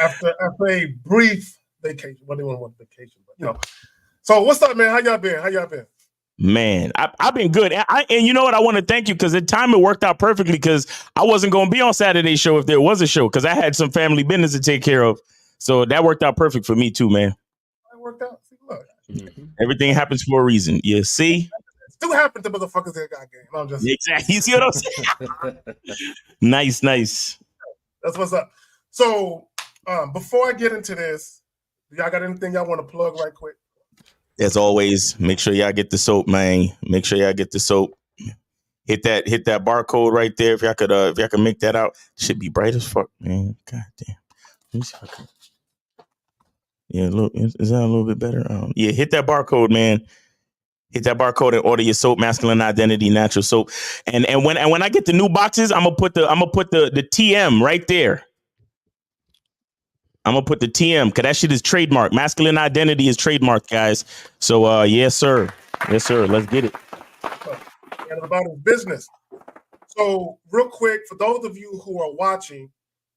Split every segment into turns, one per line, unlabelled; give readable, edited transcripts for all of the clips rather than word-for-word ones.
after a brief vacation. Well, they won't want vacation, but you know. So what's up, man? How y'all been?
Man, I've been good. And you know what? I want to thank you because the timing worked out perfectly because I wasn't going to be on Saturday's show if there was a show because I had some family business to take care of. So that worked out perfect for me too, man.
It worked out. See, look.
Everything happens for a reason. You see?
It still happened to motherfuckers that got game. I'm just
exactly. You see what I'm saying? Nice.
That's what's up. So before I get into this, y'all got anything y'all want to plug right quick?
As always, make sure y'all get the soap, man. Make sure y'all get the soap. Hit that barcode right there. If y'all could make that out, it should be bright as fuck, man. God damn. Let me see if I can. Yeah, look, is that a little bit better? Yeah, hit that barcode, man. Hit that barcode and order your soap, masculine identity, natural soap. And when I get the new boxes, I'm gonna put the TM right there. I'm gonna put the TM because that shit is trademark. Masculine identity is trademarked, guys. So yes, sir. Let's get it.
And about his business. So real quick, for those of you who are watching,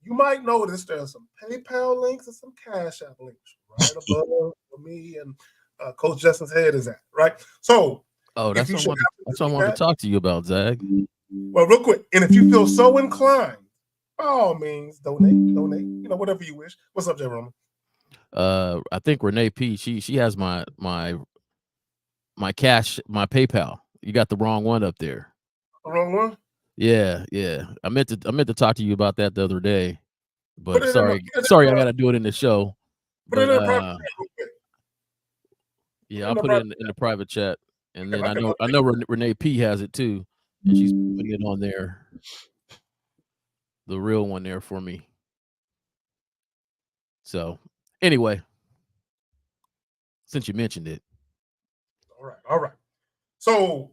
you might notice there's some PayPal links and some Cash App links right above where me and Coach Justin's head is at, right? So
that's what I wanted to talk to you about, Zach.
Well, real quick, and if you feel so inclined, by all means, donate, you know, whatever you wish. What's up, Jay Roman?
I think Renee P. She has my cash, my PayPal. You got the wrong one up there.
The wrong one?
Yeah. I meant to talk to you about that the other day, but sorry, I got to do it in the show.
Put it in the private chat.
Yeah, I'll put it in the private chat, and then I know Renee P has it too, and she's putting it on there. The real one there for me. So anyway, since you mentioned it.
All right. So,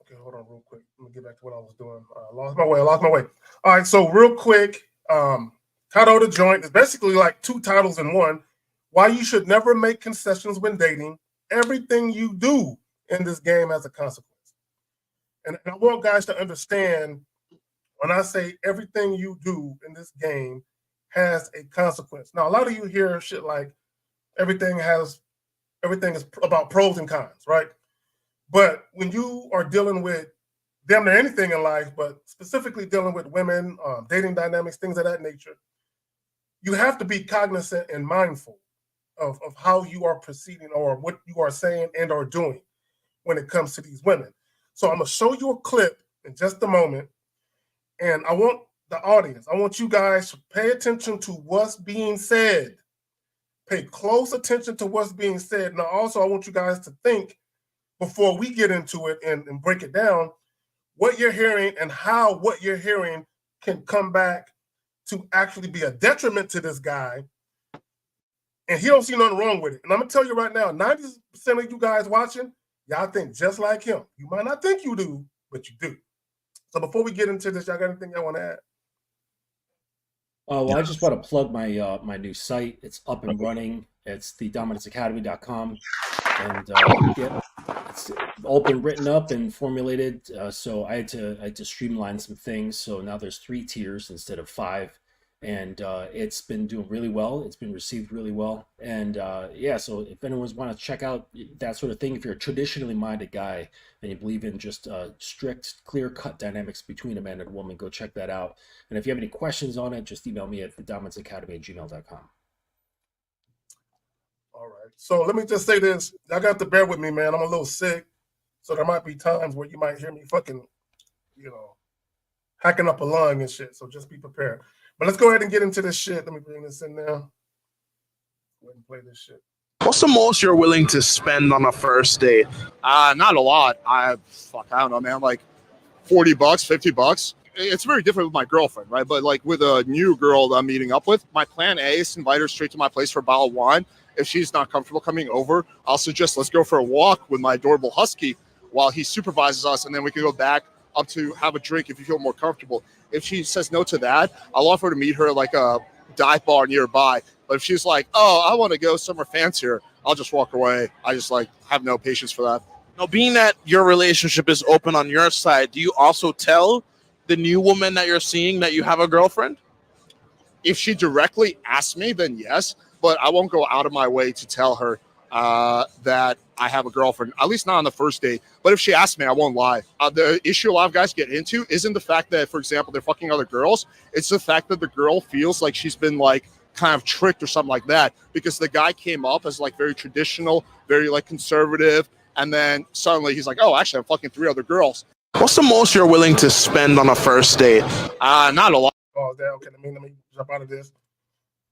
okay, hold on real quick. Let me get back to what I was doing. I lost my way. All right, so real quick, title of the joint is basically like two titles in one. Why you should never make concessions when dating. Everything you do in this game has a consequence. And I want guys to understand when I say everything you do in this game has a consequence. Now, a lot of you hear shit like everything is about pros and cons, right? But when you are dealing with damn near anything in life, but specifically dealing with women, dating dynamics, things of that nature, you have to be cognizant and mindful of how you are proceeding or what you are saying and or doing when it comes to these women. So I'm going to show you a clip in just a moment. And I want the audience, I want you guys to pay attention to what's being said. Pay close attention to what's being said. Now, also, I want you guys to think before we get into it and break it down, what you're hearing and how what you're hearing can come back to actually be a detriment to this guy. And he don't see nothing wrong with it. And I'm going to tell you right now, 90% of you guys watching, y'all think just like him. You might not think you do, but you do. So before we get into this, y'all got anything y'all want to add?
Well, I just want to plug my my new site. It's up and running. It's thedominanceacademy.com. And it's all been written up and formulated. So I had to streamline some things. So now there's 3 tiers instead of 5. And it's been doing really well. It's been received really well. And so if anyone's want to check out that sort of thing, if you're a traditionally minded guy and you believe in just strict, clear-cut dynamics between a man and a woman, go check that out. And if you have any questions on it, just email me at thedominanceacademy@gmail.com.
All right. So let me just say this. Y'all got to bear with me, man. I'm a little sick. So there might be times where you might hear me fucking, hacking up a lung and shit. So just be prepared. But let's go ahead and get into this shit. Let me bring this in now. Go ahead and play this shit.
What's the most you're willing to spend on a first date?
Not a lot. I don't know, man. Like $40, $50. It's very different with my girlfriend, right? But like with a new girl that I'm meeting up with, my plan A is to invite her straight to my place for a bottle of wine. If she's not comfortable coming over, I'll suggest let's go for a walk with my adorable husky while he supervises us, and then we can go back up to have a drink if you feel more comfortable. If she says no to that, I'll offer to meet her at like a dive bar nearby. But if she's like, oh, I want to go somewhere fancier, I'll just walk away. I just have no patience for that.
Now, being that your relationship is open on your side, do you also tell the new woman that you're seeing that you have a girlfriend?
If she directly asks me, then yes, but I won't go out of my way to tell her that I have a girlfriend, at least not on the first date. But if she asks me, I won't lie. The issue a lot of guys get into isn't the fact that, for example, they're fucking other girls. It's the fact that the girl feels like she's been like kind of tricked or something like that, because the guy came up as like very traditional, very like conservative, and then suddenly he's like, oh, actually I'm fucking 3 other girls.
What's the most you're willing to spend on a first date?
Not a lot.
Oh, that okay. Let me jump out of this.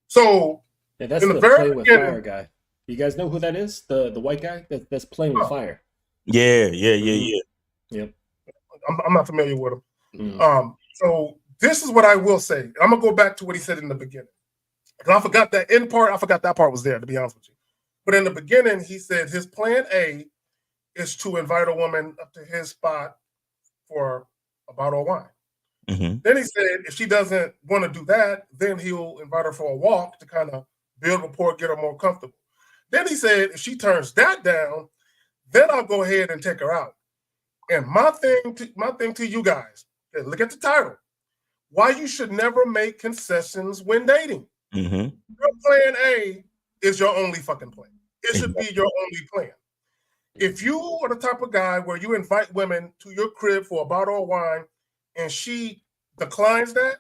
So
Yeah, that's
in
the
the very
play with
beginning-
fire guy. You guys know who that is? The white guy that's playing with fire.
Yeah.
Yep.
I'm not familiar with him.
Mm.
So this is what I will say. I'm gonna go back to what he said in the beginning. And I forgot that end part. I forgot that part was there, to be honest with you. But in the beginning, he said his plan A is to invite a woman up to his spot for a bottle of wine.
Mm-hmm.
Then he said if she doesn't want to do that, then he'll invite her for a walk to kind of build rapport, get her more comfortable. Then he said if she turns that down, then I'll go ahead and take her out. And my thing to you guys, look at the title. Why you should never make concessions when dating.
Mm-hmm.
Your plan A is your only fucking plan. It should be your only plan. If you are the type of guy where you invite women to your crib for a bottle of wine and she declines that,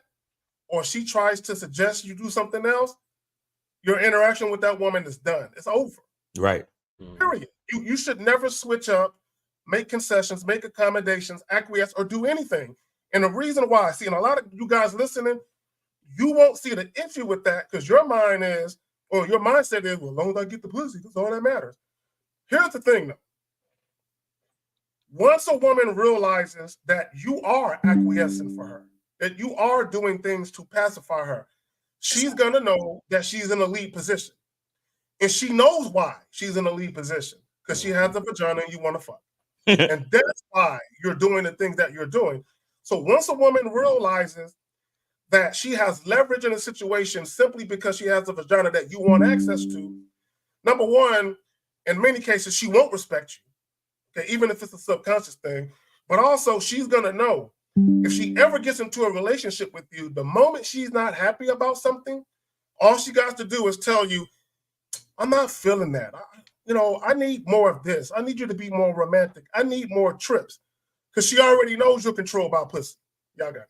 or she tries to suggest you do something else, your interaction with that woman is done. It's over.
Right.
Period. You should never switch up, make concessions, make accommodations, acquiesce, or do anything. And the reason why, see, and a lot of you guys listening, you won't see the issue with that because your mind is, or your mindset is, well, as long as I get the pussy, that's all that matters. Here's the thing, though. Once a woman realizes that you are acquiescing for her, that you are doing things to pacify her, she's going to know that she's in a lead position. And she knows why she's in a lead position, because she has a vagina and you want to fuck. And that's why you're doing the things that you're doing. So once a woman realizes that she has leverage in a situation simply because she has a vagina that you want access to, number one, in many cases, she won't respect you, okay, even if it's a subconscious thing. But also, she's going to know if she ever gets into a relationship with you, the moment she's not happy about something, all she got to do is tell you, I'm not feeling that. I need more of this. I need you to be more romantic. I need more trips. Because she already knows you're controlled by pussy. Y'all got it.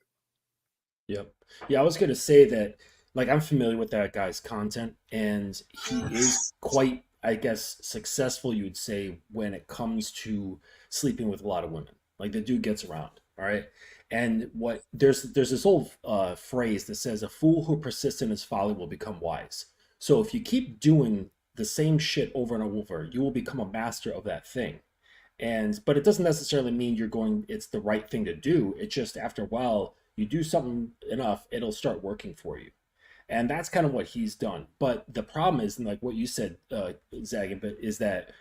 Yep. Yeah, I was going to say that, like, I'm familiar with that guy's content, and he is quite, I guess, successful, you'd say, when it comes to sleeping with a lot of women. Like, the dude gets around, all right? And there's this old phrase that says, a fool who persists in his folly will become wise. So if you keep doing the same shit over and over, you will become a master of that thing. But it doesn't necessarily mean it's the right thing to do. It's just after a while, you do something enough, it'll start working for you. And that's kind of what he's done. But the problem is, like what you said, Zagan, but is that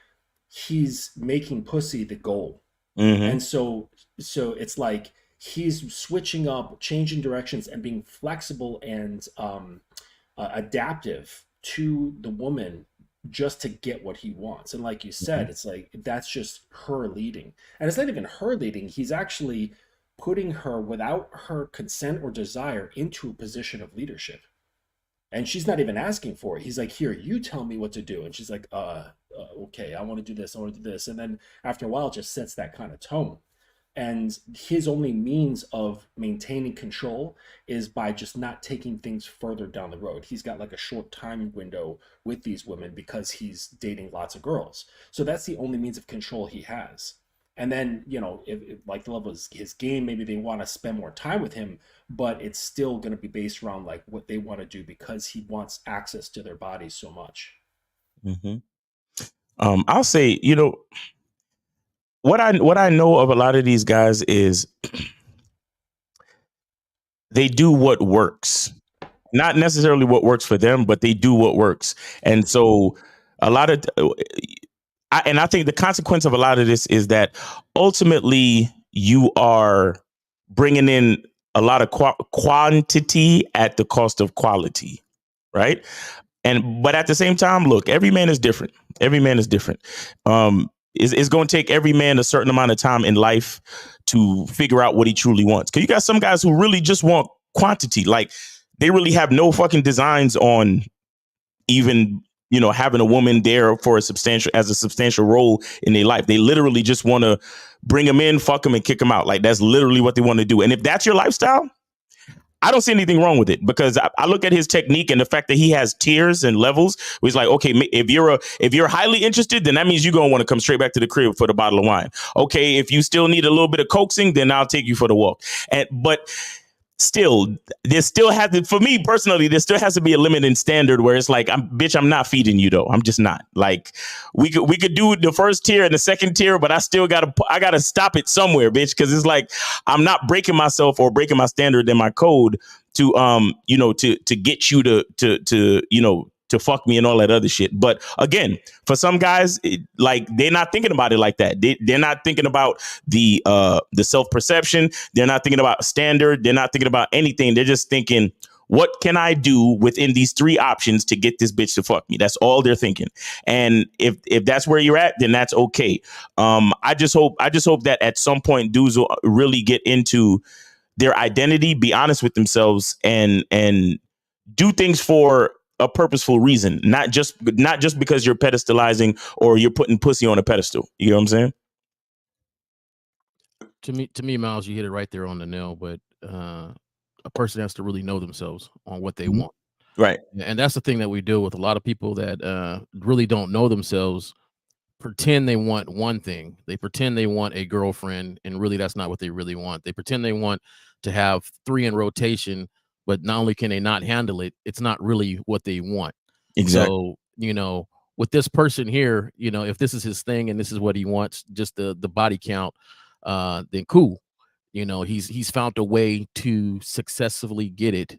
he's making pussy the goal.
Mm-hmm.
And so it's like he's switching up, changing directions, and being flexible and adaptive to the woman just to get what he wants. And like you said, it's like that's just her leading. And it's not even her leading. He's actually putting her, without her consent or desire, into a position of leadership. And she's not even asking for it. He's like, here, you tell me what to do. And she's like, okay, I want to do this. I want to do this. And then after a while, it just sets that kind of tone. And his only means of maintaining control is by just not taking things further down the road. He's got like a short time window with these women because he's dating lots of girls. So that's the only means of control he has. And then, if like the level of his game, maybe they want to spend more time with him, but it's still going to be based around like what they want to do because he wants access to their bodies so much.
Mm-hmm. I'll say, what I know of a lot of these guys is they do what works, not necessarily what works for them, but they do what works. And so a lot of, I think the consequence of a lot of this is that ultimately you are bringing in a lot of quantity at the cost of quality, right? But at the same time, look, every man is different. Every man is different. It's going to take every man a certain amount of time in life to figure out what he truly wants. Because you got some guys who really just want quantity. Like they really have no fucking designs on even, you know, having a woman there for a substantial role in their life. They literally just want to bring them in, fuck them, and kick them out. Like, that's literally what they want to do. And if that's your lifestyle, I don't see anything wrong with it, because I look at his technique and the fact that he has tiers and levels. Where he's like, okay, if you're highly interested, then that means you're gonna want to come straight back to the crib for the bottle of wine. Okay, if you still need a little bit of coaxing, then I'll take you for the walk. But still, there still has to, for me personally, there still has to be a limiting standard where it's like, I'm not feeding you though. I'm just not. Like, we could do the first tier and the second tier, but I gotta stop it somewhere, bitch. Cause it's like, I'm not breaking myself or breaking my standard in my code to, to get you to fuck me and all that other shit. But again, for some guys, they're not thinking about it like that. They're not thinking about the self-perception. They're not thinking about standard. They're not thinking about anything. They're just thinking, what can I do within these three options to get this bitch to fuck me? That's all they're thinking. And if that's where you're at, then that's okay. I just hope that at some point dudes will really get into their identity, be honest with themselves, and do things for a purposeful reason, not just because you're pedestalizing or you're putting pussy on a pedestal. You know what I'm saying?
To me, Miles, you hit it right there on the nail. But a person has to really know themselves on what they want.
Right.
And that's the thing that we deal with. A lot of people that really don't know themselves pretend they want one thing. They pretend they want a girlfriend, and really that's not what they really want. They pretend they want to have 3 in rotation, but not only can they not handle it, it's not really what they want.
Exactly.
So, with this person here, if this is his thing and this is what he wants, just the body count, then cool. He's found a way to successfully get it.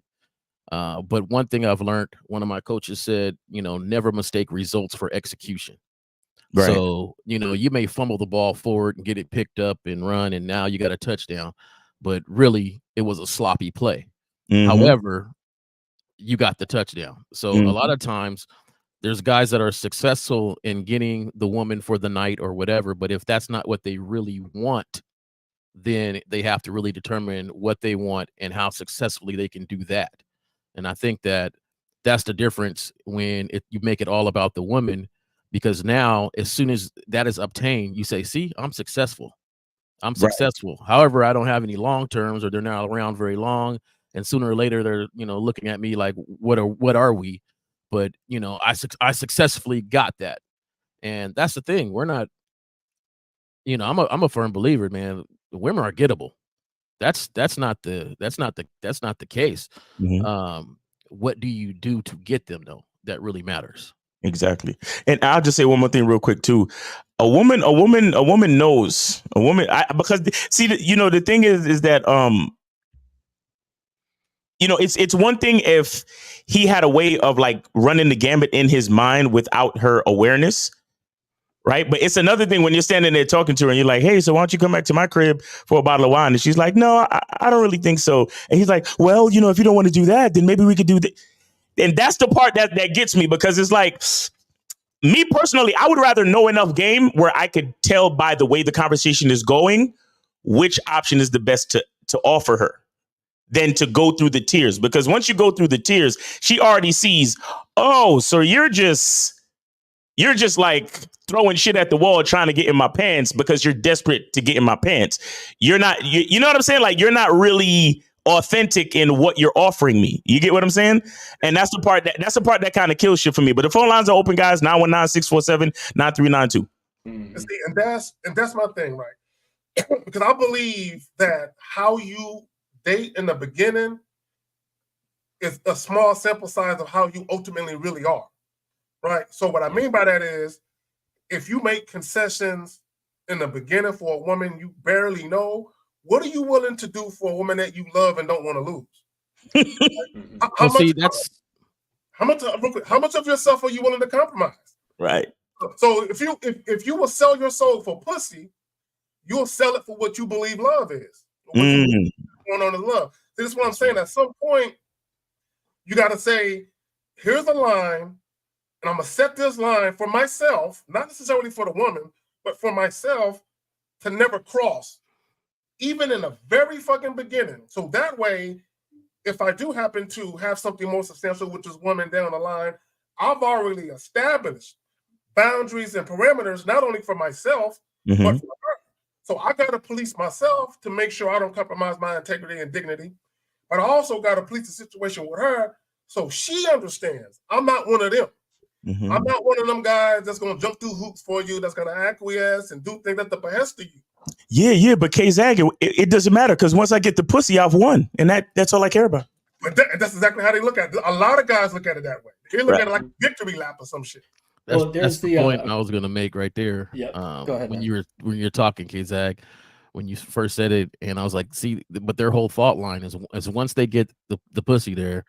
But one thing I've learned, one of my coaches said, never mistake results for execution.
Right.
So, you may fumble the ball forward and get it picked up and run, and now you got a touchdown, but really it was a sloppy play.
Mm-hmm.
However, you got the touchdown. So a lot of times there's guys that are successful in getting the woman for the night or whatever, but if that's not what they really want, then they have to really determine what they want and how successfully they can do that. And I think that that's the difference when you make it all about the woman, because now as soon as that is obtained, you say, see, I'm successful. I'm successful. However, I don't have any long terms, or they're not around very long. And sooner or later, they're looking at me like, what are we? But I successfully got that, and that's the thing. We're not. I'm a firm believer, man. Women are gettable. That's not the case.
Mm-hmm.
What do you do to get them though? That really matters.
Exactly. And I'll just say one more thing real quick too. A woman knows. Because see, the thing is that it's one thing if he had a way of like running the gambit in his mind without her awareness, right? But it's another thing when you're standing there talking to her and you're like, hey, so why don't you come back to my crib for a bottle of wine? And she's like, no, I don't really think so. And he's like, well, if you don't want to do that, then maybe we could do that. And that's the part that gets me, because it's like, me personally, I would rather know enough game where I could tell by the way the conversation is going which option is the best to offer her than to go through the tiers. Because once you go through the tiers, she already sees, oh, so you're just like throwing shit at the wall trying to get in my pants because you're desperate to get in my pants. You're not, you know what I'm saying? Like, you're not really authentic in what you're offering me. You get what I'm saying? And that's the part that kind of kills shit for me. But the phone lines are open, guys. 919-647-9392.
And see, and that's my thing, right? Because I believe that how you date in the beginning is a small sample size of how you ultimately really are, right? So what I mean by that is, if you make concessions in the beginning for a woman you barely know, what are you willing to do for a woman that you love and don't want to lose? How much of yourself are you willing to compromise?
Right.
So if you will sell your soul for pussy, you'll sell it for what you believe love is. What you believe going on is love. This is what I'm saying. At some point, you got to say, here's a line, and I'm gonna set this line for myself, not necessarily for the woman, but for myself, to never cross, even in the very fucking beginning. So that way, if I do happen to have something more substantial with this woman down the line, I've already established boundaries and parameters, not only for myself, but for her. So I got to police myself to make sure I don't compromise my integrity and dignity. But I also got to police the situation with her so she understands I'm not one of them. I'm not one of them guys that's going to jump through hoops for you, that's going to acquiesce and do things at the behest of you.
Yeah, but K-Zag, it doesn't matter because once I get the pussy, I've won. And that's all I care about.
But that's exactly how they look at it. A lot of guys look at it that way. They look at it like a victory lap or some shit.
That's the point I was gonna make right there.
Yeah, go ahead.
When you're talking, K-Zag, when you first said it, and I was like, see, but their whole thought line is once they get the pussy there,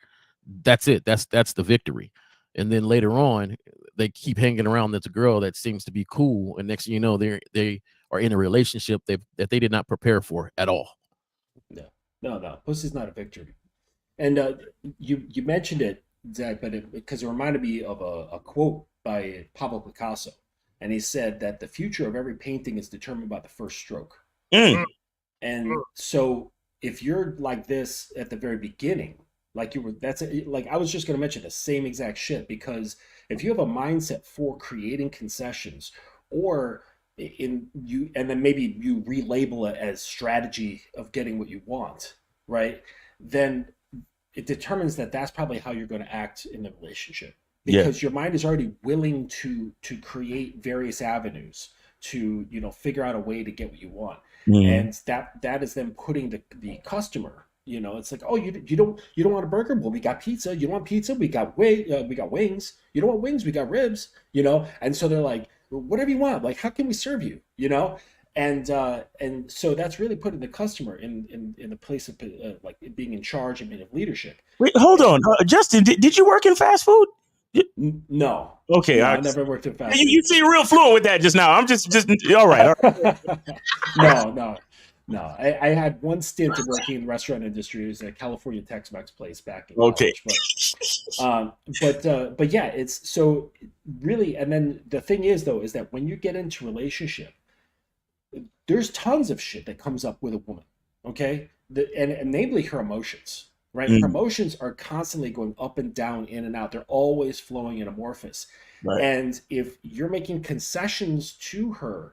that's it. That's the victory. And then later on, they keep hanging around this girl that seems to be cool, and next thing you know, they are in a relationship that they did not prepare for at all.
No, pussy's not a victory. And you mentioned it, Zach, but because it reminded me of a quote by Pablo Picasso, and he said that the future of every painting is determined by the first stroke. And so if you're like this at the very beginning, like you were, like I was just going to mention the same exact shit, because if you have a mindset for creating concessions, or and then maybe you relabel it as strategy of getting what you want, right? Then it determines that that's probably how you're going to act in the relationship, because your mind is already willing to create various avenues to, figure out a way to get what you want. And that is then putting the customer, it's like, oh, you don't want a burger? Well, we got pizza. You don't want pizza? We got wings. You don't want wings? We got ribs, And so they're like, whatever you want, like, how can we serve you, And so that's really putting the customer in the place of like being in charge and of leadership.
Wait, hold on, Justin. Did you work in fast food?
No.
Okay,
I never worked in fast food.
You seem real fluent with that just now. I'm just all right.
No. I had one stint of working in the restaurant industry. It was a California Tex-Mex place back in college. But yeah, it's so really. And then the thing is, though, is that when you get into relationship, there's tons of shit that comes up with a woman, okay? And namely her emotions, right? Her emotions are constantly going up and down, in and out. They're always flowing and amorphous. Right. And if you're making concessions to her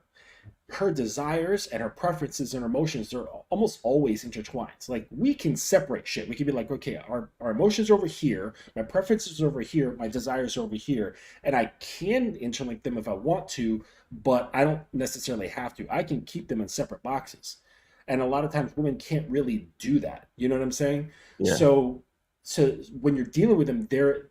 desires and her preferences and her emotions, they're almost always intertwined. Like, we can separate shit. We can be like, okay, our emotions are over here, my preferences are over here, my desires are over here, and I can interlink them if I want to, but I don't necessarily have to. I can keep them in separate boxes. And a lot of times women can't really do that. You know what I'm saying? Yeah. So when you're dealing with them,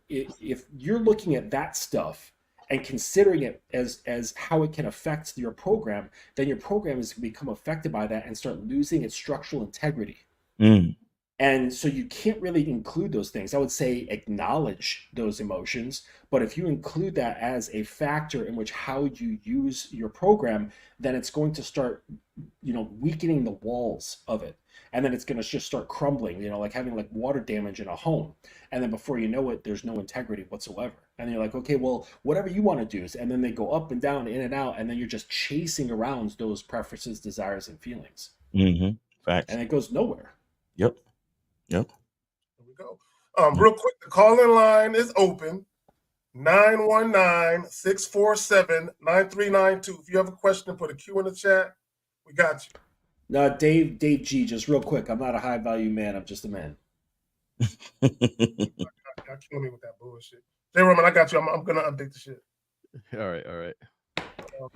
if you're looking at that stuff and considering it as how it can affect your program, then your program is going to become affected by that and start losing its structural integrity. And so you can't really include those things. I would say acknowledge those emotions, but if you include that as a factor in which how you use your program, then it's going to start, weakening the walls of it. And then it's going to just start crumbling, like having like water damage in a home. And then before you know it, there's no integrity whatsoever. And you're like, okay, well, whatever you want to do. And then they go up and down, in and out. And then you're just chasing around those preferences, desires, and feelings.
Facts.
And it goes nowhere.
Yep.
Here we go. Real quick, the call-in line is open. 919-647-9392. If you have a question, put a Q in the chat. We got you.
No, Dave G, just real quick. I'm not a high value man. I'm just a man.
Y'all kill me with that bullshit. J. Roman, I got you. I'm gonna update the shit.
All right.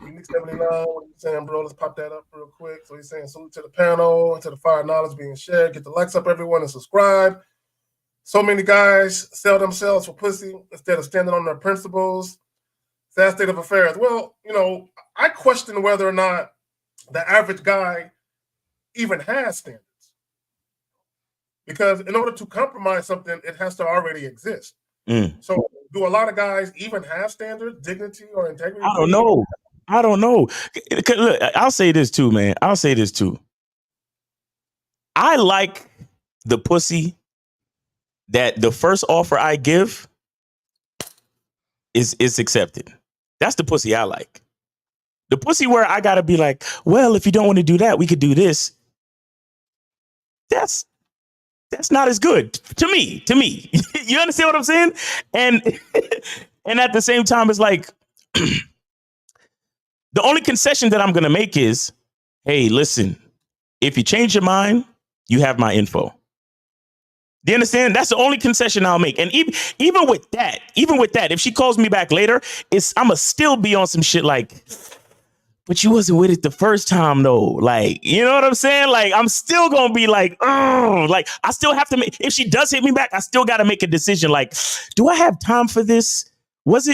Unique 79. What are you saying, bro? Let's pop that up real quick. So he's saying salute to the panel and to the fire knowledge being shared. Get the likes up, everyone, and subscribe. So many guys sell themselves for pussy instead of standing on their principles. Sad state of affairs. Well, I question whether or not the average guy even has standards. Because in order to compromise something, it has to already exist. So do a lot of guys even have standards, dignity, or integrity?
I don't know. Look, I'll say this too, man. I like the pussy that the first offer I give is accepted. That's the pussy I like. The pussy where I gotta be like, well, if you don't want to do that, we could do this. that's not as good to me. You understand what I'm saying? And and at the same time, it's like the only concession that I'm gonna make is, hey, listen, if you change your mind, you have my info. Do you understand? That's the only concession I'll make. And even with that, if she calls me back later, I'ma still be on some shit like, but you wasn't with it the first time though. Like, you know what I'm saying? Like, I'm still gonna be like, oh, like I still have to make, if she does hit me back, I still gotta make a decision. Like, do I have time for this? Was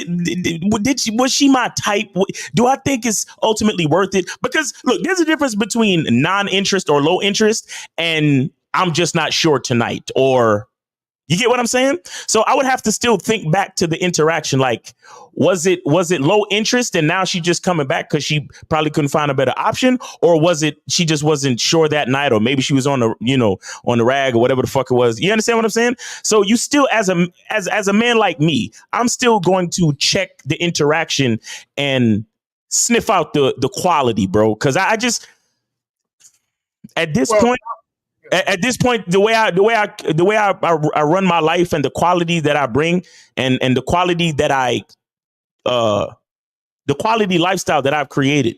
she my type? Do I think it's ultimately worth it? Because look, there's a difference between non-interest or low interest and I'm just not sure tonight, or you get what I'm saying? So I would have to still think back to the interaction. Like, was it low interest and now she just coming back because she probably couldn't find a better option? Or was it she just wasn't sure that night, or maybe she was on the rag or whatever the fuck it was? You understand what I'm saying? So you still, as a man like me, I'm still going to check the interaction and sniff out the quality, bro. Because I just, at this point, the way I run my life and the quality that I bring and the quality that the quality lifestyle that I've created,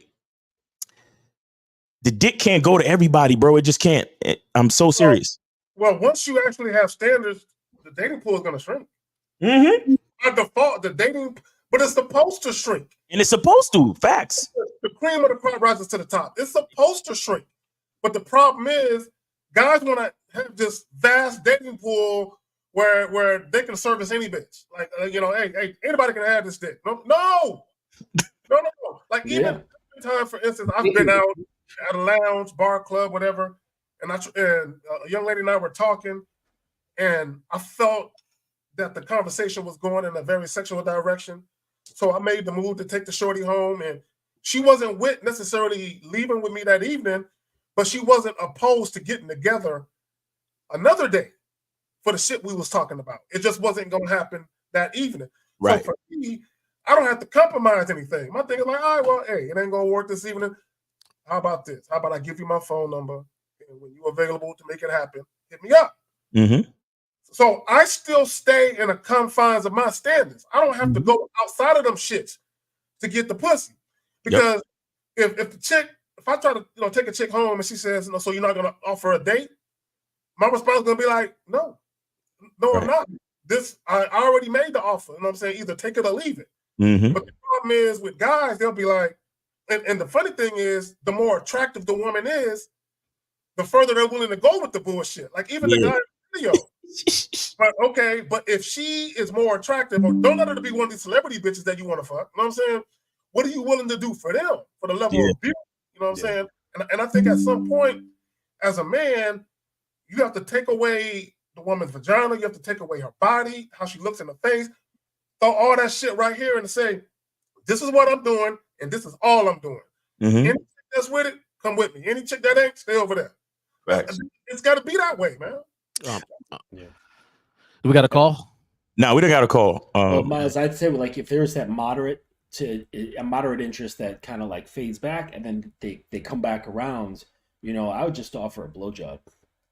the dick can't go to everybody, bro. It just can't. I'm so serious.
Well, once you actually have standards, the dating pool is going to shrink.
Mm-hmm.
By default, but it's supposed to shrink.
And it's supposed to. Facts.
The cream of the crop rises to the top. It's supposed to shrink. But the problem is, guys want to have this vast dating pool where they can service any bitch. Like, hey, anybody can have this dick. No. Like, even time, for instance, I've been out at a lounge, bar, club, whatever, and a young lady and I were talking, and I felt that the conversation was going in a very sexual direction. So I made the move to take the shorty home, and she wasn't necessarily leaving with me that evening, but she wasn't opposed to getting together another day for the shit we was talking about. It just wasn't going to happen that evening.
Right.
So for me, I don't have to compromise anything. My thing is like, all right, well, hey, it ain't going to work this evening. How about this? How about I give you my phone number, and when you're available to make it happen, hit me up.
Mm-hmm.
So I still stay in the confines of my standards. I don't have to go outside of them shits to get the pussy. Because if the chick, if I try to take a chick home and she says, so you're not going to offer a date, my response is going to be like, no, right. I'm not. I already made the offer. You know what I'm saying? Either take it or leave it.
Mm-hmm.
But the problem is with guys, they'll be like, and the funny thing is, the more attractive the woman is, the further they're willing to go with the bullshit. Like even the guy in the video. But if she is more attractive, or don't let her to be one of these celebrity bitches that you want to fuck. You know what I'm saying? What are you willing to do for them, for the level of abuse? You know what I'm saying? And I think at some point, as a man, you have to take away the woman's vagina. You have to take away her body, how she looks in the face. Throw all that shit right here and say, this is what I'm doing, and this is all I'm doing.
Mm-hmm.
Any chick that's with it, come with me. Any chick that ain't, stay over there.
Right.
It's got to be that way, man.
Do we got a call?
No, we don't got a call.
Well, Miles, I'd say like if there's that moderate interest that kind of like fades back and then they come back around, I would just offer a blowjob.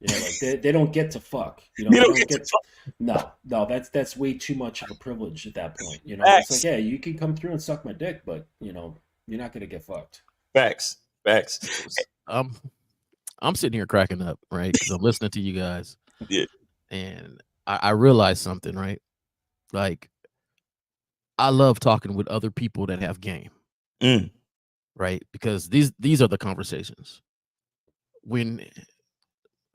Like they don't get to fuck. They don't get to no. That's way too much of a privilege at that point. It's like, yeah, you can come through and suck my dick, but you're not gonna get fucked.
Facts.
I'm sitting here cracking up, right? Because I'm listening to you guys.
Yeah.
And I realized something, right? Like, I love talking with other people that have game, right? Because these are the conversations. When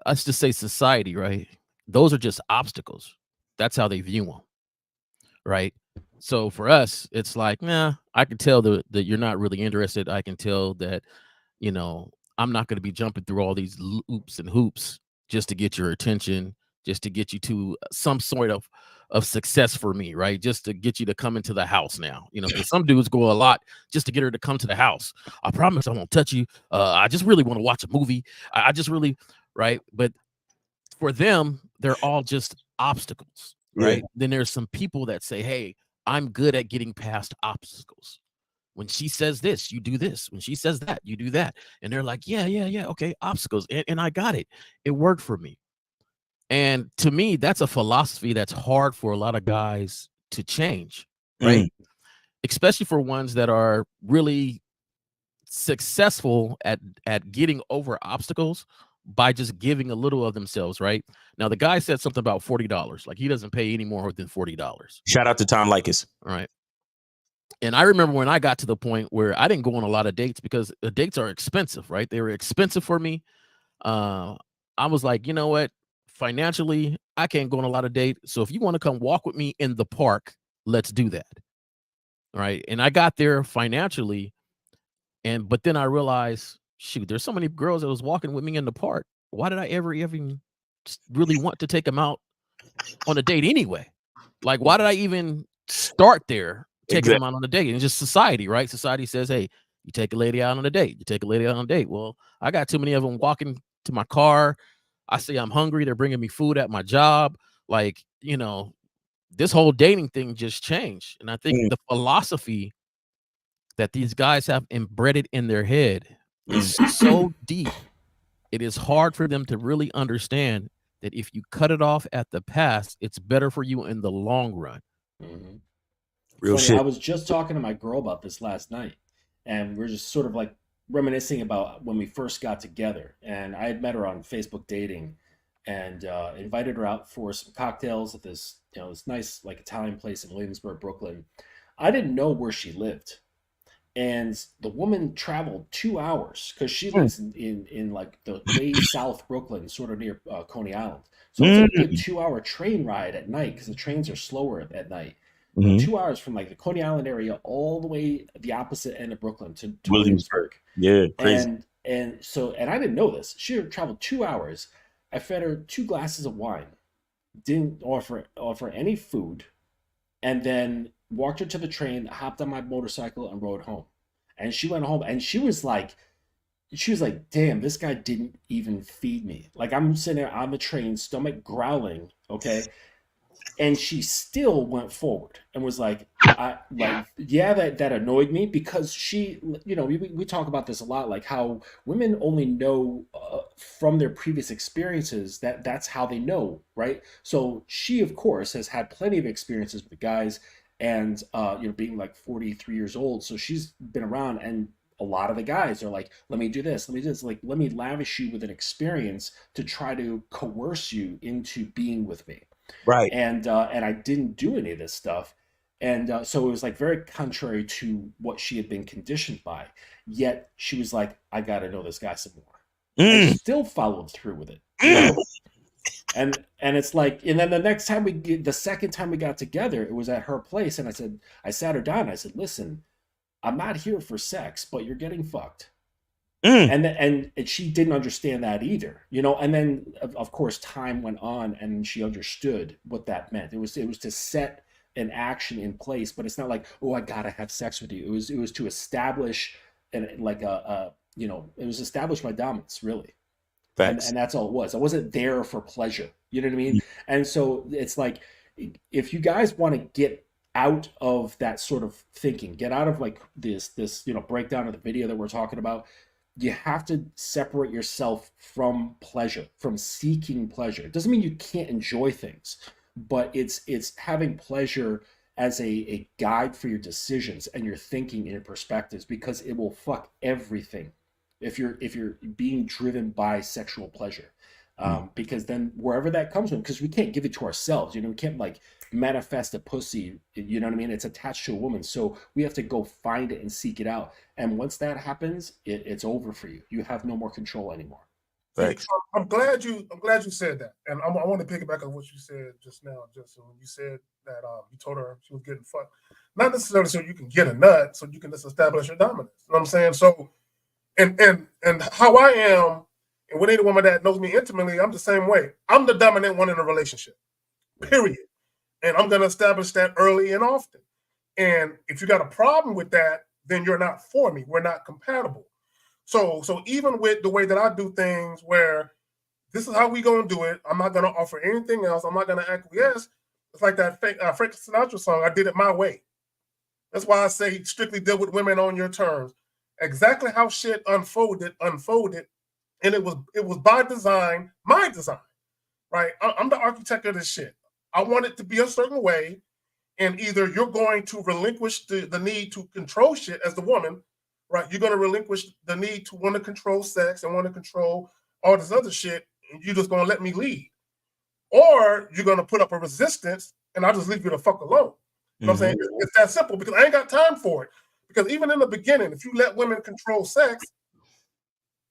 let's just say society, right? Those are just obstacles. That's how they view them, right? So for us, it's like, I can tell that you're not really interested. I can tell that, I'm not going to be jumping through all these loops and hoops just to get your attention, just to get you to some sort of success for me, right? Just to get you to come into the house now. Because some dudes go a lot just to get her to come to the house. I promise I won't touch you. I just really want to watch a movie. I just really, right? But for them, they're all just obstacles, right? Yeah. Then there's some people that say, hey, I'm good at getting past obstacles. When she says this, you do this. When she says that, you do that. And they're like, yeah. Okay, obstacles. And I got it. It worked for me. And to me, that's a philosophy that's hard for a lot of guys to change, right? Especially for ones that are really successful at getting over obstacles by just giving a little of themselves, right? Now, the guy said something about $40. Like, he doesn't pay any more than $40.
Shout out to Tom Likas.
Right. And I remember when I got to the point where I didn't go on a lot of dates because the dates are expensive, right? They were expensive for me. I was like, you know what? Financially, I can't go on a lot of dates. So if you want to come walk with me in the park, let's do that. Right. And I got there financially. But then I realized, shoot, there's so many girls that was walking with me in the park. Why did I ever even really want to take them out on a date anyway? Like, why did I even start there taking them out on a date? And it's just society, right? Society says, hey, you take a lady out on a date. You take a lady out on a date. Well, I got too many of them walking to my car. I say I'm hungry. They're bringing me food at my job. Like, you know, this whole dating thing just changed. And I think the philosophy that these guys have embedded in their head is so deep, it is hard for them to really understand that if you cut it off at the pass, it's better for you in the long run.
Mm-hmm.
Real
Funny,
shit.
I was just talking to my girl about this last night, and we're just sort of like reminiscing about when we first got together. And I had met her on Facebook dating, and invited her out for some cocktails at this, this nice like Italian place in Williamsburg, Brooklyn. I didn't know where she lived. And the woman traveled 2 hours because she lives in like the way south Brooklyn, sort of near Coney Island. So it's a good 2 hour train ride at night because the trains are slower at night. 2 hours from like the Coney Island area all the way the opposite end of Brooklyn to Williamsburg.
Yeah, crazy.
And I didn't know this. She had traveled 2 hours. I fed her 2 glasses of wine, didn't offer any food, and then walked her to the train, hopped on my motorcycle, and rode home. And she went home, and she was like, damn, this guy didn't even feed me. Like, I'm sitting there on the train, stomach growling, okay? And she still went forward and was like, that annoyed me because she, we talk about this a lot, like how women only know from their previous experiences that's how they know, right? So she, of course, has had plenty of experiences with guys and, being like 43 years old. So she's been around, and a lot of the guys are like, let me do this, like, let me lavish you with an experience to try to coerce you into being with me.
Right.
And I didn't do any of this stuff. And so it was like very contrary to what she had been conditioned by. Yet she was like, I got to know this guy some more. And still followed through with it. And it's like, and then the second time we got together, it was at her place. And I sat her down and I said, listen, I'm not here for sex, but you're getting fucked. And she didn't understand that either, and then of course time went on and she understood what that meant. It was to set an action in place, but it's not like, oh, I gotta have sex with you. It was to establish it was establish my dominance, really. And that's all it was. I wasn't there for pleasure, you know what I mean? And so it's like, if you guys want to get out of that sort of thinking, get out of like this breakdown of the video that we're talking about, you have to separate yourself from pleasure, from seeking pleasure. It doesn't mean you can't enjoy things, but it's having pleasure as a guide for your decisions and your thinking and your perspectives, because it will fuck everything if you're being driven by sexual pleasure. Because then wherever that comes from, because we can't give it to ourselves, we can't like manifest a pussy, you know what I mean? It's attached to a woman, so we have to go find it and seek it out. And once that happens, it's over for you. You have no more control anymore.
Thanks.
I'm glad you said that, and I want to piggyback on what you said just now. Just when you said that you told her she was getting fucked, not necessarily so you can get a nut, so you can just establish your dominance. You know what I'm saying? So, and how I am. And with any woman that knows me intimately, I'm the same way. I'm the dominant one in a relationship, period. And I'm going to establish that early and often. And if you got a problem with that, then you're not for me. We're not compatible. So even with the way that I do things, where this is how we going to do it, I'm not going to offer anything else. I'm not going to acquiesce. It's like that Frank Sinatra song, I did it my way. That's why I say strictly deal with women on your terms. Exactly how shit unfolded. And it was by design, my design. right? I'm the architect of this shit. I want it to be a certain way, and either you're going to relinquish the need to control shit as the woman, right? You're going to relinquish the need to want to control sex and want to control all this other shit, and you're just going to let me lead. Or you're going to put up a resistance, and I'll just leave you the fuck alone. You know what I'm saying? It's that simple, because I ain't got time for it. Because even in the beginning, if you let women control sex,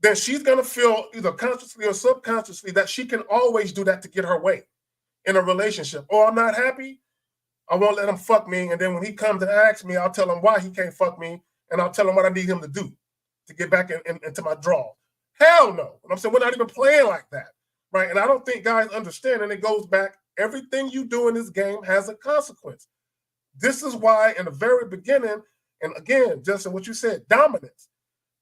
then she's going to feel either consciously or subconsciously that she can always do that to get her way in a relationship. Oh, I'm not happy. I won't let him fuck me. And then when he comes and asks me, I'll tell him why he can't fuck me. And I'll tell him what I need him to do to get back into my draw. Hell no. You know what I'm saying? We're not even playing like that. Right. And I don't think guys understand. And it goes back. Everything you do in this game has a consequence. This is why in the very beginning, and again, Justin, what you said, dominance.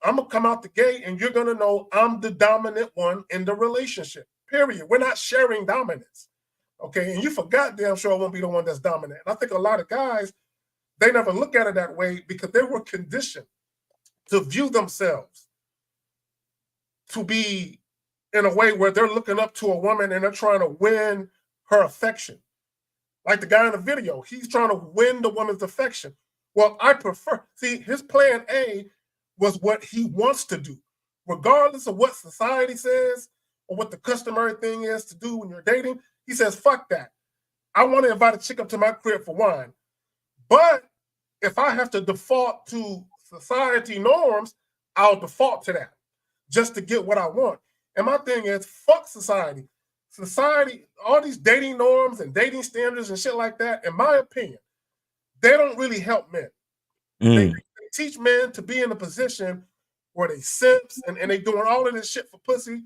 I'm going to come out the gate and you're going to know I'm the dominant one in the relationship, period. We're not sharing dominance, okay? And you forgot damn sure I won't be the one that's dominant. And I think a lot of guys, they never look at it that way because they were conditioned to view themselves to be in a way where they're looking up to a woman and they're trying to win her affection. Like the guy in the video, he's trying to win the woman's affection. Well, I prefer, see, his plan A was what he wants to do, regardless of what society says or what the customary thing is to do when you're dating. He says, fuck that. I want to invite a chick up to my crib for wine. But if I have to default to society norms, I'll default to that just to get what I want. And my thing is, fuck society. Society, all these dating norms and dating standards and shit like that, in my opinion, they don't really help men. They teach men to be in a position where they simps and they doing all of this shit for pussy.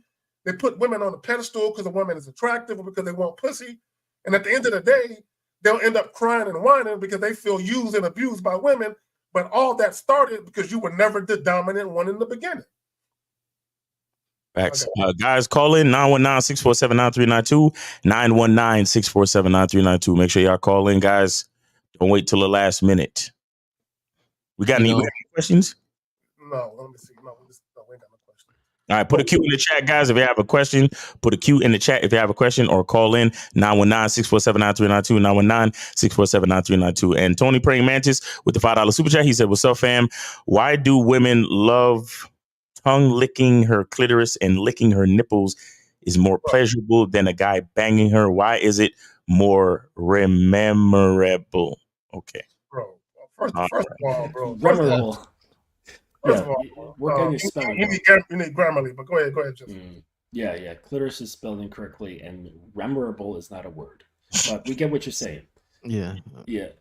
They put women on a pedestal because a woman is attractive or because they want pussy. And at the end of the day, they'll end up crying and whining because they feel used and abused by women. But all that started because you were never the dominant one in the beginning.
Facts. Okay. Guys, call in 919-647-9392, 919-647-9392. Make sure y'all call in, guys. Don't wait till the last minute. We got any questions?
No, let me see. No, we ain't got no questions.
All right, put a Q in the chat, guys. If you have a question, put a Q in the chat if you have a question, or call in 919-647-9392, 919-647-9392. And Tony Praying Mantis with the $5 super chat. He said, what's up, fam? Why do women love tongue licking her clitoris and licking her nipples is more pleasurable than a guy banging her? Why is it more memorable? Okay.
Bro, first of all, bro.
Memorable.
First of all,
work on your spelling.
You need Grammarly, but go ahead, Justin.
Yeah. Clitoris is spelled incorrectly, and memorable is not a word. But we get what you're saying.
Yeah.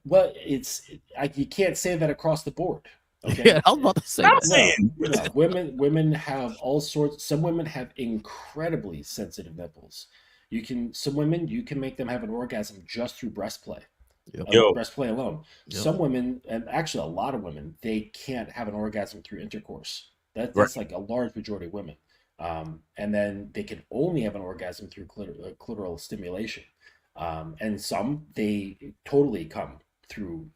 Well, you can't say that across the board. Okay.
Yeah, I was about to say that.
Women have all sorts. Some women have incredibly sensitive nipples. Some women you can make them have an orgasm just through breast play. Breast play alone. Yep. Some women, and actually a lot of women, they can't have an orgasm through intercourse. That's like a large majority of women. And then they can only have an orgasm through clitoral stimulation. And some, they totally come through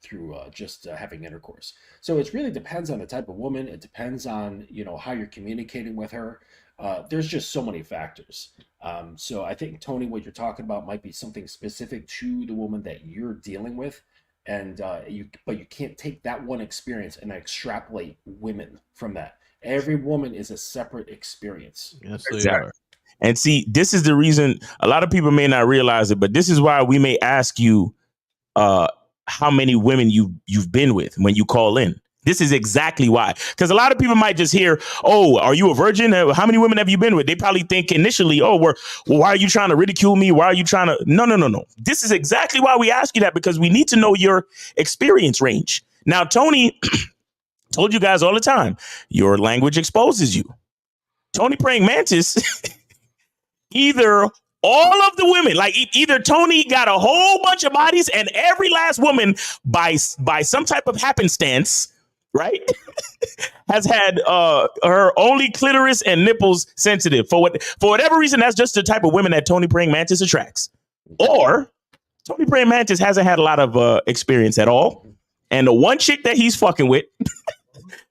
just having intercourse. So it really depends on the type of woman. It depends on, how you're communicating with her. There's just so many factors. So I think, Tony, what you're talking about might be something specific to the woman that you're dealing with. And but you can't take that one experience and extrapolate women from that. Every woman is a separate experience.
Yes, they are.
And see, this is the reason a lot of people may not realize it, but this is why we may ask you how many women you've been with when you call in. This is exactly why. Because a lot of people might just hear, oh, are you a virgin? How many women have you been with? They probably think initially, oh, why are you trying to ridicule me? Why are you trying to? No. This is exactly why we ask you that, because we need to know your experience range. Now, Tony told you guys all the time, your language exposes you. Tony Praying Mantis, either all of the women, like either Tony got a whole bunch of bodies and every last woman by some type of happenstance, right, has had her only clitoris and nipples sensitive for whatever reason. That's just the type of women that Tony Praying Mantis attracts. Or Tony Praying Mantis hasn't had a lot of experience at all. And the one chick that he's fucking with,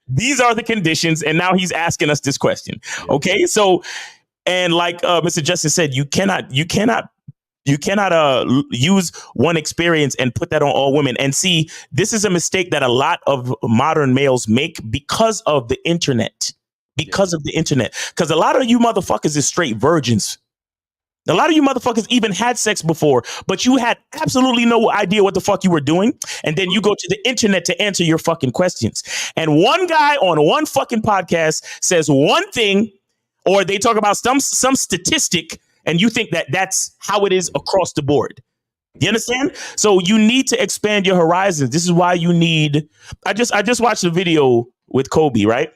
these are the conditions. And now he's asking us this question. Okay, so. And like Mr. Justin said, you cannot You cannot use one experience and put that on all women. And see, this is a mistake that a lot of modern males make because of the internet. Because of the internet. Because a lot of you motherfuckers is straight virgins. A lot of you motherfuckers even had sex before, but you had absolutely no idea what the fuck you were doing. And then you go to the internet to answer your fucking questions. And one guy on one fucking podcast says one thing, or they talk about some statistic, and you think that that's how it is across the board. You understand? So you need to expand your horizons. This is why you need. I just watched a video with Kobe, right?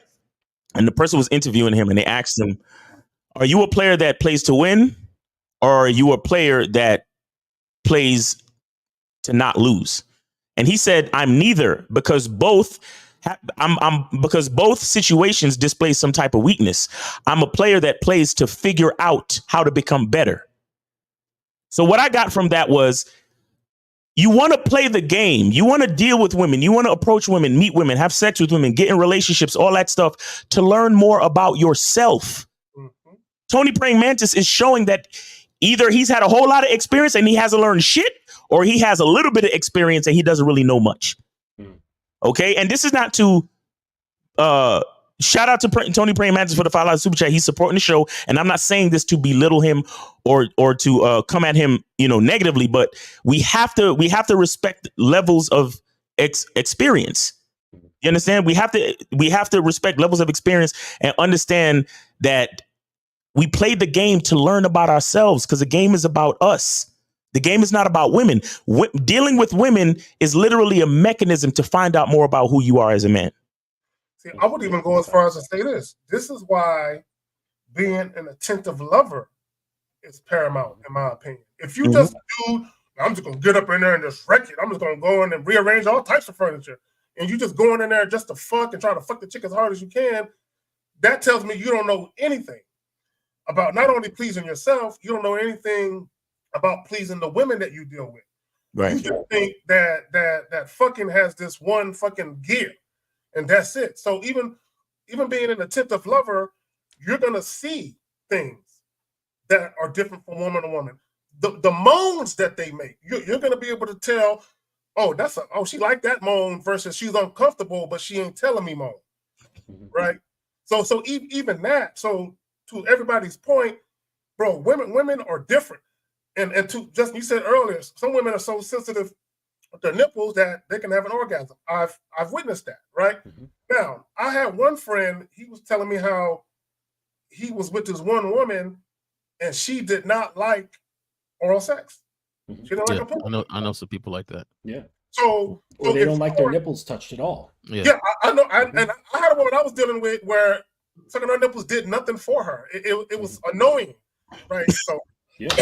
And the person was interviewing him, and they asked him, "Are you a player that plays to win, or are you a player that plays to not lose?" And he said, "I'm neither, because both." Because both situations display some type of weakness. I'm a player that plays to figure out how to become better. So what I got from that was, you want to play the game. You want to deal with women. You want to approach women, meet women, have sex with women, get in relationships, all that stuff to learn more about yourself. Mm-hmm. Tony Praying Mantis is showing that either he's had a whole lot of experience and he hasn't learned shit, or he has a little bit of experience and he doesn't really know much. Okay, and this is not to shout out to Tony Praying Mantis for the $5 super chat. He's supporting the show, and I'm not saying this to belittle him or to come at him, negatively. But we have to respect levels of experience. You understand? We have to respect levels of experience and understand that we play the game to learn about ourselves, because the game is about us. The game is not about women. Dealing with women is literally a mechanism to find out more about who you are as a man.
See, I would even go as far as to say this. This is why being an attentive lover is paramount, in my opinion. If you just do, I'm just going to get up in there and just wreck it. I'm just going to go in and rearrange all types of furniture. And you just going in there just to fuck and try to fuck the chick as hard as you can. That tells me you don't know anything about not only pleasing yourself, you don't know anything about pleasing the women that you deal with.
Right.
You just think that fucking has this one fucking gear, and that's it. So even being an attentive lover, you're gonna see things that are different from woman to woman. The moans that they make, you're gonna be able to tell. Oh, she like that moan versus she's uncomfortable, but she ain't telling me moan. Right. So even that. So to everybody's point, bro, women are different. And to just, you said earlier, some women are so sensitive with their nipples that they can have an orgasm. I've witnessed that, right? Mm-hmm. Now, I had one friend, he was telling me how he was with this one woman and she did not like oral sex. Mm-hmm. She didn't like a pussy.
I know some people like that.
Yeah.
So
they don't like their nipples touched at all.
Yeah, I know. And I had a woman I was dealing with where sucking her nipples did nothing for her. It was annoying, right? So yeah.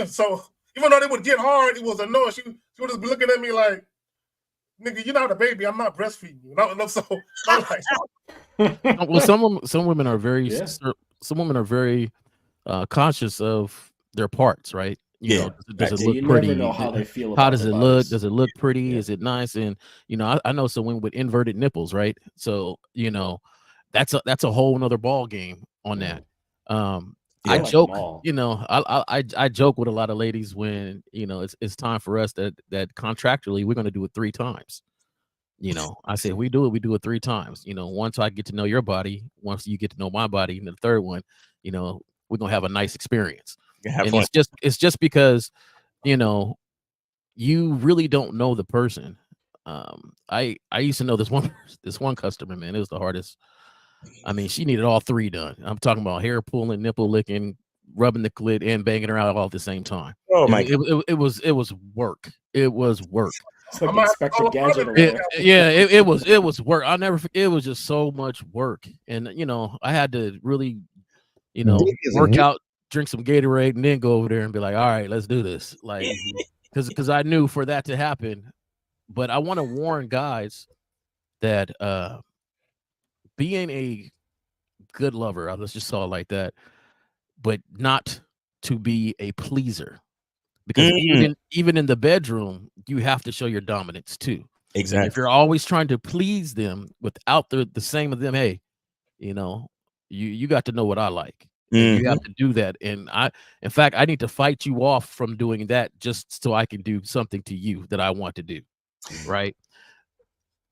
So even though they would get hard, it was annoying. She would just be looking at me like, "Nigga, you're not a baby. I'm not breastfeeding you." No, so I'm like,
well, some women are very conscious of their parts, right? You know, does it look pretty?
Never know how they feel.
How does it look? Does it look pretty? Yeah. Is it nice? And I know some women with inverted nipples, right? So that's a whole nother ball game on that. I joke, I joke with a lot of ladies when it's time for us that contractually we're going to do it 3 times. I say we do it 3 times. Once I get to know your body, once you get to know my body, and the third one, we're gonna have a nice experience. And it's just because you really don't know the person. I used to know this one customer, man. It was the hardest. I mean, she needed all 3 done. I'm talking about hair pulling, nipple licking, rubbing the clit, and banging her out all at the same time.
Oh my God.
It was work. It was work.
It's like Inspector Gadget.
It was work. I'll never forget. It was just so much work, and I had to really, work out, drink some Gatorade, and then go over there and be like, all right, let's do this. Like, because I knew for that to happen. But I want to warn guys that being a good lover, let's just saw it like that, but not to be a pleaser, because even in the bedroom, you have to show your dominance too.
Exactly.
And if you're always trying to please them without the same of them, hey, you got to know what I like. And you have to do that. And in fact, I need to fight you off from doing that just so I can do something to you that I want to do. Right.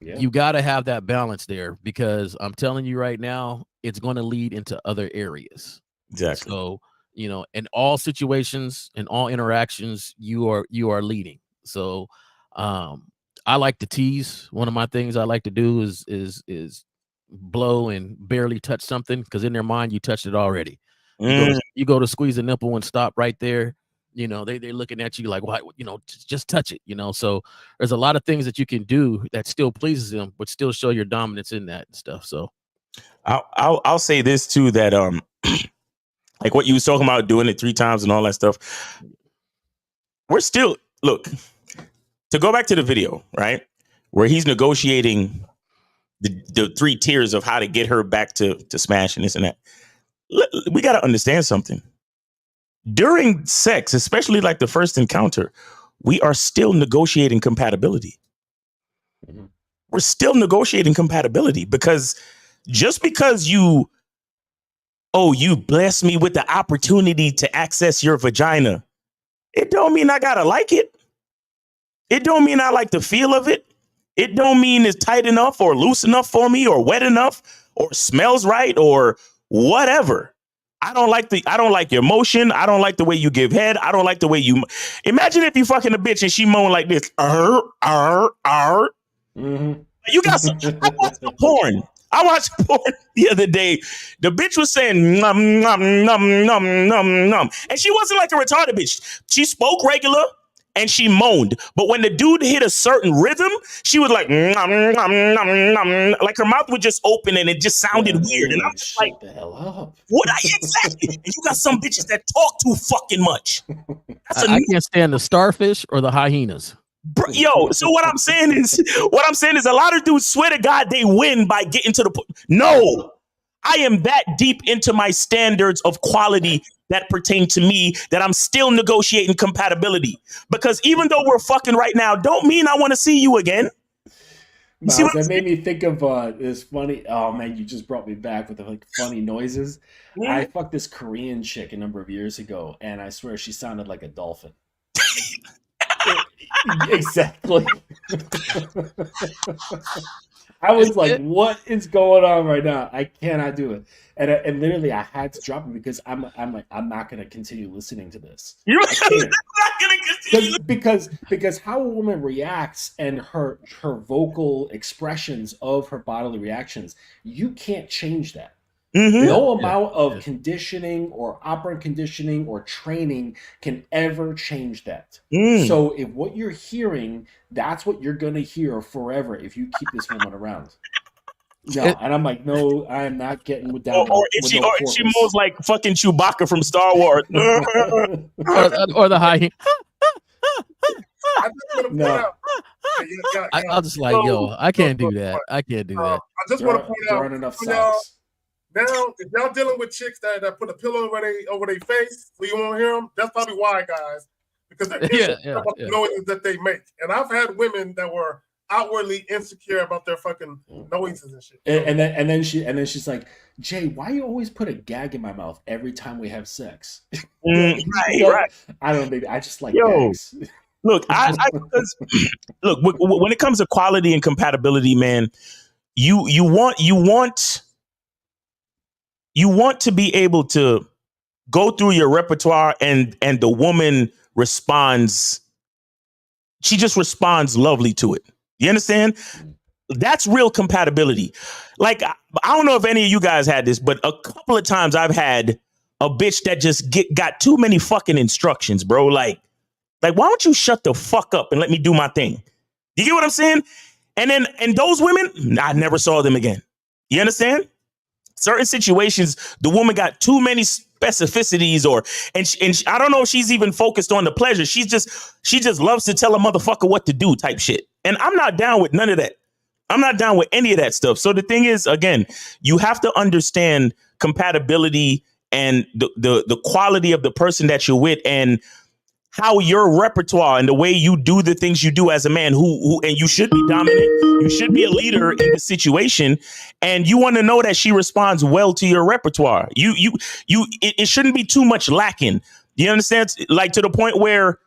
Yeah. You got to have that balance there, because I'm telling you right now, it's going to lead into other areas.
Exactly.
So, in all situations, in all interactions, you are leading. So, I like to tease. One of my things I like to do is blow and barely touch something, because in their mind you touched it already. You go to squeeze a nipple and stop right there. They're looking at you like, what? Just touch it. So there's a lot of things that you can do that still pleases them, but still show your dominance in that and stuff. So
I'll say this too, that like what you was talking about, doing it 3 times and all that stuff. We're still, look, to go back to the video, right, where he's negotiating the 3 tiers of how to get her back to smash and this and that. We got to understand something. During sex, especially like the first encounter, we are still negotiating compatibility. Mm-hmm. We're still negotiating compatibility, because just because you bless me with the opportunity to access your vagina, it don't mean I gotta like it. It don't mean I like the feel of it. It don't mean it's tight enough or loose enough for me or wet enough or smells right or whatever. I don't like your motion. I don't like the way you give head. I don't like the way you imagine if you fucking a bitch and she moan like this. Mm-hmm. You got some. I watched the porn. I watched porn the other day. The bitch was saying num num num num num num, and she wasn't like a retarded bitch. She spoke regular and she moaned. But when the dude hit a certain rhythm, she was like num num num num, like her mouth would just open and it just sounded weird. And I'm just like,
the hell up.
What? Exactly. And you got some bitches that talk too fucking much.
I can't stand the starfish or the hyenas.
Yo, so what I'm saying is a lot of dudes swear to God they win by getting to the point. No, I am that deep into my standards of quality that pertain to me that I'm still negotiating compatibility. Because even though we're fucking right now, don't mean I want to see you again.
That made me think of this funny. Oh man, you just brought me back with the like funny noises. Yeah. I fucked this Korean chick a number of years ago, and I swear she sounded like a dolphin. Exactly. I was like, "What is going on right now? I cannot do it." And literally, I had to drop it because I'm like, I'm not going to continue listening to this.
You're not going to continue
because how a woman reacts and her vocal expressions of her bodily reactions, you can't change that. Mm-hmm. No amount of conditioning or operant conditioning or training can ever change that. So if what you're hearing, that's what you're going to hear forever if you keep this woman around. No, and I'm like, no, I am not getting with that.
Or if she moves like fucking Chewbacca from Star Wars.
or the hyena.
No.
I'll just like, yo, I can't do that. I can't do that.
I just want to point out,
enough socks.
Now, if y'all dealing with chicks that put a pillow over their face so you won't hear them, that's probably why, guys. Because they're insecure about the noises that they make. And I've had women that were outwardly insecure about their fucking noises and shit.
And then she's like, Jay, why you always put a gag in my mouth every time we have sex?
Right.
I don't think I just like gags.
Look, look, when it comes to quality and compatibility, man, you want to be able to go through your repertoire and the woman responds. She just responds lovely to it. You understand? That's real compatibility. Like, I don't know if any of you guys had this, but a couple of times I've had a bitch that just got too many fucking instructions, bro. Like, why don't you shut the fuck up and let me do my thing? You get what I'm saying? And those women, I never saw them again. You understand? Certain situations, the woman got too many specificities, and I don't know if she's even focused on the pleasure. She just loves to tell a motherfucker what to do type shit. And I'm not down with none of that. I'm not down with any of that stuff. So the thing is, again, you have to understand compatibility and the quality of the person that you're with. And how your repertoire and the way you do the things you do as a man who and you should be dominant, you should be a leader in the situation, and you want to know that she responds well to your repertoire. It shouldn't be too much lacking. You understand? Like to the point where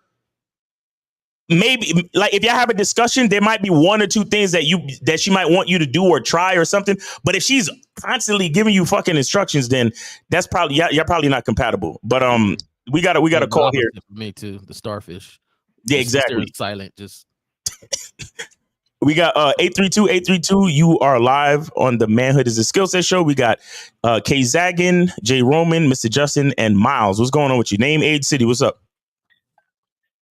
maybe like if y'all have a discussion, there might be one or two things that she might want you to do or try or something. But if she's constantly giving you fucking instructions, then that's probably you're probably not compatible. But we got a call here.
For me too, the starfish.
Yeah,
Just sit there
exactly.
and silent. Just
we got 832. You are live on the Manhood is a Skillset show. We got K Zaggin, J Roman, Mr. Justin, and Miles. What's going on with you? Name, age, city. What's up?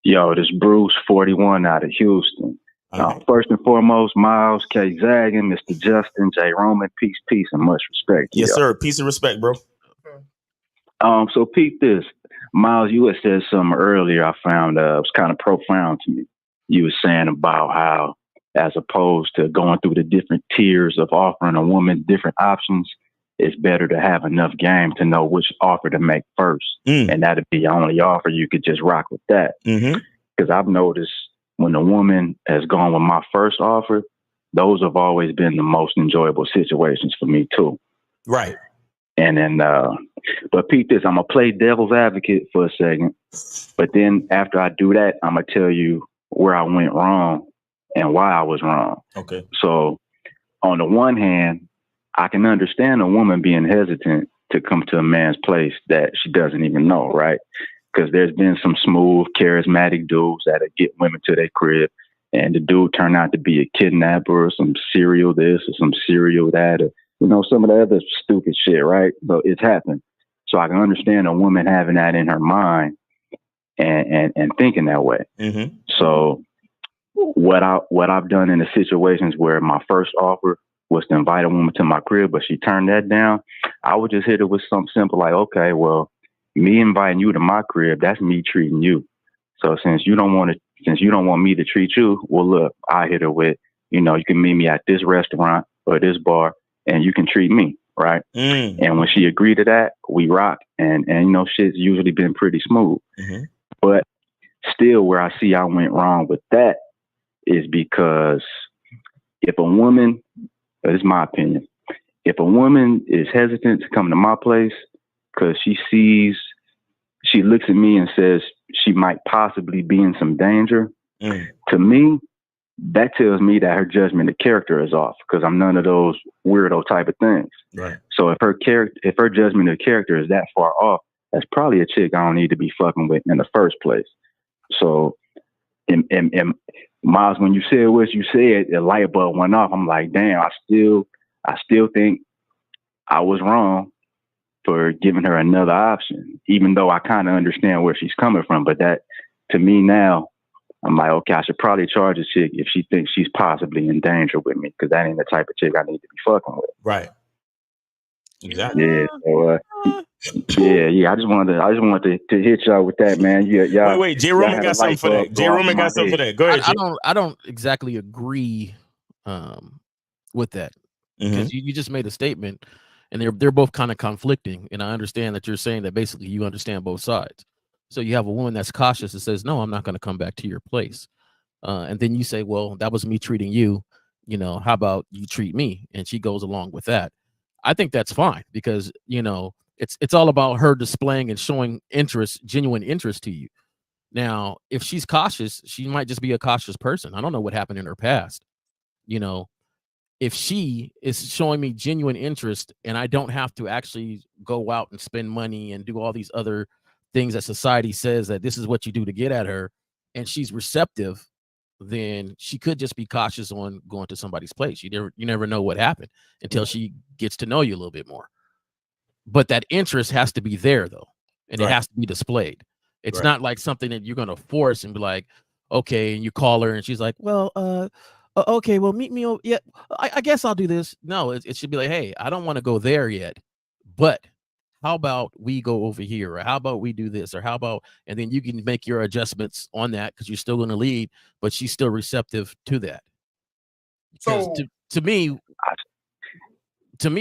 Yo, this Bruce 41 out of Houston.
Right.
First and foremost, Miles, K Zaggin, Mr. Justin, J Roman, peace, and much respect.
Yes, sir. Peace and respect, bro.
So peep this. Miles, you had said something earlier I found was kind of profound to me. You were saying about how, as opposed to going through the different tiers of offering a woman different options, it's better to have enough game to know which offer to make first. And that'd be the only offer. You could just rock with that. Because I've noticed when a woman has gone with my first offer, those have always been the most enjoyable situations for me too.
Right.
And then, but peep this, I'm going to play devil's advocate for a second. But then after I do that, I'm going to tell you where I went wrong and why I was wrong.
Okay.
So on the one hand, I can understand a woman being hesitant to come to a man's place that she doesn't even know, right? Because there's been some smooth, charismatic dudes that get women to their crib, and the dude turned out to be a kidnapper or some serial this or some serial that, or, you know, some of the other stupid shit, right? But it's happened. So I can understand a woman having that in her mind and thinking that way. So what I've done in the situations where my first offer was to invite a woman to my crib, but she turned that down, I would just hit her with something simple like, okay, well, me inviting you to my crib, that's me treating you. So since you don't want me to treat you, well, look, I hit her with, you know, you can meet me at this restaurant or this bar and you can treat me, right? And when she agreed to that, we rock. And you know, shit's usually been pretty smooth. But still, where I see I went wrong with that is because if a woman, this is my opinion, if a woman is hesitant to come to my place because she looks at me and says she might possibly be in some danger, to me, that tells me that her judgment of character is off because I'm none of those weirdo type of things.
Right.
So if her judgment of character is that far off, that's probably a chick I don't need to be fucking with in the first place. So, and Miles, when you said what you said, the light bulb went off. I'm like, damn, I still think I was wrong for giving her another option, even though I kind of understand where she's coming from. But that, to me now, I'm like, okay, I should probably charge a chick if she thinks she's possibly in danger with me, because that ain't the type of chick I need to be fucking with.
Right. Exactly.
Yeah. So, yeah. I just wanted to hit y'all with that, man. Yeah.
Wait. J Roman got something for that. J Roman got something for that. Go ahead.
I don't exactly agree with that because you just made a statement, and they're both kind of conflicting. And I understand that you're saying that basically you understand both sides. So you have a woman that's cautious and says, no, I'm not going to come back to your place. And then you say, well, that was me treating you. You know, how about you treat me? And she goes along with that. I think that's fine because, you know, it's all about her displaying and showing interest, genuine interest to you. Now, if she's cautious, she might just be a cautious person. I don't know what happened in her past. You know, if she is showing me genuine interest and I don't have to actually go out and spend money and do all these other things that society says that this is what you do to get at her, and she's receptive, then she could just be cautious on going to somebody's place. You never know what happened until she gets to know you a little bit more. But that interest has to be there though, and it has to be displayed. It's not like something that you're going to force and be like, okay, and you call her and she's like, well, okay, well, meet me. Yeah, I guess I'll do this. No, it should be like, hey, I don't want to go there yet, but how about we go over here, or how about we do this, or how about, and then you can make your adjustments on that because you're still going to lead, but she's still receptive to that. Because to me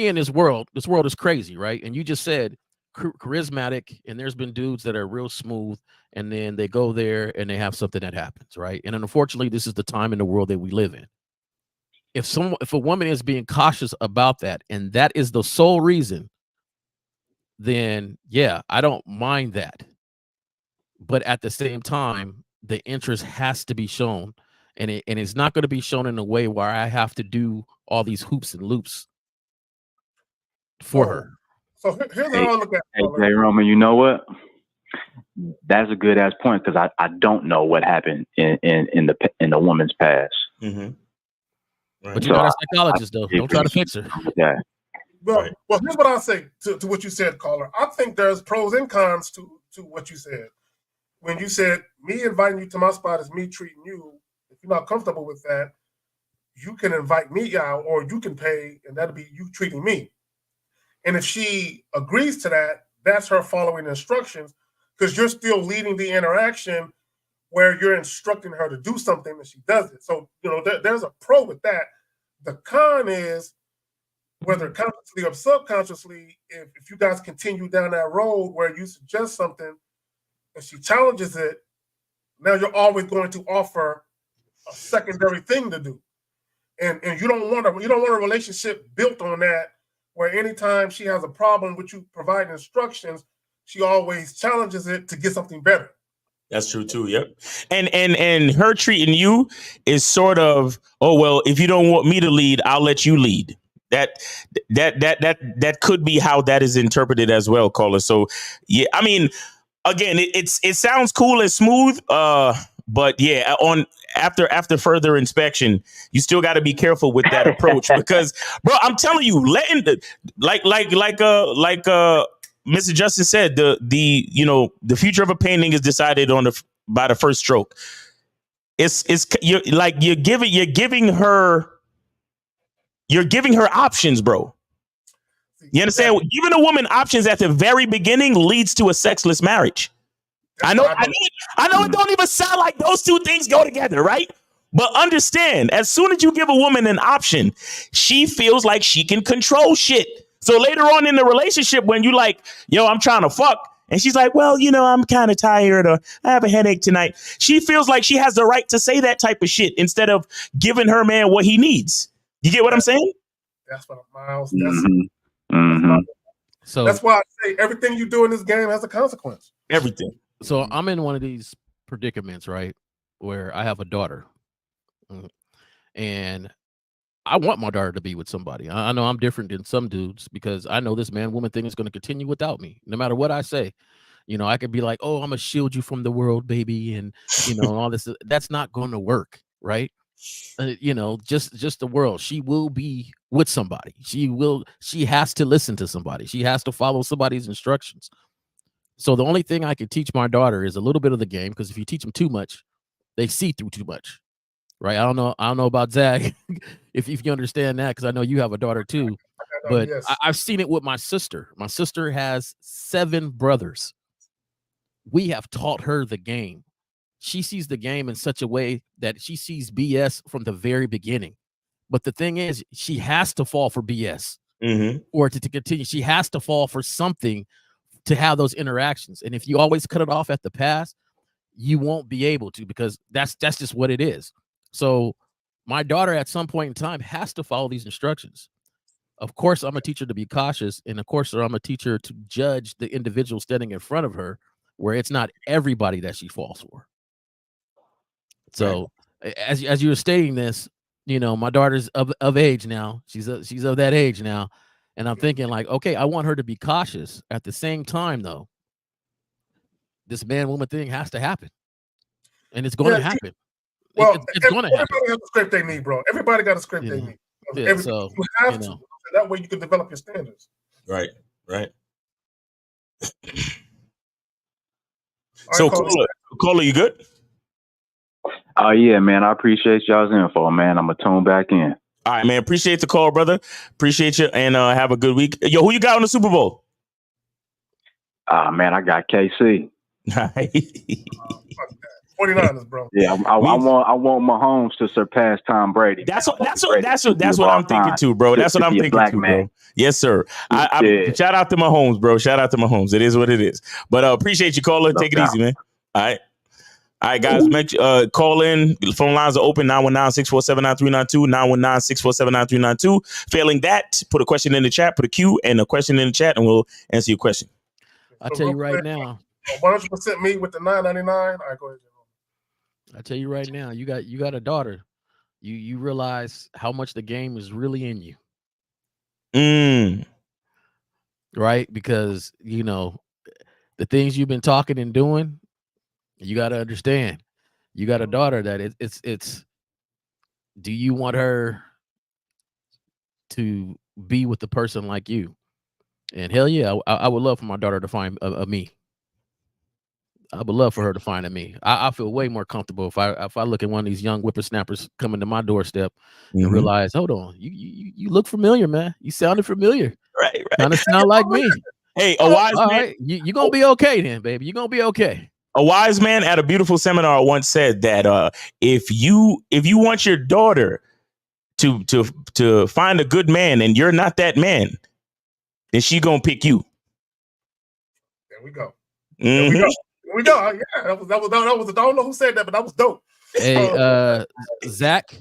in this world is crazy, right? And you just said charismatic, and there's been dudes that are real smooth, and then they go there and they have something that happens, right? And unfortunately, this is the time in the world that we live in. If a woman is being cautious about that, and that is the sole reason, then yeah, I don't mind that. But at the same time, the interest has to be shown, and it's not going to be shown in a way where I have to do all these hoops and loops for her.
So here's how I look at it.
Hey, Roman, you know what? That's a good ass point, because I don't know what happened in the woman's past.
Mm-hmm. Right.
But you're not a psychologist, though. Don't try to fix her.
Yeah.
Well, here's what I'll say to what you said, caller. I think there's pros and cons to what you said. When you said me inviting you to my spot is me treating you, if you're not comfortable with that, you can invite me out, or you can pay, and that'll be you treating me. And if she agrees to that, that's her following instructions, because you're still leading the interaction where you're instructing her to do something and she does it. So, there's a pro with that. The con is, whether consciously or subconsciously, if you guys continue down that road where you suggest something and she challenges it, now you're always going to offer a secondary thing to do. And you don't want a relationship built on that, where anytime she has a problem with you providing instructions, she always challenges it to get something better.
That's true too. Yep. And her treating you is sort of, oh well, if you don't want me to lead, I'll let you lead. That could be how that is interpreted as well, caller. So yeah, I mean, again, it sounds cool and smooth, but yeah, after further inspection, you still got to be careful with that approach, because, bro, I'm telling you, letting like Mr. Justice said, the future of a painting is decided by the first stroke. You're giving her options, bro. You understand? Giving a woman options at the very beginning leads to a sexless marriage. I know it don't even sound like those two things go together, right? But understand, as soon as you give a woman an option, she feels like she can control shit. So later on in the relationship, when you like, yo, I'm trying to fuck, and she's like, well, I'm kind of tired, or I have a headache tonight, she feels like she has the right to say that type of shit instead of giving her man what he needs. You get what I'm saying?
That's what Miles.
So
that's why I say everything you do in this game has a consequence.
Everything.
So I'm in one of these predicaments, right, where I have a daughter, and I want my daughter to be with somebody. I know I'm different than some dudes, because I know this man-woman thing is going to continue without me, no matter what I say. I could be like, oh, I'm gonna shield you from the world, baby, and all this. That's not going to work, right? Just the world. She will be with somebody. She has to listen to somebody. She has to follow somebody's instructions. So the only thing I can teach my daughter is a little bit of the game, because if you teach them too much, they see through too much, right? I don't know about Zach, if you understand that, because I know you have a daughter too. But yes. I've seen it with my sister. My sister has 7 brothers. We have taught her the game. She sees the game in such a way that she sees BS from the very beginning. But the thing is, she has to fall for BS or to continue. She has to fall for something to have those interactions. And if you always cut it off at the pass, you won't be able to, because that's just what it is. So my daughter at some point in time has to follow these instructions. Of course, I'm a teacher to be cautious. And of course, I'm a teacher to judge the individual standing in front of her, where it's not everybody that she falls for. So as you were stating this, my daughter's of age now. She's of that age now. And I'm thinking like, okay, I want her to be cautious. At the same time, though, this man-woman thing has to happen. And it's going to happen.
Well,
it's going to happen.
Everybody has a script they need, bro. Everybody got a script they need.
Yeah, so,
you have to. That way you can develop your standards.
Right.
So,
Caller, you good?
Oh, yeah, man. I appreciate y'all's info, man. I'm going to tune back in.
All right, man. Appreciate the call, brother. Appreciate you, and have a good week. Yo, who you got on the Super Bowl?
Man, I got KC.
49ers, bro.
Yeah, I want Mahomes to surpass Tom Brady.
That's what I'm thinking too, bro. That's what I'm thinking too, bro. Yes, sir. I shout out to Mahomes, bro. Shout out to Mahomes. It is what it is. But appreciate you, caller. Take it easy, man. All right. All right, guys, call in. Phone lines are open, 919-647-9392, 919-647-9392. Failing that, put a question in the chat, put a Q and a question in the chat, and we'll answer your question.
I'll tell you right now.
100% me with the $9.99. All right, go ahead.
I tell you right now, you got a daughter. You realize how much the game is really in you. Right? Because, you know, the things you've been talking and doing, you got to understand. You got a daughter that it's do you want her to be with a person like you? And hell yeah, I would love for my daughter to find a me. I would love for her to find a me. I feel way more comfortable if I look at one of these young whippersnappers coming to my doorstep and realize, hold on, you look familiar, man. You sounded familiar.
Right.
Kind of sound like me.
Hey, a wise man.
Right. You're gonna be okay then, baby. You're gonna be okay.
A wise man at a beautiful seminar once said that if you want your daughter to find a good man and you're not that man, then she gonna pick you.
There we go. There we go. Yeah, that was. I don't know who said that, but that was dope.
Hey, Zach,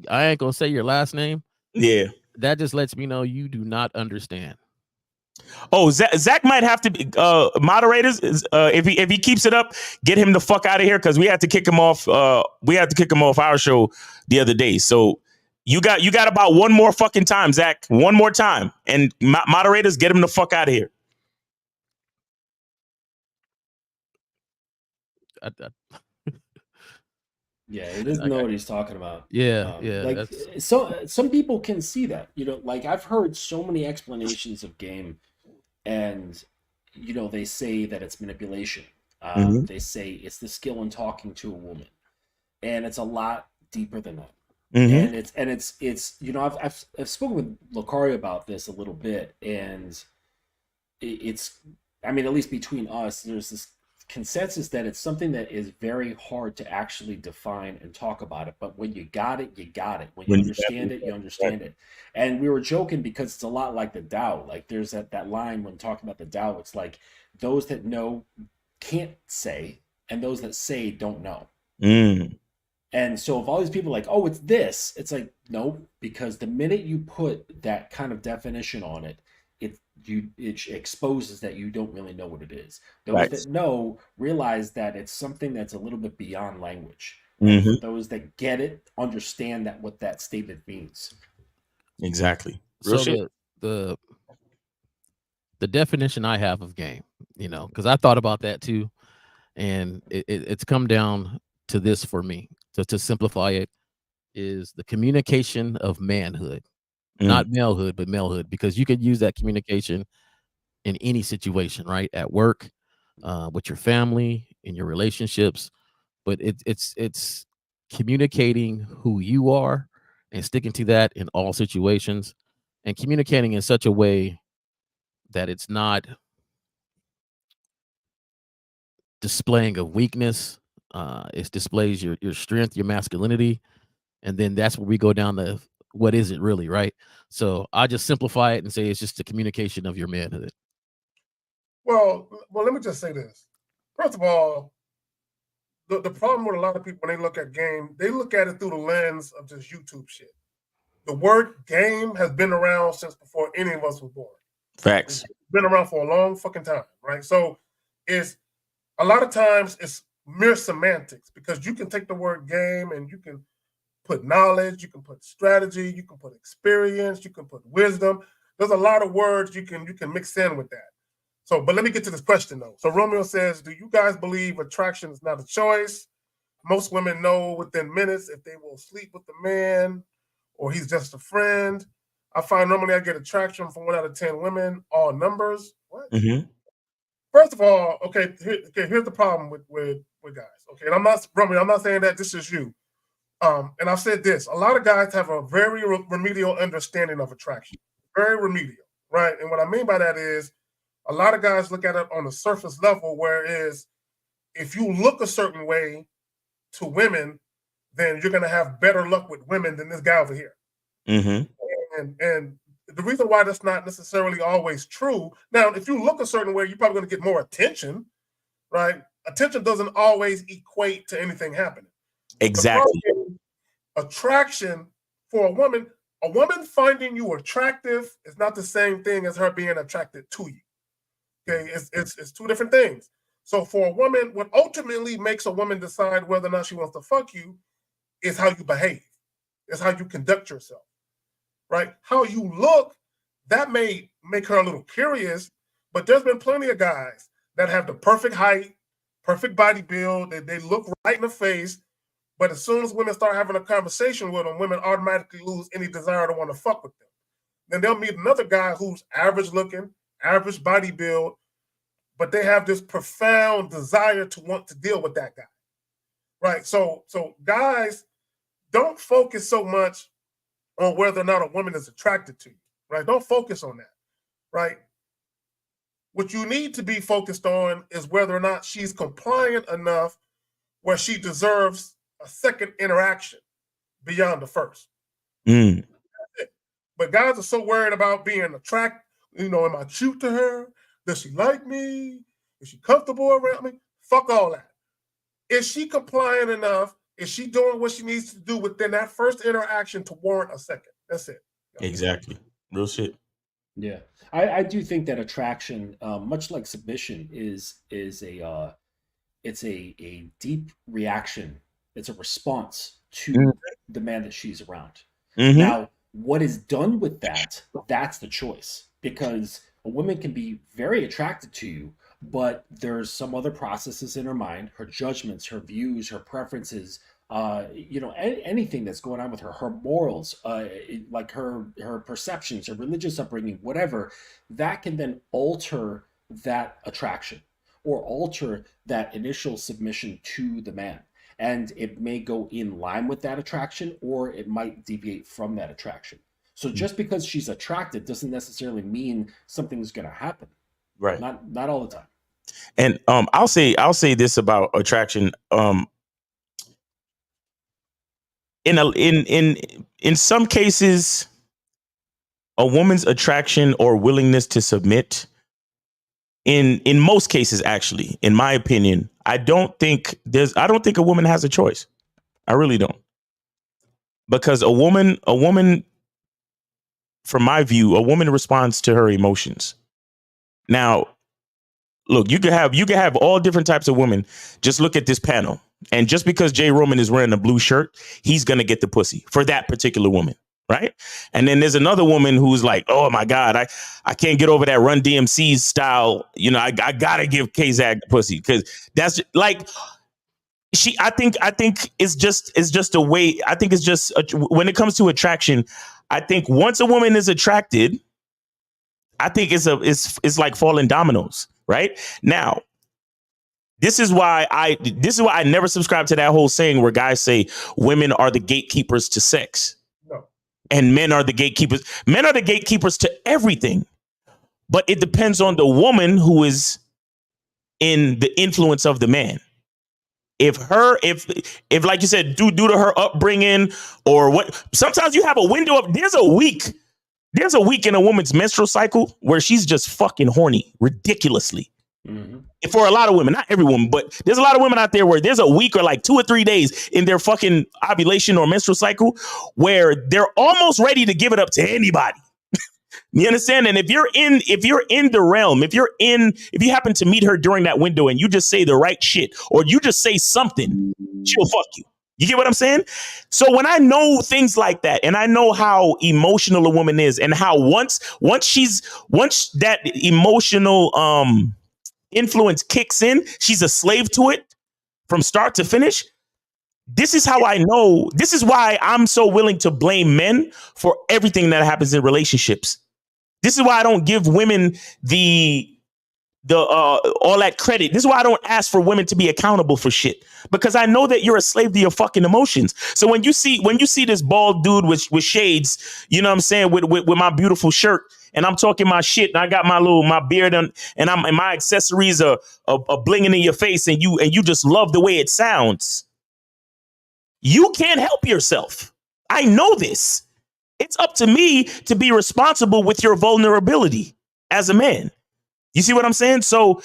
I ain't gonna say your last name.
Yeah,
that just lets me know you do not understand.
Oh, Zach might have to be moderators. If he keeps it up, get him the fuck out of here because we had to kick him off. We had to kick him off our show the other day. So you got about one more fucking time, Zach. One more time, and moderators, get him the fuck out of here.
Yeah, he doesn't know what he's talking about.
Yeah,
like some people can see that. You know, like I've heard so many explanations of game, and you know they say that it's manipulation. They say it's the skill in talking to a woman, and it's a lot deeper than that. And it's you know I've spoken with Lucario about this a little bit, and it's I mean at least between us there's this consensus that it's something that is very hard to actually define and talk about it, but when you got it, you got it. When you understand it, you understand it. And we were joking because it's a lot like the Tao. Like there's that line when talking about the Tao, it's like those that know can't say, and those that say don't know. And so if all these people are like, oh, it's this, it's like, no, because the minute you put that kind of definition on it, it exposes that you don't really know what it is. Those that know realize that it's something that's a little bit beyond language. For those that get it, understand that what that statement means.
Exactly.
Real shit. The definition I have of game, you know, because I thought about that too, and it's come down to this for me. So to simplify it, is the communication of manhood. Not malehood, but malehood, because you could use that communication in any situation, right? At work, with your family, in your relationships, but it's communicating who you are and sticking to that in all situations, and communicating in such a way that it's not displaying of weakness. It displays your strength, your masculinity, and then that's where we go down the what is it really, right? So I just simplify it and say it's just the communication of your manhood.
Well, let me just say this. First of all, the problem with a lot of people when they look at game, they look at it through the lens of just YouTube shit. The word game has been around since before any of us were born.
Facts.
It's been around for a long fucking time, right? So it's a lot of times it's mere semantics because you can take the word game and you can put knowledge, you can put strategy, you can put experience, you can put wisdom. There's a lot of words you can mix in with that. So, but let me get to this question though. So Romeo says, do you guys believe attraction is not a choice? Most women know within minutes if they will sleep with the man or he's just a friend. I find normally I get attraction from 1 out of 10 women, all numbers. What? First of all, okay, here's the problem with guys. Okay, and I'm not saying that this is you. And I've said this, a lot of guys have a very remedial understanding of attraction, very remedial, right? And what I mean by that is a lot of guys look at it on the surface level, whereas if you look a certain way, to women, then you're going to have better luck with women than this guy over here. And the reason why that's not necessarily always true. Now, if you look a certain way, you're probably going to get more attention, right? Attention doesn't always equate to anything happening.
Exactly.
Attraction for a woman finding you attractive is not the same thing as her being attracted to you. Okay, it's two different things. So for a woman, what ultimately makes a woman decide whether or not she wants to fuck you is how you behave. It's how you conduct yourself. Right? How you look, that may make her a little curious, but there's been plenty of guys that have the perfect height, perfect body build, they look right in the face, but as soon as women start having a conversation with them, women automatically lose any desire to want to fuck with them. Then they'll meet another guy who's average looking, average body build, but they have this profound desire to want to deal with that guy. Right? So guys, don't focus so much on whether or not a woman is attracted to you, right? Don't focus on that, right? What you need to be focused on is whether or not she's compliant enough where she deserves a second interaction beyond the first. But guys are so worried about being attracted. Am I cute to her? Does she like me? Is she comfortable around me? Fuck all that. Is she compliant enough? Is she doing what she needs to do within that first interaction to warrant a second? That's it.
Exactly. Real shit.
Yeah, I do think that attraction, much like submission, is a deep reaction. It's a response to the man that she's around. Now, what is done with that? That's the choice, because a woman can be very attracted to you, but there's some other processes in her mind, her judgments, her views, her preferences, anything that's going on with her morals, like her perceptions, her religious upbringing, whatever, that can then alter that attraction or alter that initial submission to the man. And it may go in line with that attraction, or it might deviate from that attraction. So just because she's attracted doesn't necessarily mean something's going to happen.
Right.
Not all the time.
And I'll say this about attraction. In some cases, a woman's attraction or willingness to submit, in most cases, actually, in my opinion, I don't think a woman has a choice. I really don't. Because a woman, from my view, a woman responds to her emotions. Now, look, you can have all different types of women. Just look at this panel. And just because Jay Roman is wearing a blue shirt, he's going to get the pussy for that particular woman. Right. And then there's another woman who's like, oh, my God, I can't get over that Run DMC style. I got to give K-Zag the pussy, because that's like I think it's just a way. I think it's just when it comes to attraction, I think once a woman is attracted, I think it's like falling dominoes. Right now. This is why I never subscribe to that whole saying where guys say women are the gatekeepers to sex.
No.
And men are the gatekeepers. Men are the gatekeepers to everything. But it depends on the woman who is in the influence of the man. If like you said, due to her upbringing or what, sometimes you have a window of, there's a week in a woman's menstrual cycle where she's just fucking horny ridiculously. For a lot of women, not every woman, but there's a lot of women out there where there's a week or like 2 or 3 days in their fucking ovulation or menstrual cycle where they're almost ready to give it up to anybody. You understand? And if you're in the realm, if you happen to meet her during that window and you just say the right shit or you just say something, she'll fuck you. You get what I'm saying? So when I know things like that, and I know how emotional a woman is, and how once that emotional influence kicks in, she's a slave to it from start to finish. This is how I know. This is why I'm so willing to blame men for everything that happens in relationships. This is why I don't give women the all that credit. This is why I don't ask for women to be accountable for shit, because I know that you're a slave to your fucking emotions. So when you see this bald dude with shades, you know what I'm saying, with my beautiful shirt, and I'm talking my shit, and I got my beard and my accessories are blinging in your face, and you just love the way it sounds. You can't help yourself. I know this. It's up to me to be responsible with your vulnerability as a man. You see what I'm saying? So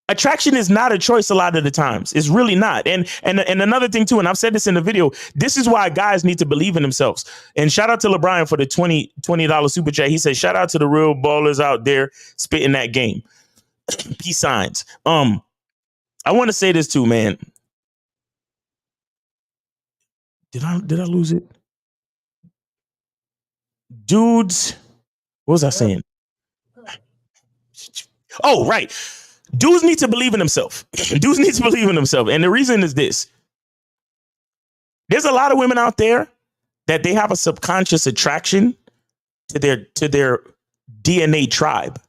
attraction is not a choice a lot of the times. It's really not. And another thing too, and I've said this in the video, this is why guys need to believe in themselves. And shout out to LeBron for the $20 super chat. He said, shout out to the real ballers out there spitting that game. Peace signs. I want to say this too, man. Did I lose it? Dudes, what was I saying? Oh, right. Dudes need to believe in themselves. Dudes need to believe in themselves. And the reason is this. There's a lot of women out there that they have a subconscious attraction to their DNA tribe.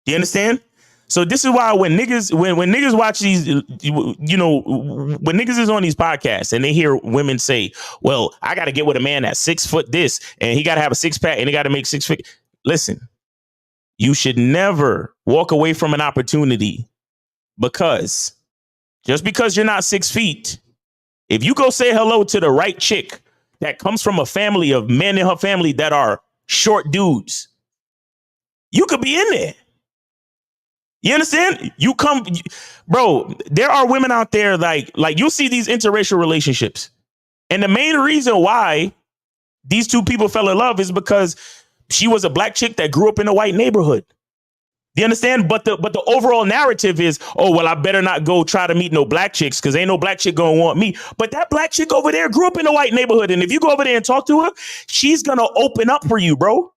Do you understand? So this is why when niggas watch these, you know, when niggas is on these podcasts and they hear women say, well, I got to get with a man that's 6 foot this and he got to have a 6-pack and he got to make 6 feet. Listen, you should never walk away from an opportunity because just because you're not 6 feet, if you go say hello to the right chick that comes from a family of men in her family that are short dudes, you could be in there. You understand? Bro, there are women out there like you'll see these interracial relationships. And the main reason why these two people fell in love is because she was a black chick that grew up in a white neighborhood. Do you understand? But the overall narrative is, oh, well, I better not go try to meet no black chicks because ain't no black chick gonna want me. But that black chick over there grew up in a white neighborhood. And if you go over there and talk to her, she's gonna open up for you, bro.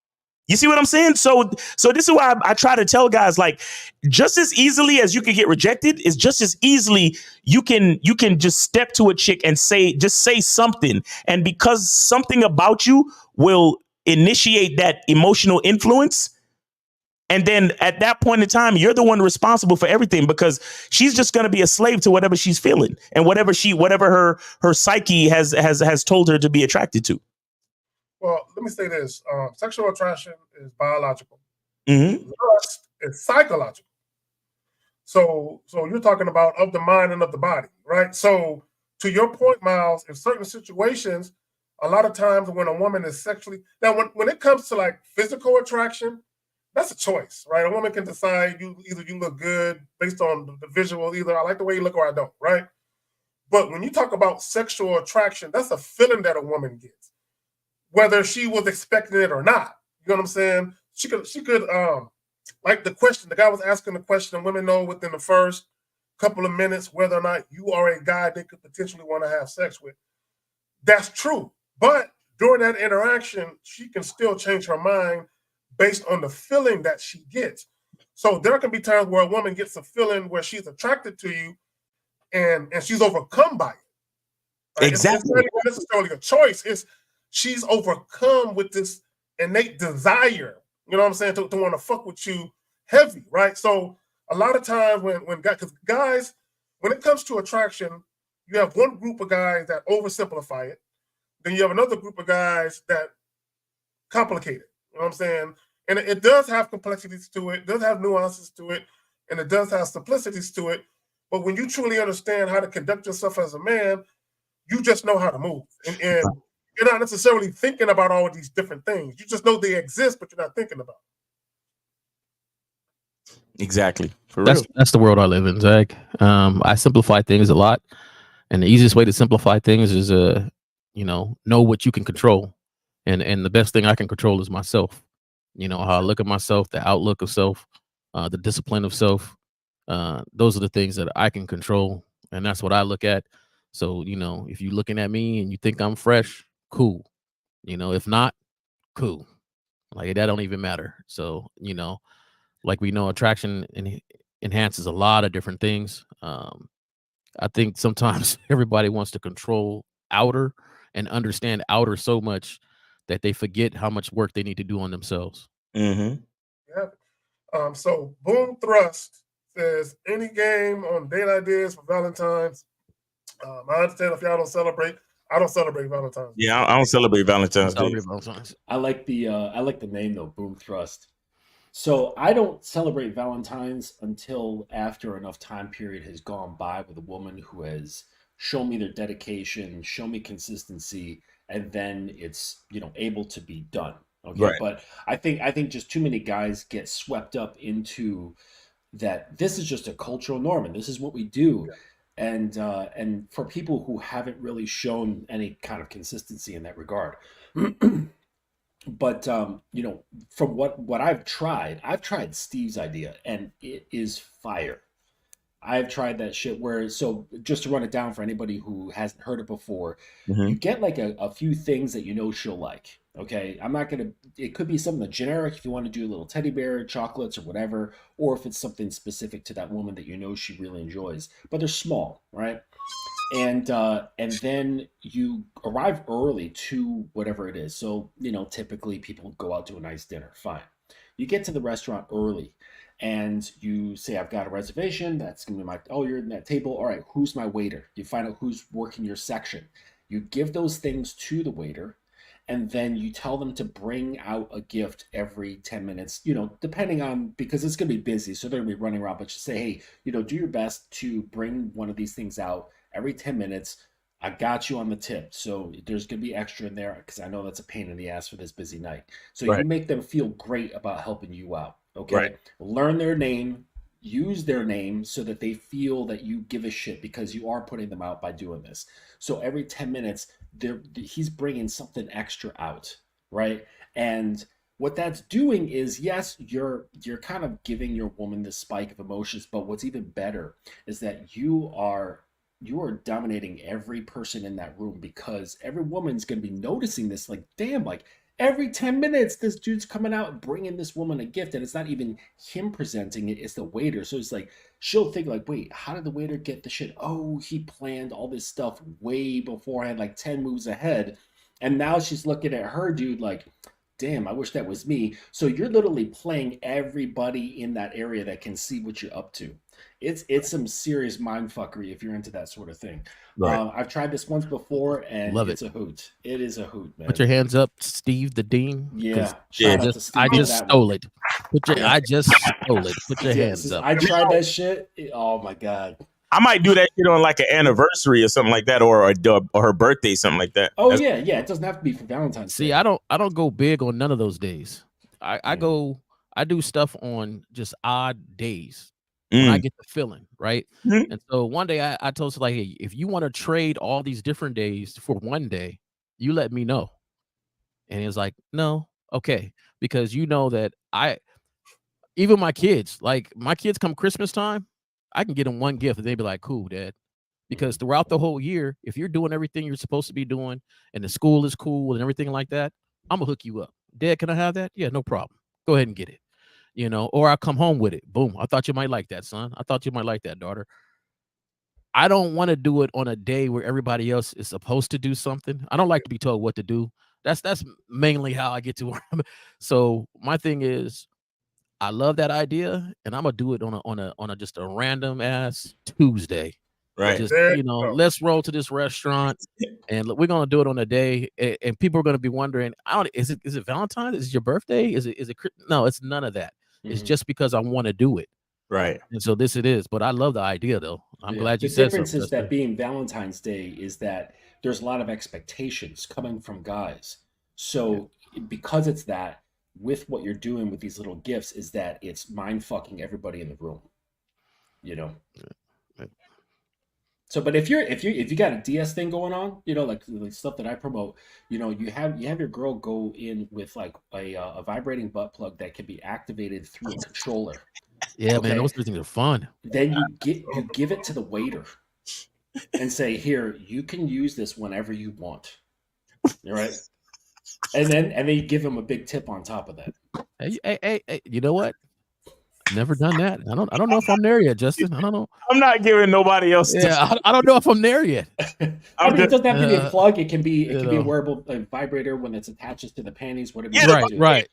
You see what I'm saying? So this is why I try to tell guys, like, just as easily as you can get rejected is just as easily you can just step to a chick and say something. And because something about you will initiate that emotional influence. And then at that point in time, you're the one responsible for everything because she's just going to be a slave to whatever she's feeling and whatever her psyche has told her to be attracted to.
Well, let me say this. Sexual attraction is biological.
Mm-hmm.
Lust is psychological. So you're talking about of the mind and of the body, right? So to your point, Miles, in certain situations, a lot of times when a woman is sexually... Now, when it comes to like physical attraction, that's a choice, right? A woman can decide either you look good based on the visual, either I like the way you look or I don't, right? But when you talk about sexual attraction, that's a feeling that a woman gets, whether she was expecting it or not. You know what I'm saying? She could like the question, the guy was asking the question, women know within the first couple of minutes whether or not you are a guy they could potentially want to have sex with. That's true. But during that interaction, she can still change her mind based on the feeling that she gets. So there can be times where a woman gets a feeling where she's attracted to you and she's overcome by it. Right?
Exactly.
It's not even necessarily a choice. It's she's overcome with this innate desire, you know what I'm saying, to want to fuck with you heavy, right? So a lot of times when guys, when it comes to attraction, you have one group of guys that oversimplify it. Then you have another group of guys that complicate it. You know what I'm saying? And it does have complexities to it, does have nuances to it, and it does have simplicities to it. But when you truly understand how to conduct yourself as a man, you just know how to move. And you're not necessarily thinking about all of these different things. You just know they exist, but you're not thinking about them.
Exactly. For real.
That's the world I live in, Zach. I simplify things a lot. And the easiest way to simplify things is, know what you can control. And the best thing I can control is myself. You know, how I look at myself, the outlook of self, the discipline of self. Those are the things that I can control. And that's what I look at. So, if you're looking at me and you think I'm fresh, cool. If not, cool. Like that don't even matter. So, like we know, attraction enhances a lot of different things. I think sometimes everybody wants to control outer and understand outer so much that they forget how much work they need to do on themselves.
Mm-hmm.
Yeah. So Boom Thrust says, any game on date ideas for Valentine's? I understand if y'all don't celebrate. I don't celebrate Valentine's.
Yeah, I don't celebrate Valentine's Day.
I like the name though, Boom Thrust. So I don't celebrate Valentine's until after enough time period has gone by with a woman who has show me their dedication, show me consistency, and then it's, able to be done. Okay.
Right.
But I think just too many guys get swept up into that. This is just a cultural norm and this is what we do. And for people who haven't really shown any kind of consistency in that regard. But from what I've tried Steve's idea, and it is fire. I've tried that shit where, so just to run it down for anybody who hasn't heard it before, you get like a few things that she'll like. Okay. I'm not going to, it could be something generic if you want to do a little teddy bear, chocolates or whatever, or if it's something specific to that woman that she really enjoys, but they're small, right? And then you arrive early to whatever it is. So, typically people go out to a nice dinner. Fine. You get to the restaurant early and you say, I've got a reservation. That's going to be you're in that table. All right. Who's my waiter? You find out who's working your section. You give those things to the waiter. And then you tell them to bring out a gift every 10 minutes, depending on, because it's going to be busy. So they're going to be running around, but just say, hey, do your best to bring one of these things out every 10 minutes. I got you on the tip. So there's going to be extra in there because I know that's a pain in the ass for this busy night. So you make them feel great about helping you out. Okay.
Right.
Learn their name, use their name so that they feel that you give a shit because you are putting them out by doing this. So every 10 minutes, he's bringing something extra out. Right. And what that's doing is, yes, you're kind of giving your woman this spike of emotions, but what's even better is that you are dominating every person in that room, because every woman's going to be noticing this, like, damn, like every 10 minutes, this dude's coming out and bringing this woman a gift. And it's not even him presenting it, it's the waiter. So it's like, she'll think like, wait, how did the waiter get the shit? Oh, he planned all this stuff way beforehand, like 10 moves ahead. And now she's looking at her dude like, damn, I wish that was me. So you're literally playing everybody in that area that can see what you're up to. It's some serious mindfuckery if you're into that sort of thing.
Right.
I've tried this once before, and
Love
it's a hoot. It is a hoot, man.
Put your hands up, Steve the Dean. 'cause
Yeah,
Yeah,
shout out to Steve
I
on
just
that
stole
one.
it. I just stole it. Put your
Yeah,
hands up.
I tried that shit. Oh my god.
I might do that shit on like an anniversary or something like that, or her birthday, something like that.
Oh yeah. It doesn't have to be for Valentine's
See,
Day.
I don't go big on none of those days. I do stuff on just odd days when I get the feeling, right? And so one day I told her, like, hey, if you want to trade all these different days for one day, you let me know. And he was like, no, okay, because that even my kids come Christmas time, I can get them one gift and they'd be like, cool, Dad. Because throughout the whole year, if you're doing everything you're supposed to be doing and the school is cool and everything like that, I'm gonna hook you up. Dad, can I have that? Yeah, no problem. Go ahead and get it. Or I'll come home with it. Boom. I thought you might like that, son. I thought you might like that, daughter. I don't want to do it on a day where everybody else is supposed to do something. I don't like to be told what to do. That's mainly how I get to where I'm. So my thing is, I love that idea, and I'm gonna do it on a just a random ass Tuesday.
Right.
Just let's roll to this restaurant, and we're gonna do it on a day, and people are gonna be wondering, is it Valentine's? Is it your birthday? Is it? No, it's none of that. It's just because I want to do it.
Right.
And so it is. But I love the idea, though. I'm glad you
the
said
difference
something.
is that being Valentine's Day is that there's a lot of expectations coming from guys. So because it's that, with what you're doing with these little gifts, is that it's mind fucking everybody in the room. So, but if you got a DS thing going on, like stuff that I promote, you have your girl go in with like a vibrating butt plug that can be activated through a controller.
Yeah, man, those things are fun.
Then you give it to the waiter and say, here, you can use this whenever you want. All right. And then you give him a big tip on top of that.
Hey, you know what? Never done that. I don't know if I'm there yet, Justin. I don't know.
I'm not giving nobody else.
Yeah, I don't know if I'm there yet.
It doesn't have to be a plug. It can be a wearable vibrator when it's attaches to the panties. Whatever.
Yeah,
right.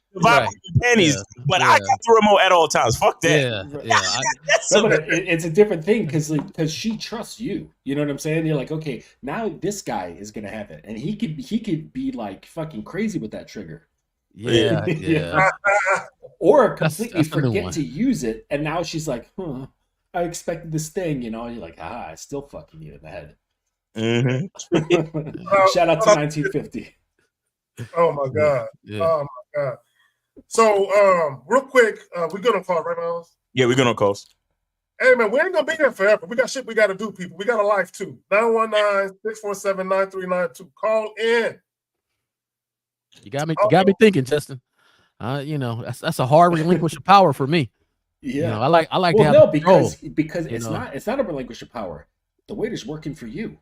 Panties, but I got the remote at all times. Fuck that.
But it's a different thing because she trusts you. You know what I'm saying? You're like, okay, now this guy is gonna have it, and he could be like fucking crazy with that trigger.
Yeah.
Or completely forget to use it, and now she's like, I expected this thing, and you're like, I still fucking you in the head.
Mm-hmm.
Shout out to 1950.
Oh my God.
Yeah.
Oh my God. So real quick, we good on call, right, Miles?
Yeah, we're gonna call.
Hey man, we ain't gonna be here forever. We got shit we gotta do, people. We got a life too. 919-647-9392. Call in.
You got me thinking, Justin. That's a hard relinquish of power for me.
Yeah,
I like to
well,
have
no,
control,
because it's not a relinquish of power. The waiter's working for you.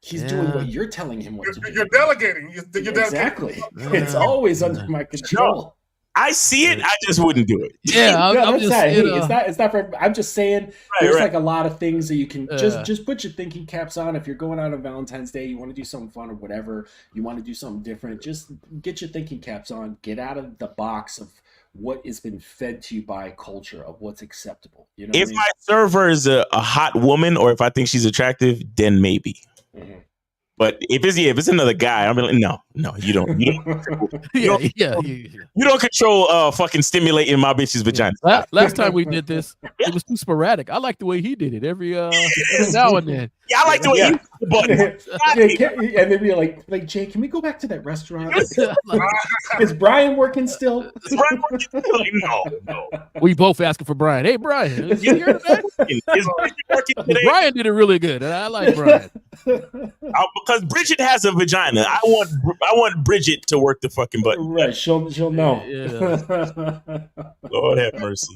He's doing what you're telling him what to do.
You're delegating. You're
Exactly.
Delegating.
It's always under my control.
I see it. I just wouldn't do it.
Yeah, I'm just,
it's not for. I'm just saying. There's like a lot of things that you can just put your thinking caps on. If you're going out on Valentine's Day, you want to do something fun or whatever, you want to do something different, just get your thinking caps on. Get out of the box of what has been fed to you by culture of what's acceptable. You know,
if my server is a hot woman, or if I think she's attractive, then maybe. Mm-hmm. But if it's another guy, I'm like, no, you don't. You don't control fucking stimulating my bitch's vagina.
Last time we did this, it was too sporadic. I like the way he did it every now and then.
Yeah, I like the way he hit the button.
And then we're like, Jay, can we go back to that restaurant? Is Brian working still?
No.
We both asking for Brian. Hey, Brian, is you here today? Brian did it really good, and I like Brian.
Because Bridget has a vagina. I want Bridget to work the fucking button.
Right, she'll know.
Yeah.
Lord have mercy.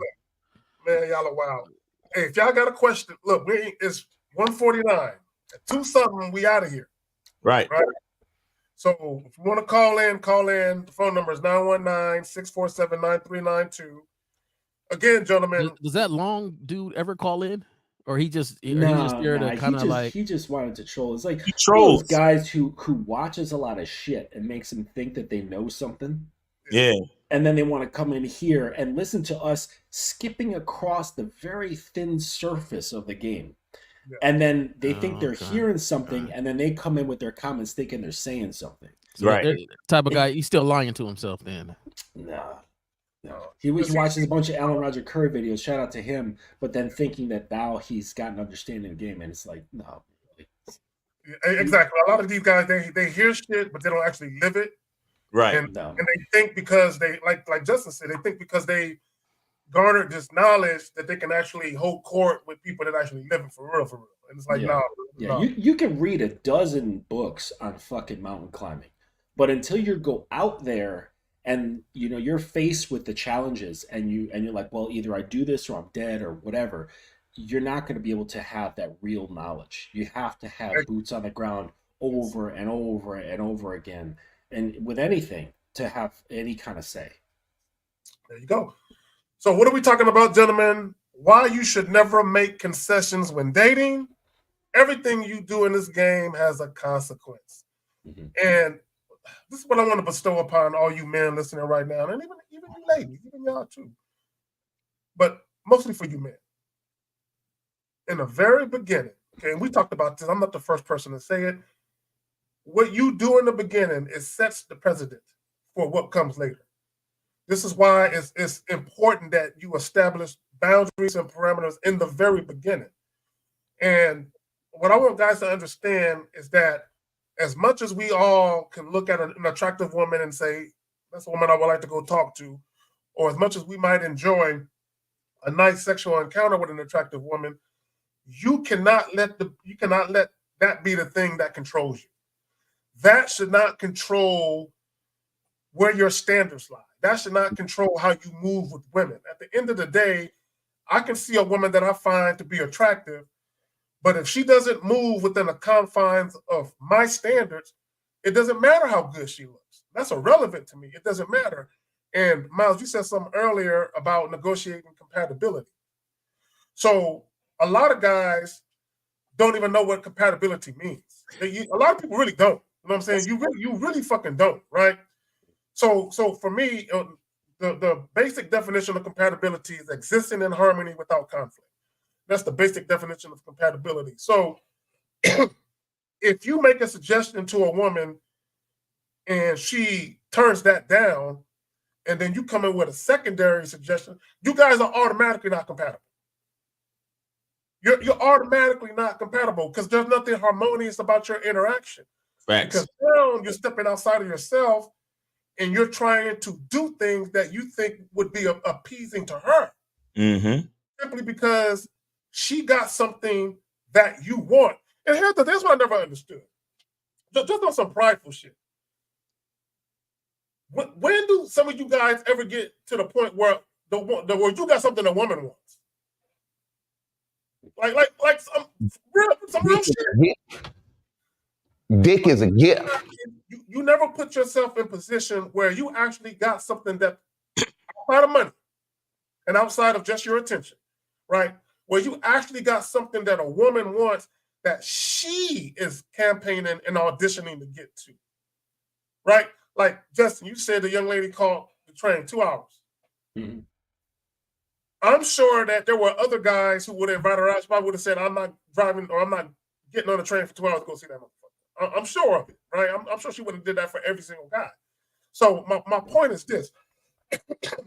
Man, y'all are wild. Hey, if y'all got a question, look, it's 1:49. At 2 something, we out of here.
Right.
So if you want to call in. The phone number is 919-647-9392. Again, gentlemen.
Does that long dude ever call in? Or he just there to kind of like
he just wanted to troll. It's like
he trolls
guys who watches a lot of shit and makes them think that they know something.
Yeah.
And then they want to come in here and listen to us skipping across the very thin surface of the game. Yeah. And then they think they're hearing something, and then they come in with their comments thinking they're saying something.
So right. Type of guy, he's still lying to himself then.
No. He watches a bunch of Alan Roger Curry videos, shout out to him, but then thinking that now he's got an understanding of the game, and it's like, no.
Exactly. A lot of these guys, they hear shit, but they don't actually live it.
Right.
And they think because they, like Justin said, they think because they garnered this knowledge that they can actually hold court with people that actually live it for real. And it's like, no.
You can read a dozen books on fucking mountain climbing, but until you go out there and you're faced with the challenges and you're like, well, either I do this or I'm dead or whatever, you're not going to be able to have that real knowledge. You have to have boots on the ground over and over and over again, and with anything to have any kind of say.
There you go. So what are we talking about, gentlemen? Why you should never make concessions when dating. Everything you do in this game has a consequence. Mm-hmm. And this is what I want to bestow upon all you men listening right now, and even you ladies, even y'all too. But mostly for you men. In the very beginning, okay, and we talked about this, I'm not the first person to say it. What you do in the beginning, it sets the precedent for what comes later. This is why it's important that you establish boundaries and parameters in the very beginning. And what I want guys to understand is that as much as we all can look at an attractive woman and say, that's a woman I would like to go talk to, or as much as we might enjoy a nice sexual encounter with an attractive woman, you cannot let that be the thing that controls you. That should not control where your standards lie. That should not control how you move with women. At the end of the day, I can see a woman that I find to be attractive, but if she doesn't move within the confines of my standards, it doesn't matter how good she looks. That's irrelevant to me. It doesn't matter. And Miles, you said something earlier about negotiating compatibility. So a lot of guys don't even know what compatibility means. A lot of people really don't. You know what I'm saying? You really fucking don't, right? So for me, the basic definition of compatibility is existing in harmony without conflict. That's the basic definition of compatibility. So if you make a suggestion to a woman and she turns that down, and then you come in with a secondary suggestion, you guys are automatically not compatible. you're automatically not compatible because there's nothing harmonious about your interaction.
Facts.
Because now you're stepping outside of yourself and you're trying to do things that you think would be appeasing to her. Simply because she got something that you want. And here's what I never understood. Just on some prideful shit. When do some of you guys ever get to the point where where you got something a woman wants? Like some real shit.
Dick is a gift.
You never put yourself in position where you actually got something that outside of money and outside of just your attention, right? Where you actually got something that a woman wants that she is campaigning and auditioning to get to, right? Like Justin, you said the young lady called the train 2 hours.
Mm-hmm.
I'm sure that there were other guys who would have invited her out. She probably would have said, I'm not driving or I'm not getting on the train for 2 hours to go see that motherfucker. I'm sure of it, right? I'm sure she would have did that for every single guy. So my point is this.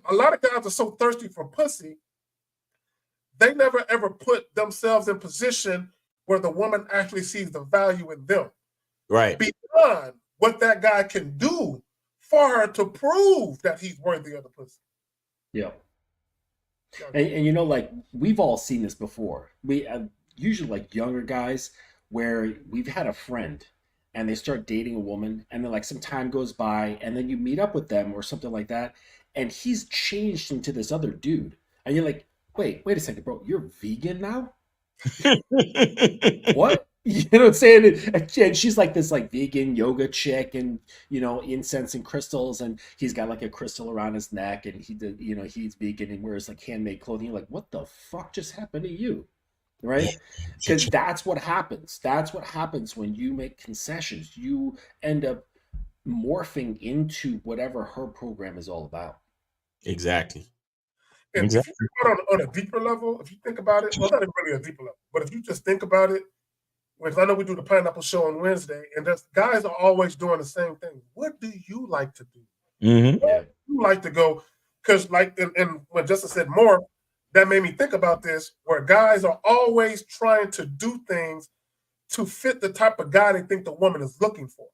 A lot of guys are so thirsty for pussy, they never ever put themselves in position where the woman actually sees the value in them.
Right.
Beyond what that guy can do for her to prove that he's worthy of the pussy.
Yeah. And you know, like, we've all seen this before. We usually, like, younger guys where we've had a friend and they start dating a woman and then, like, some time goes by and then you meet up with them or something like that and he's changed into this other dude. And you're like, wait a second, bro, you're vegan now? What? You know what I'm saying? And she's like this like vegan yoga chick and, you know, incense and crystals, and he's got like a crystal around his neck and he did, you know, he's vegan and wears like handmade clothing. You're like, what the fuck just happened to you? Right? Because that's what happens. That's what happens when you make concessions. You end up morphing into whatever her program is all about.
Exactly.
And if you think about it on a deeper level, if you think about it, well, not even really a deeper level, but if you just think about it, because I know we do the Pineapple Show on Wednesday, and guys are always doing the same thing. What do you like to do? Where do you like to go? Because like, and when Justin said more, that made me think about this, where guys are always trying to do things to fit the type of guy they think the woman is looking for.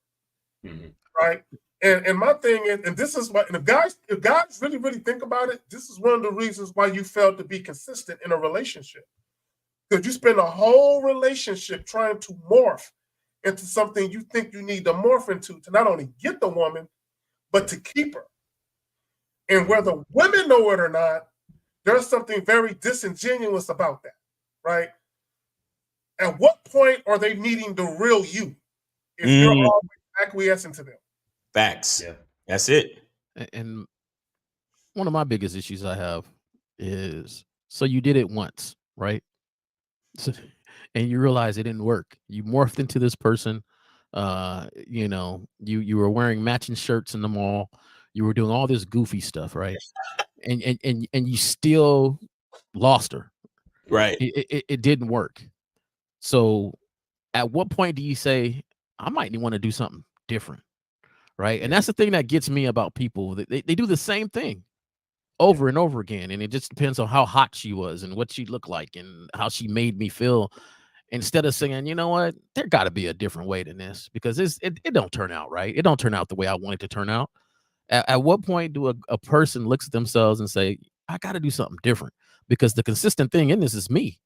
Right? And my thing is, and this is what, and if guys really, really think about it, this is one of the reasons why you failed to be consistent in a relationship. Because you spend a whole relationship trying to morph into something you think you need to morph into to not only get the woman, but to keep her. And whether women know it or not, there's something very disingenuous about that, right? At what point are they needing the real you if you're always acquiescing to them?
Facts. Yeah. That's it.
And one of my biggest issues I have is, so you did it once, right? So, and you realize it didn't work. You morphed into this person. You know, you were wearing matching shirts in the mall. You were doing all this goofy stuff, right? And you still lost her.
Right.
It didn't work. So at what point do you say, I might want to do something different? Right. And that's the thing that gets me about people. They do the same thing over and over again. And it just depends on how hot she was and what she looked like and how she made me feel. Instead of saying, you know what, there got to be a different way than this, because it don't turn out right. It don't turn out the way I want it to turn out. At what point do a person looks at themselves and say, I got to do something different? Because the consistent thing in this is me.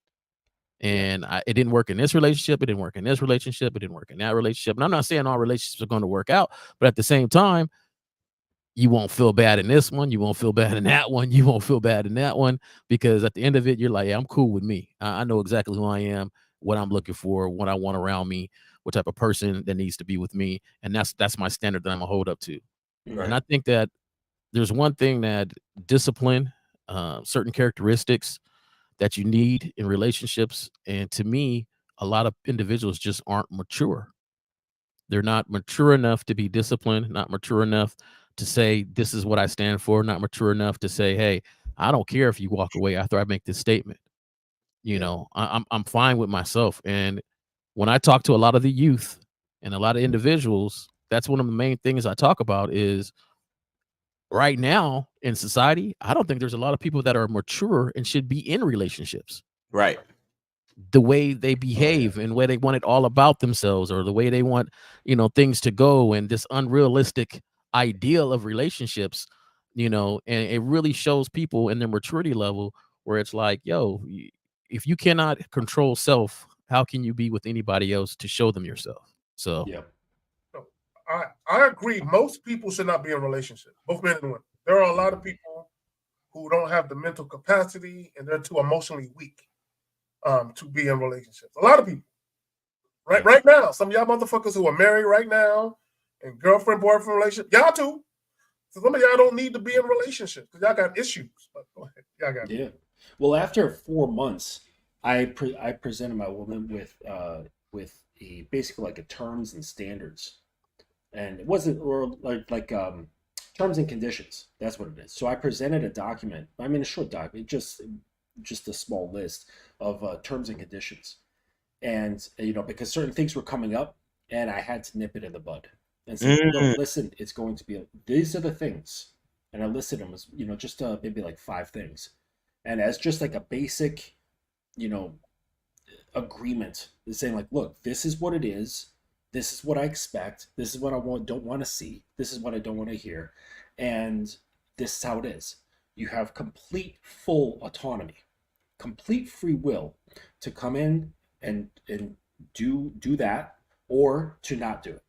And it didn't work in this relationship. It didn't work in this relationship. It didn't work in that relationship. And I'm not saying all relationships are going to work out, but at the same time, you won't feel bad in this one. You won't feel bad in that one. You won't feel bad in that one, because at the end of it, you're like, yeah, I'm cool with me. I know exactly who I am, what I'm looking for, what I want around me, what type of person that needs to be with me. And that's my standard that I'm gonna hold up to. Right. And I think that there's one thing that discipline, certain characteristics that you need in relationships. And to me, a lot of individuals just aren't mature. They're not mature enough to be disciplined, not mature enough to say, this is what I stand for, not mature enough to say, hey, I don't care if you walk away after I make this statement. You know, I'm fine with myself. And when I talk to a lot of the youth and a lot of individuals, that's one of the main things I talk about is, right now in society, I don't think there's a lot of people that are mature and should be in relationships.
Right.
the way they behave and where they want it all about themselves, or the way they want, things to go, and this unrealistic ideal of relationships, and it really shows people in their maturity level where it's like, yo, if you cannot control self, how can you be with anybody else to show them yourself? So
Yeah.
No, I agree. Most people should not be in relationships, both men and women. There are a lot of people who don't have the mental capacity and they're too emotionally weak to be in relationships. A lot of people. Right now, some of y'all motherfuckers who are married right now and girlfriend, boyfriend relationship, y'all too. So some of y'all don't need to be in relationships because y'all got issues. But go ahead. Y'all got
Yeah. Well, after 4 months, I presented my woman with a basically like a terms and standards, and it wasn't or like terms and conditions. That's what it is. So I presented a document. I mean, a short document, just a small list of terms and conditions, and because certain things were coming up, and I had to nip it in the bud and say, look, listen, it's going to be these are the things, and I listed them as just maybe like 5 things. And as just like a basic, agreement, is saying like, look, this is what it is. This is what I expect. This is what I don't want to see. This is what I don't want to hear. And this is how it is. You have complete, full autonomy, complete free will to come in and do that, or to not do it.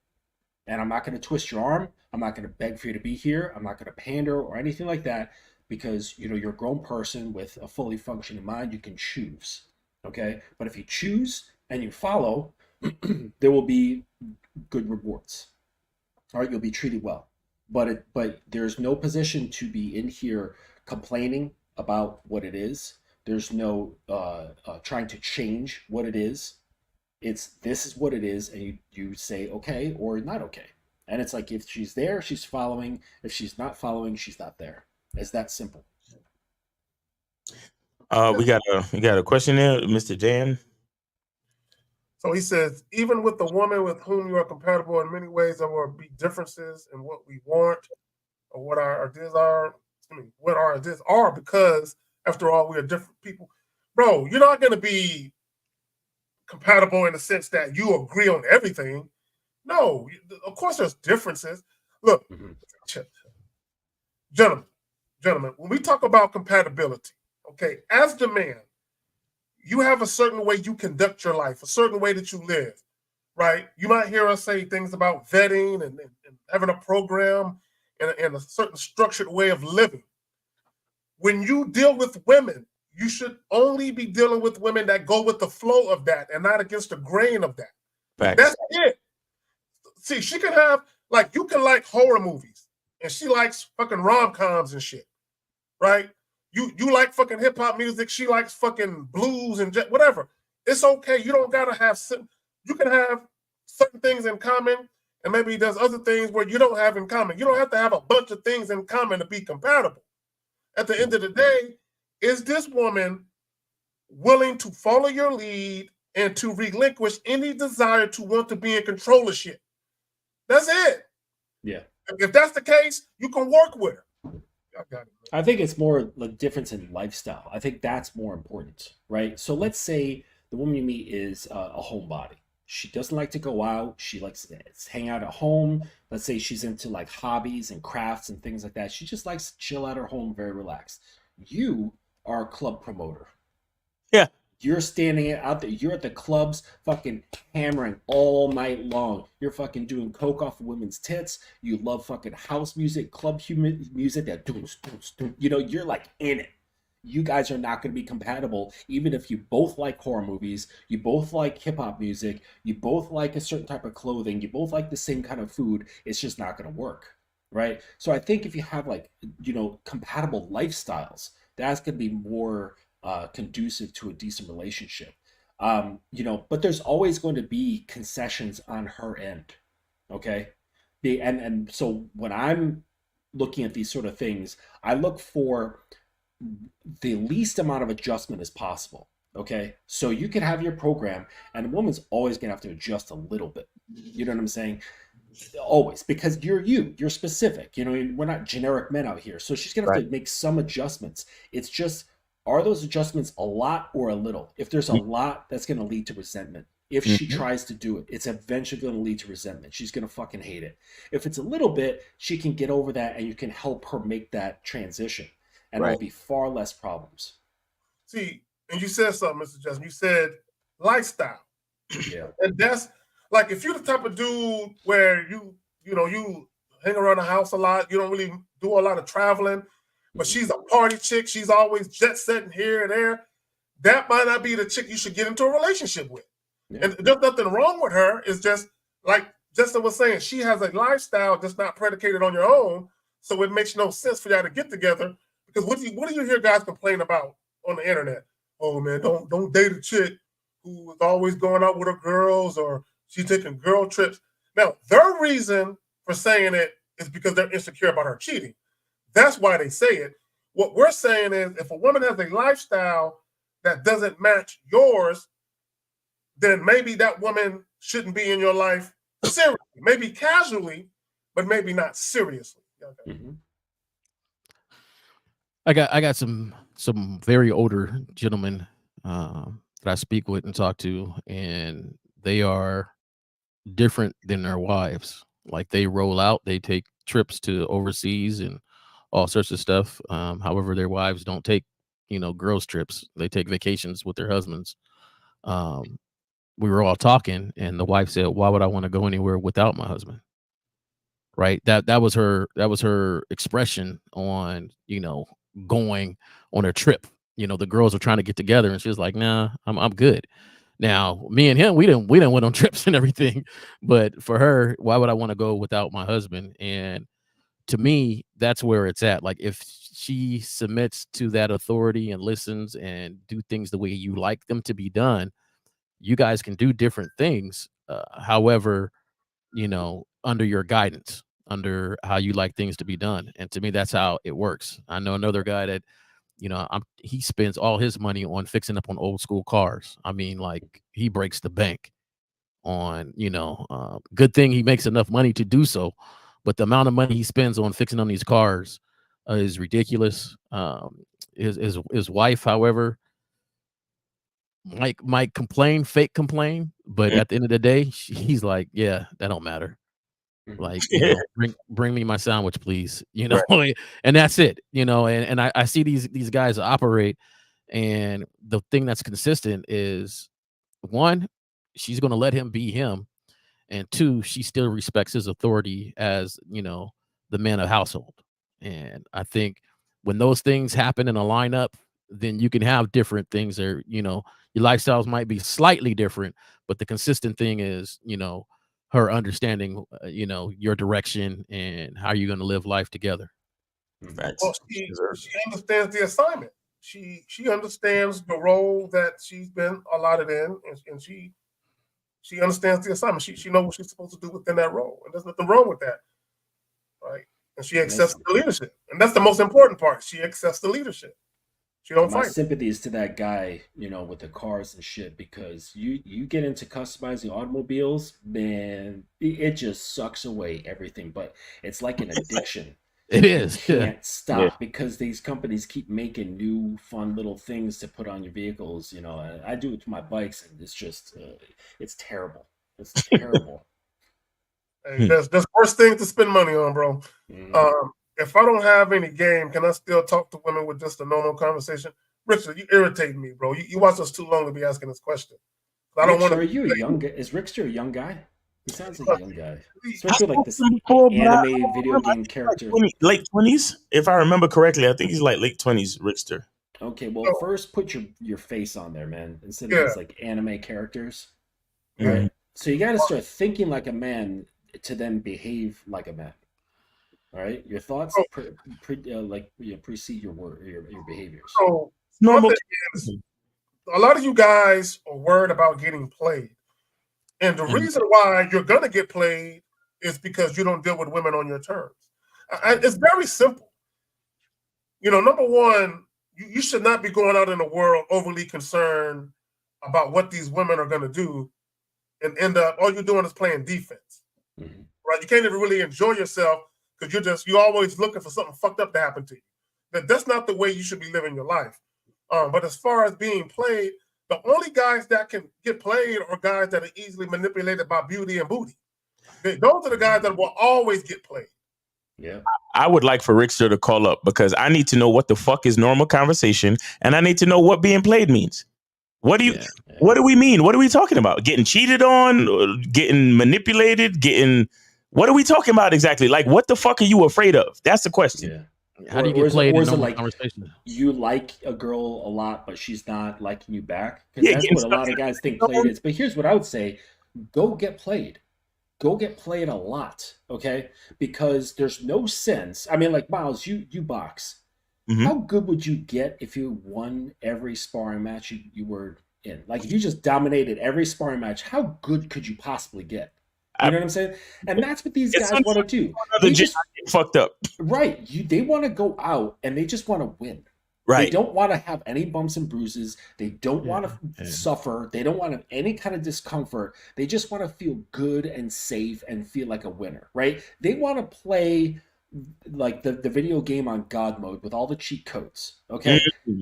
And I'm not going to twist your arm. I'm not going to beg for you to be here. I'm not going to pander or anything like that, because you're a grown person with a fully functioning mind. You can choose, okay? But if you choose and you follow, there will be good rewards. All right, you'll be treated well. But there's no position to be in here complaining about what it is. There's no trying to change what it is. This is what it is, and you say okay or not okay. And it's like, if she's there, she's following. If she's not following, she's not there. It's that simple.
We got a question there, Mr. Jan.
So he says, even with the woman with whom you are compatible in many ways, there will be differences in what we want or what our ideas are. What our ideas are, because after all, we are different people. Bro, you're not going to be compatible in the sense that you agree on everything. No, of course there's differences. Look, gentlemen, when we talk about compatibility, okay, as the man, you have a certain way you conduct your life, a certain way that you live, right? You might hear us say things about vetting and having a program and a certain structured way of living. When you deal with women, you should only be dealing with women that go with the flow of that and not against the grain of that.
Facts.
That's it. See, she can have, like, you can like horror movies and she likes fucking rom-coms and shit, right? You like fucking hip-hop music, she likes fucking blues and whatever. It's okay. You don't gotta have, you can have certain things in common, and maybe there's other things where you don't have in common. You don't have to have a bunch of things in common to be compatible. At the end of the day, is this woman willing to follow your lead and to relinquish any desire to want to be in control of shit? That's it.
Yeah.
If that's the case, you can work with her. I got it.
I think it's more the difference in lifestyle. I think that's more important, right? So let's say the woman you meet is a homebody. She doesn't like to go out. She likes to hang out at home. Let's say she's into like hobbies and crafts and things like that. She just likes to chill at her home, very relaxed. You are a club promoter.
Yeah.
You're standing out there. You're at the clubs fucking hammering all night long. You're fucking doing coke off of women's tits. You love fucking house music, club music that you're like in it. You guys are not going to be compatible, even if you both like horror movies, you both like hip-hop music, you both like a certain type of clothing, you both like the same kind of food. It's just not going to work, right? So I think if you have compatible lifestyles, that's going to be more conducive to a decent relationship. But there's always going to be concessions on her end, okay? And so when I'm looking at these sort of things, I look for the least amount of adjustment as possible. Okay, so you can have your program, and a woman's always gonna have to adjust a little bit. You know what I'm saying? Always, because you're specific. We're not generic men out here, so she's gonna have to make some adjustments. It's just are those adjustments a lot or a little? If there's a lot, that's going to lead to resentment. If she tries to do it, it's eventually going to lead to resentment. She's going to fucking hate it. If it's a little bit, she can get over that and you can help her make that transition. And there'll be far less problems.
See, and you said something, Mr. Justin. You said lifestyle.
Yeah.
And that's like if you're the type of dude where you hang around the house a lot, you don't really do a lot of traveling, but she's a party chick, she's always jet setting here and there. That might not be the chick you should get into a relationship with. Yeah. And there's nothing wrong with her. It's just like Justin was saying, she has a lifestyle that's not predicated on your own. So it makes no sense for y'all to get together. Because what do you hear guys complain about on the internet? Oh man, don't date a chick who is always going out with her girls or she's taking girl trips. Now, their reason for saying it is because they're insecure about her cheating. That's why they say it. What we're saying is if a woman has a lifestyle that doesn't match yours, then maybe that woman shouldn't be in your life seriously. Maybe casually, but maybe not seriously. Okay.
Mm-hmm. I got some very older gentlemen that I speak with and talk to, and they are different than their wives. Like they roll out, they take trips to overseas and all sorts of stuff. However, their wives don't take, girls trips. They take vacations with their husbands. We were all talking, and the wife said, "Why would I want to go anywhere without my husband?" Right? That was her expression on, going on a trip. The girls were trying to get together, and she was like, "Nah, I'm good." Now, me and him, we didn't went on trips and everything, but for her, why would I want to go without my husband? And to me, that's where it's at. Like if she submits to that authority and listens and do things the way you like them to be done, you guys can do different things. However, under your guidance, under how you like things to be done. And to me, that's how it works. I know another guy that, he spends all his money on fixing up on old school cars. I mean, like he breaks the bank on, good thing he makes enough money to do so. But the amount of money he spends on fixing on these cars is ridiculous. His wife, however, might complain, fake complain, but at the end of the day, he's like, yeah, that don't matter. Like, bring me my sandwich, please. Right. And that's it. And I see these guys operate, and the thing that's consistent is one, she's going to let him be him, and two, she still respects his authority as the man of household. And I think when those things happen in a lineup, then you can have different things there. Your lifestyles might be slightly different, but the consistent thing is, her understanding, your direction and how you're going to live life together.
Well, she understands the assignment. She understands the role that she's been allotted in, and she understands the assignment. She knows what she's supposed to do within that role, and there's nothing wrong with that, right? And she accepts the leadership, and that's the most important part. She accepts the leadership. She don't fight.
My sympathies to that guy, with the cars and shit, because you get into customizing automobiles, man, it just sucks away everything. But it's like an addiction.
It is.
You can't stop because these companies keep making new fun little things to put on your vehicles. I do it to my bikes, and it's just it's terrible. It's terrible.
Hey, there's worse things to spend money on, bro. If I don't have any game, can I still talk to women with just a normal conversation? Richard, you irritate me, bro. You watch us too long to be asking this question. I don't want to.
Are you a young guy? Is Rickster a young guy? He sounds like a young guy, especially like this anime video game character.
Like late 20s, if I remember correctly. I think he's like late 20s, Rickster.
Okay, well, first put your face on there, man, instead of these like anime characters. Right. So you got to start thinking like a man to then behave like a man. All right, your thoughts precede your behaviors.
So normal. A lot of you guys are worried about getting played, and the reason why you're gonna get played is because you don't deal with women on your terms. It's very simple. Number one, you should not be going out in the world overly concerned about what these women are gonna do, and end up all you're doing is playing defense. Right? You can't even really enjoy yourself. Because you're always looking for something fucked up to happen to you. That's not the way you should be living your life. But as far as being played, the only guys that can get played are guys that are easily manipulated by beauty and booty. Those are the guys that will always get played.
Yeah.
I would like for Rickster to call up because I need to know what the fuck is normal conversation, and I need to know what being played means. What do you?
Yeah.
What do we mean? What are we talking about? Getting cheated on? Getting manipulated? Getting? What are we talking about exactly? Like, what the fuck are you afraid of? That's the question.
Yeah.
How do you get played in
is it
normal
like
conversation?
you like a girl a lot, but she's not liking you back? Because
Yeah,
that's
getting
what a lot of guys think played is. But here's what I would say: go get played. Go get played a lot, okay? Because there's no sense. I mean, like Miles, you box.
Mhm.
How good would you get if you won every sparring match you were in? Like if you just dominated every sparring match, how good could you possibly get? You know what I'm saying? And that's what these guys want to do. They just
fucked up.
right. They want to go out and they just want to win.
Right.
They don't want to have any bumps and bruises. They don't want to suffer. They don't want to have any kind of discomfort. They just want to feel good and safe and feel like a winner, right? They want to play like the video game on God mode with all the cheat codes, okay?
Mm-hmm.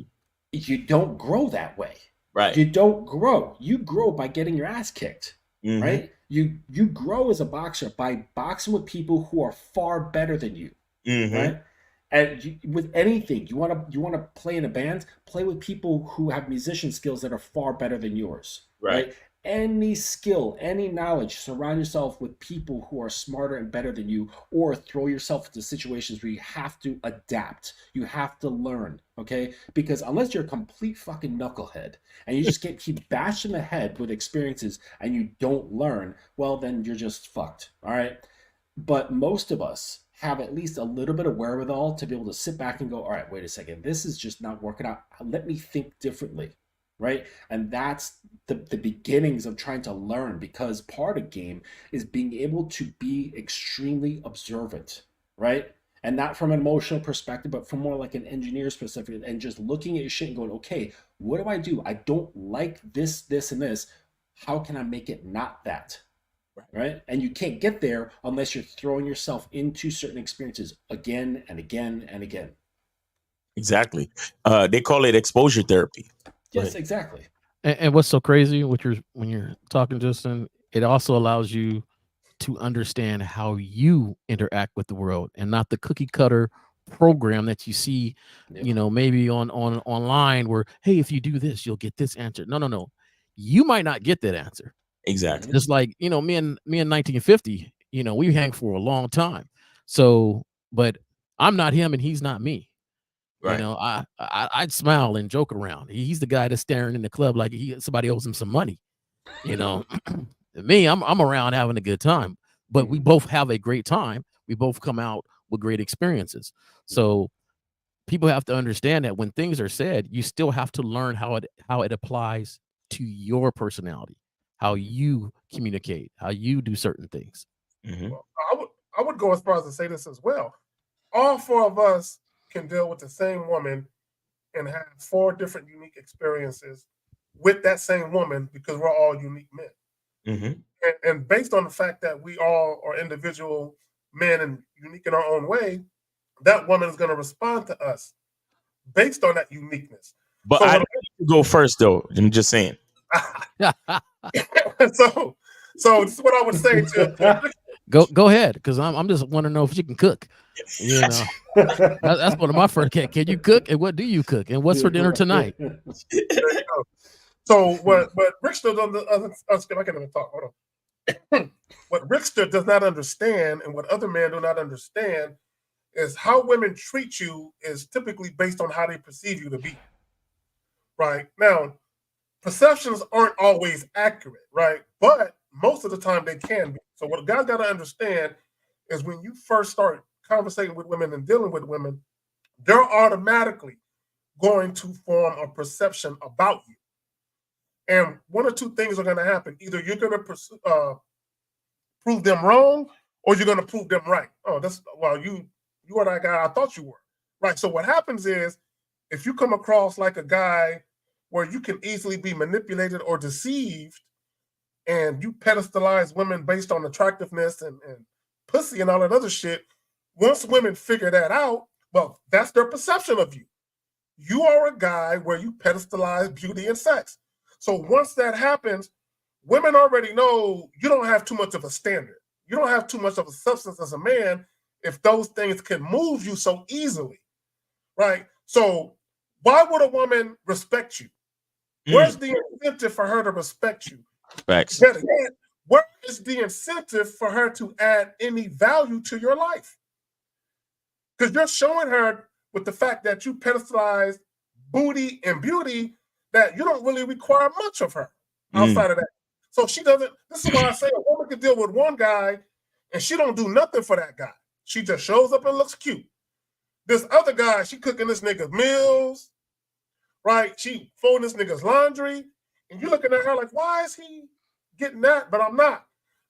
You don't grow that way.
Right.
You don't grow. You grow by getting your ass kicked,
Mm-hmm.
right? You grow as a boxer by boxing with people who are far better than you,
Mm-hmm.
right? And with anything, you want to play in a band, play with people who have musician skills that are far better than yours, right? Any skill, any knowledge, surround yourself with people who are smarter and better than you, or throw yourself into situations where you have to adapt. You have to learn, okay? Because unless you're a complete fucking knucklehead and you just keep bashing the head with experiences and you don't learn, well, then you're just fucked, all right? But most of us have at least a little bit of wherewithal to be able to sit back and go, all right, wait a second, this is just not working out. Let me think differently, right? And that's the beginnings of trying to learn, because part of game is being able to be extremely observant, right? And not from an emotional perspective, but from more like an engineer's perspective, and just looking at your shit and going, okay, what do? I don't like this, this, and this. How can I make it not that? Right? And you can't get there unless you're throwing yourself into certain experiences again and again and again.
Exactly. They call it exposure therapy.
Yes, exactly.
And what's so crazy when you're talking, Justin, it also allows you to understand how you interact with the world and not the cookie cutter program that you see, maybe on online where, hey, if you do this, you'll get this answer. No. You might not get that answer.
Exactly.
Just like, me in 1950, we hang for a long time. So, but I'm not him and he's not me.
Right.
I'd smile and joke around. He's the guy that's staring in the club like somebody owes him some money. Me, I'm around having a good time, but we both have a great time. We both come out with great experiences. So people have to understand that when things are said, you still have to learn how it applies to your personality, how you communicate, how you do certain things.
Mm-hmm.
Well, I would go as far as to say this as well. All four of us can deal with the same woman and have 4 different unique experiences with that same woman because we're all unique men.
Mm-hmm.
And based on the fact that we all are individual men and unique in our own way, that woman is going to respond to us based on that uniqueness.
But I go first, though. I'm just saying.
so this is what I would say to
go ahead, because I'm just want to know if you can cook. That's one of my first. Can you cook, and what do you cook, and what's for dinner tonight?
So what Rickster I can't even talk. Hold on. What Rickster does not understand, and what other men do not understand, is how women treat you is typically based on how they perceive you to be. Right now, perceptions aren't always accurate, right? But most of the time they can be. So what guys got to understand is when you first start conversating with women and dealing with women, they're automatically going to form a perception about you. And one or two things are going to happen. Either you're going to prove them wrong, or you're going to prove them right. Oh, you are that guy I thought you were. Right. So what happens is, if you come across like a guy where you can easily be manipulated or deceived, and you pedestalize women based on attractiveness and pussy and all that other shit, once women figure that out, well, that's their perception of you. you are a guy where you pedestalize beauty and sex. So once that happens, women already know you don't have too much of a standard. You don't have too much of a substance as a man if those things can move you so easily, right? So why would a woman respect you? Where's the incentive for her to respect you?
Facts.
Better yet, where is the incentive for her to add any value to your life? Because you're showing her with the fact that you pedestalize booty and beauty that you don't really require much of her outside of that. So she doesn't. This is why I say a woman can deal with one guy and she don't do nothing for that guy. She just shows up and looks cute. This other guy, she cooking this nigga meals, right? She folding this nigga's laundry, and you're looking at her like, why is he getting that, but I'm not?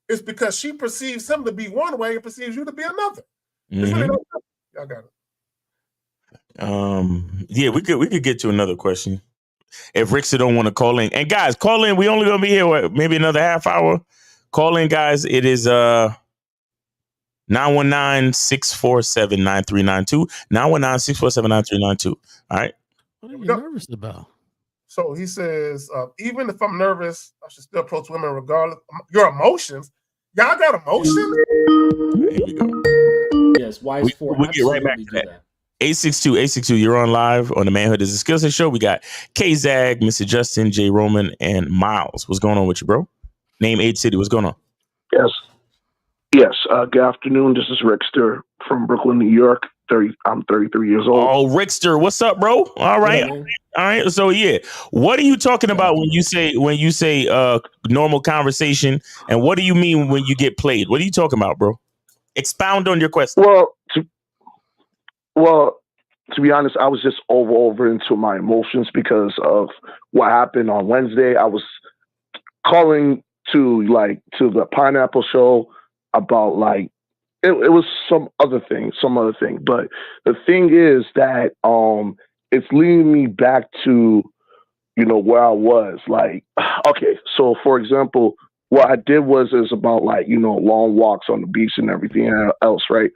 It's because she perceives him to be one way and perceives you to be another. Really no, y'all got it.
Yeah, we could get to another question. If Rickster don't want to call in. And guys, call in. We only gonna be here maybe another half hour. Call in, guys. It is 919-647-9392. 919-647-9392. All right.
What are you nervous about?
So he says, even if I'm nervous, I should still approach women regardless. Your emotions? Y'all got emotions?
Here we go.
Yes, wise for
we get right back to
that.
that. 862, you're on live on the Manhood is a Skillset show. We got K-Zag, Mr. Justin, J. Roman, and Miles. What's going on with you, bro? Name Age City. What's going on?
Yes. Good afternoon. This is Rickster from Brooklyn, New York. I'm 33 years old.
Oh, Rickster, what's up, bro? All right.
Yeah,
All right. So yeah, what are you talking about when you say normal conversation, and what do you mean when you get played? What are you talking about, bro? Expound on your question.
Well, to be honest, I was just over into my emotions because of what happened on Wednesday. I was calling to the Pineapple Show about it was some other thing. But the thing is that it's leading me back to where I was. Okay, so for example, what I did is about long walks on the beach and everything else, right?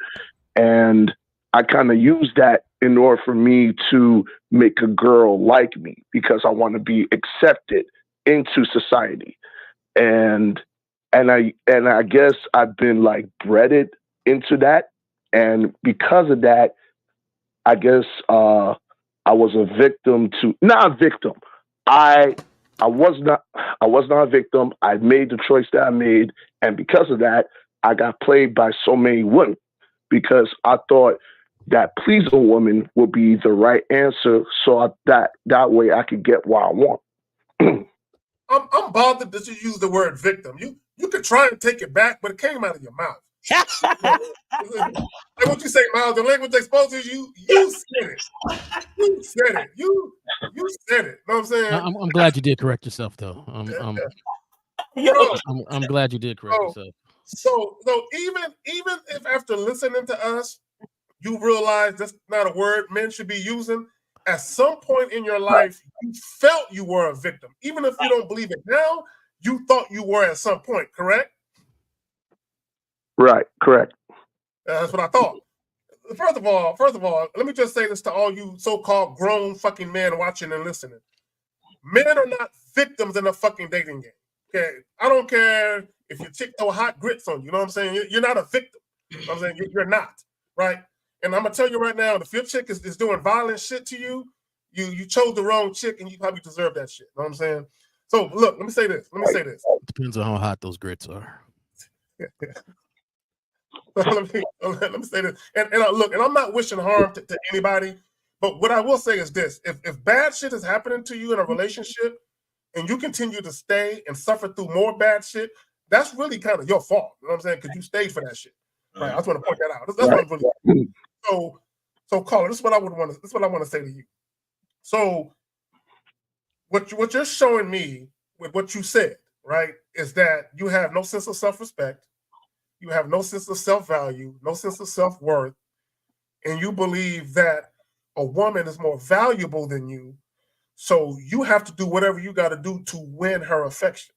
And I kind of used that in order for me to make a girl like me because I want to be accepted into society. And I guess I've been bred into that. And because of that, I guess I was a victim to not a victim. I was not a victim. I made the choice that I made. And because of that, I got played by so many women because I thought that pleasing a woman would be the right answer, so that way I could get what I want.
I'm bothered that you use the word victim. You could try and take it back, but it came out of your mouth. Like what you say, Miles, the language exposes you. You said it. You said it. You said it. Know what I'm saying?
I'm glad you did correct yourself, though. I'm glad you did correct yourself.
So even if after listening to us, you realize that's not a word men should be using, at some point in your life, you felt you were a victim. Even if you don't believe it now, you thought you were at some point, correct?
Right, correct.
That's what I thought. First of all, let me just say this to all you so-called grown fucking men watching and listening. Men are not victims in a fucking dating game. Okay, I don't care if your chick throw hot grits on you. You know what I'm saying? You're not a victim. You know what I'm saying? You're not, right? And I'm gonna tell you right now, if your chick is doing violent shit to you, you chose the wrong chick, and you probably deserve that shit. You know what I'm saying? So look, let me say this.
Depends on how hot those grits are.
let me say this. And look, and I'm not wishing harm to anybody, but what I will say is this: if bad shit is happening to you in a relationship, and you continue to stay and suffer through more bad shit, that's really kind of your fault. You know what I'm saying? Because you stayed for that shit. Right? I just want to point that out. That's what I'm really. So caller, this is what I want to say to you. So what you're showing me with what you said, right, is that you have no sense of self-respect, you have no sense of self-value, no sense of self-worth, and you believe that a woman is more valuable than you, so you have to do whatever you got to do to win her affection.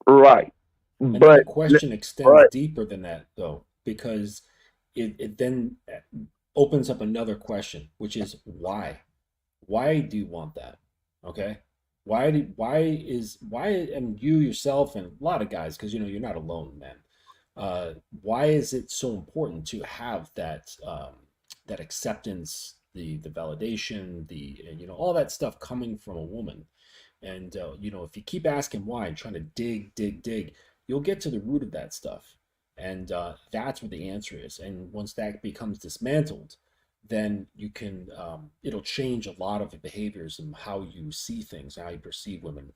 Right.
And
but
the question extends deeper than that, though, because it then opens up another question, which is why? Why do you want that? Okay. And you yourself and a lot of guys, because you're not alone, man. Why is it so important to have that that acceptance, the validation, all that stuff coming from a woman? And if you keep asking why and trying to dig, you'll get to the root of that stuff. And that's what the answer is. And once that becomes dismantled, then you can it'll change a lot of the behaviors and how you see things, how you perceive women.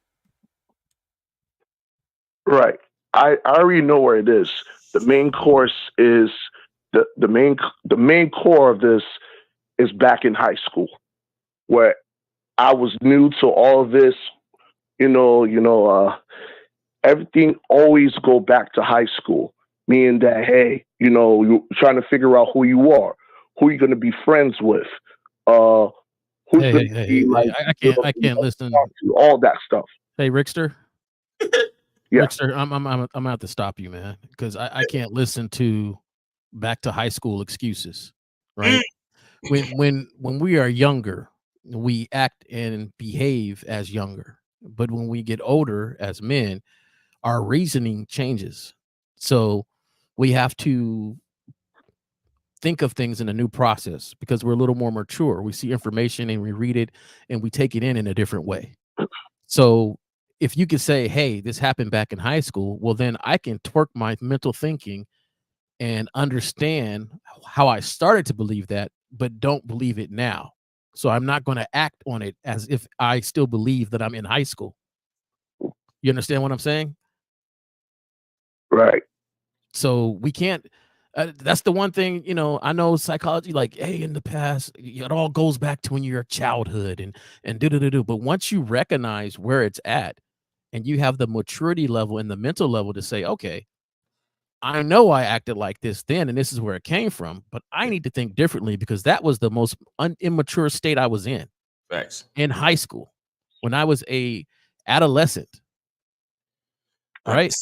Right. I already know where it is. The main course is the main core of this is back in high school, where I was new to all of this. Everything always go back to high school, meaning that, hey, you're trying to figure out who you are, who you're going to be friends with, who's going to be like,
I can't listen.
All that stuff.
Hey, Rickster.
Yeah.
Rickster, I'm gonna have to stop you, man, because I can't listen to back to high school excuses, right? When we are younger, we act and behave as younger, but when we get older as men, our reasoning changes. So we have to think of things in a new process because we're a little more mature. We see information and we read it and we take it in a different way. So if you could say, hey, this happened back in high school, well, then I can twerk my mental thinking and understand how I started to believe that, but don't believe it now. So I'm not going to act on it as if I still believe that I'm in high school. You understand what I'm saying?
Right.
So we can't, that's the one thing, I know psychology, like, hey, in the past, it all goes back to when you're a childhood and do. But once you recognize where it's at and you have the maturity level and the mental level to say, okay, I know I acted like this then, and this is where it came from, but I need to think differently because that was the most immature state I was in.
Thanks.
In high school when I was a adolescent. Right.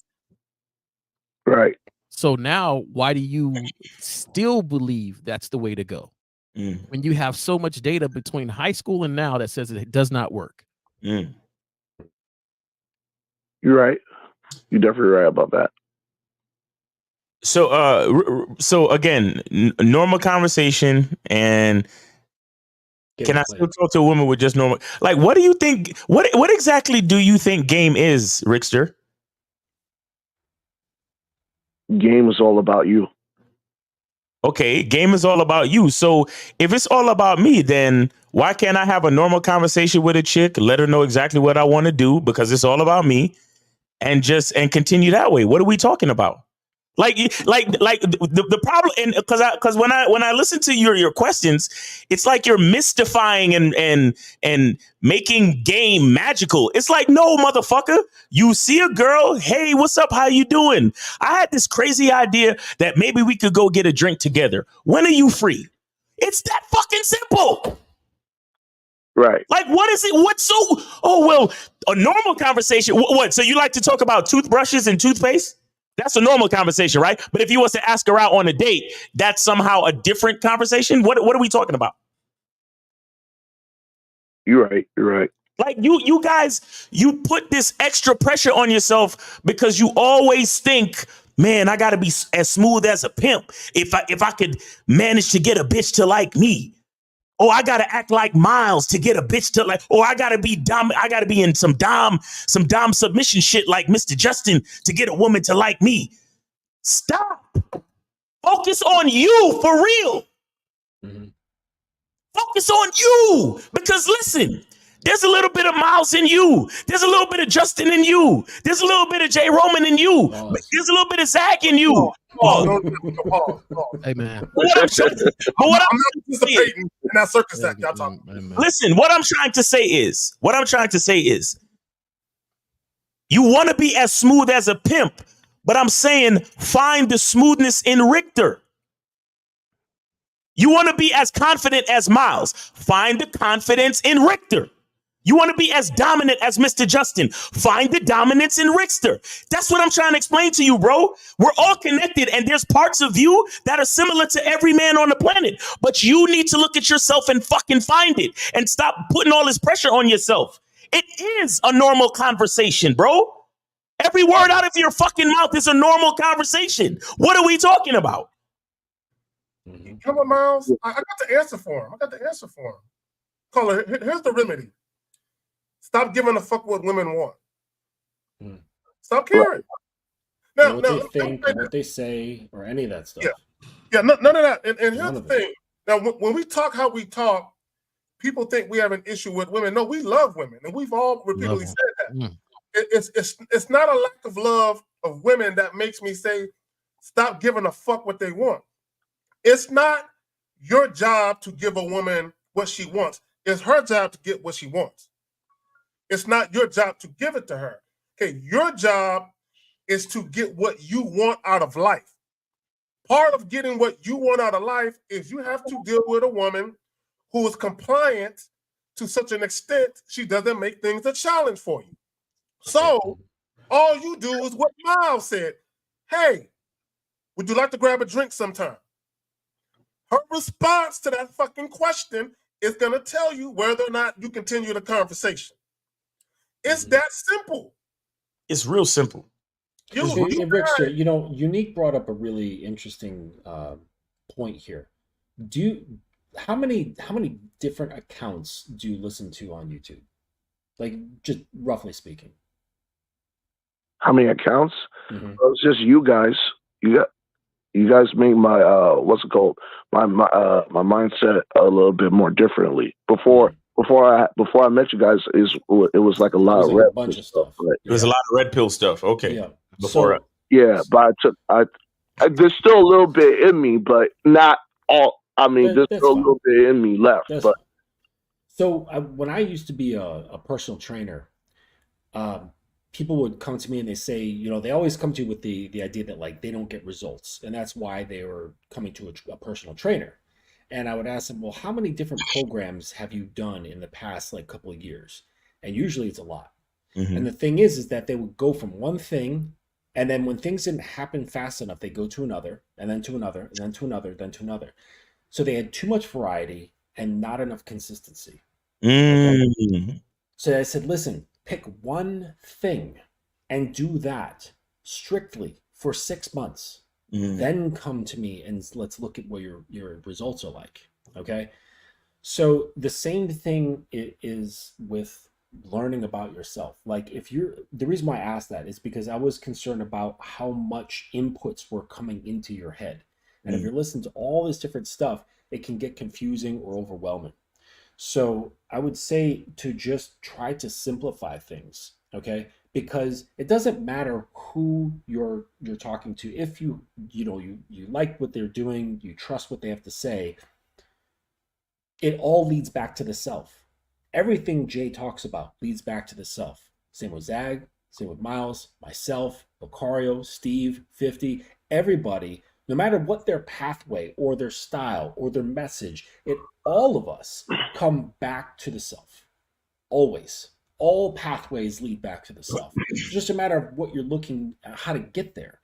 Right.
So now, why do you still believe that's the way to go? When you have so much data between high school and now that says it does not work.
You're right. You're definitely right about that.
So again, normal conversation, and can I still talk to a woman with just normal? Like, what do you think? What exactly do you think game is, Rickster?
Game is all about you.
Okay, game is all about you. So if it's all about me, then why can't I have a normal conversation with a chick, let her know exactly what I want to do because it's all about me, and continue that way? What are we talking about? Like the problem, and because when I listen to your questions, it's like you're mystifying and making game magical. It's like, no, motherfucker. You see a girl, hey, what's up? How you doing? I had this crazy idea that maybe we could go get a drink together. When are you free? It's that fucking simple.
Right.
Like, what is it? What's so? Oh well, a normal conversation. What? So you like to talk about toothbrushes and toothpaste? That's a normal conversation, right? But if you was to ask her out on a date, that's somehow a different conversation. What are we talking about?
You're right. You're right.
Like you guys, you put this extra pressure on yourself because you always think, man, I gotta be as smooth as a pimp if I could manage to get a bitch to like me. Oh, I gotta act like Miles to get a bitch to like, or I gotta be dumb. I gotta be in some dom submission shit like Mr. Justin to get a woman to like me. Stop. Focus on you for real.
Mm-hmm.
Focus on you. Because listen, there's a little bit of Miles in you. There's a little bit of Justin in you. There's a little bit of J. Roman in you. There's a little bit of Zach in you.
Hey, man.
I'm not participating in that circus act y'all talking about.
Listen, what I'm trying to say is, you want to be as smooth as a pimp, but I'm saying find the smoothness in Richter. You want to be as confident as Miles. Find the confidence in Richter. You want to be as dominant as Mr. Justin. Find the dominance in Richter. That's what I'm trying to explain to you, bro. We're all connected, and there's parts of you that are similar to every man on the planet. But you need to look at yourself and fucking find it and stop putting all this pressure on yourself. It is a normal conversation, bro. Every word out of your fucking mouth is a normal conversation. What are we talking about?
Come on, Miles. I got the answer for him. Caller, here's the remedy. Stop giving a fuck what women want. Stop caring. Now,
what they think, what they say, or any of that stuff.
Yeah, none of that. And here's the thing. Now, when we talk how we talk, people think we have an issue with women. No, we love women, and we've all repeatedly said that. It's not a lack of love of women that makes me say, stop giving a fuck what they want. It's not your job to give a woman what she wants. It's her job to get what she wants. It's not your job to give it to her. Okay, your job is to get what you want out of life. Part of getting what you want out of life is you have to deal with a woman who is compliant to such an extent she doesn't make things a challenge for you. So all you do is what Miles said. Hey, would you like to grab a drink sometime? Her response to that fucking question is going to tell you whether or not you continue the conversation. It's that simple.
It's real simple.
Rickster, Unique brought up a really interesting point here. How many different accounts do you listen to on YouTube? Like, just roughly speaking.
How many accounts? It's just you guys. You guys make my what's it called? My mindset a little bit more differently. Before I met you guys, it was like a lot of red
bunch of stuff.
Right?
It was a lot of red pill stuff. Okay.
Yeah.
Before.
But there's still a little bit in me, but not all. I mean, there's still a little bit in me left.
So when I used to be a personal trainer, people would come to me and they say, they always come to you with the idea that like they don't get results, and that's why they were coming to a personal trainer. And I would ask them, well, how many different programs have you done in the past like couple of years? And usually it's a lot. And the thing is that they would go from one thing, and then when things didn't happen fast enough, they go to another, and then to another, and then to another, then to another. So they had too much variety and not enough consistency. Okay? So I said, listen, pick one thing and do that strictly for 6 months. Then come to me and let's look at what your results are like. Okay. So the same thing is with learning about yourself. Like the reason why I asked that is because I was concerned about how much inputs were coming into your head. And if you're listening to all this different stuff, it can get confusing or overwhelming. So I would say to just try to simplify things, okay? Because it doesn't matter who you're talking to. If you like what they're doing, you trust what they have to say, it all leads back to the self. Everything Jay talks about leads back to the self. Same with Zag, same with Miles, myself, Lucario, Steve, 50, everybody. No matter what their pathway or their style or their message, all of us come back to the self. Always. All pathways lead back to the self. It's just a matter of what you're looking at, how to get there.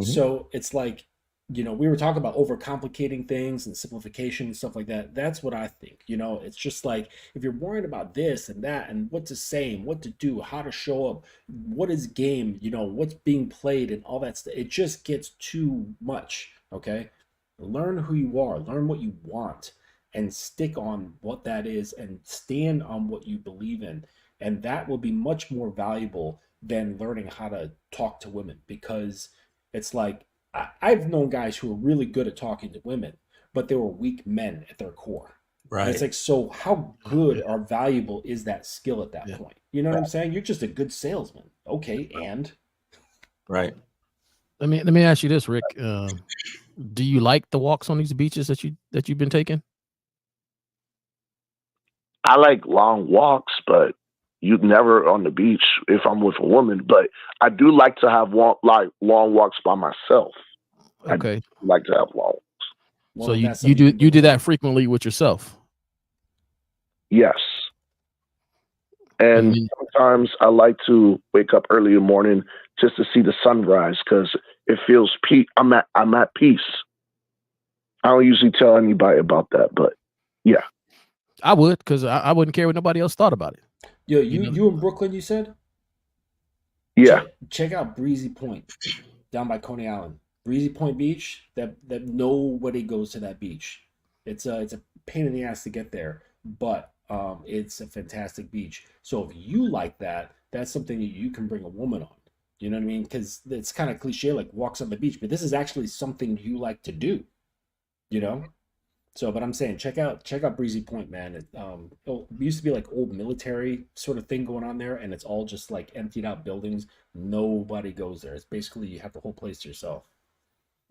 So it's like, we were talking about overcomplicating things and simplification and stuff like that. That's what I think. It's just like, if you're worried about this and that and what to say and what to do, how to show up, what is game, what's being played and all that stuff, it just gets too much. Okay. Learn who you are, learn what you want, and stick on what that is and stand on what you believe in. And that will be much more valuable than learning how to talk to women, because it's like, I've known guys who are really good at talking to women, but they were weak men at their core. Right. And it's like, so how good or valuable is that skill at that point? You know what I'm saying? You're just a good salesman. Okay. And
right.
Let me ask you this, Rick. Do you like the walks on these beaches that you've been taking?
I like long walks, but you'd never on the beach if I'm with a woman. But I do like to have long walks by myself.
Okay.
I like to have long walks.
So you do that frequently with yourself?
Yes. And sometimes I like to wake up early in the morning just to see the sunrise because it feels peace. I'm at peace. I don't usually tell anybody about that, but yeah.
I would, because I wouldn't care what nobody else thought about it.
Yo, you in Brooklyn, you said?
Yeah.
Check out Breezy Point down by Coney Island. Breezy Point Beach, that nobody goes to that beach. It's a pain in the ass to get there, but it's a fantastic beach. So if you like that, that's something that you can bring a woman on. You know what I mean? Because it's kind of cliche, like walks on the beach, but this is actually something you like to do. You know? So, but I'm saying check out Breezy Point, man. It used to be like old military sort of thing going on there, and it's all just like emptied out buildings. Nobody goes there. It's basically you have the whole place to yourself.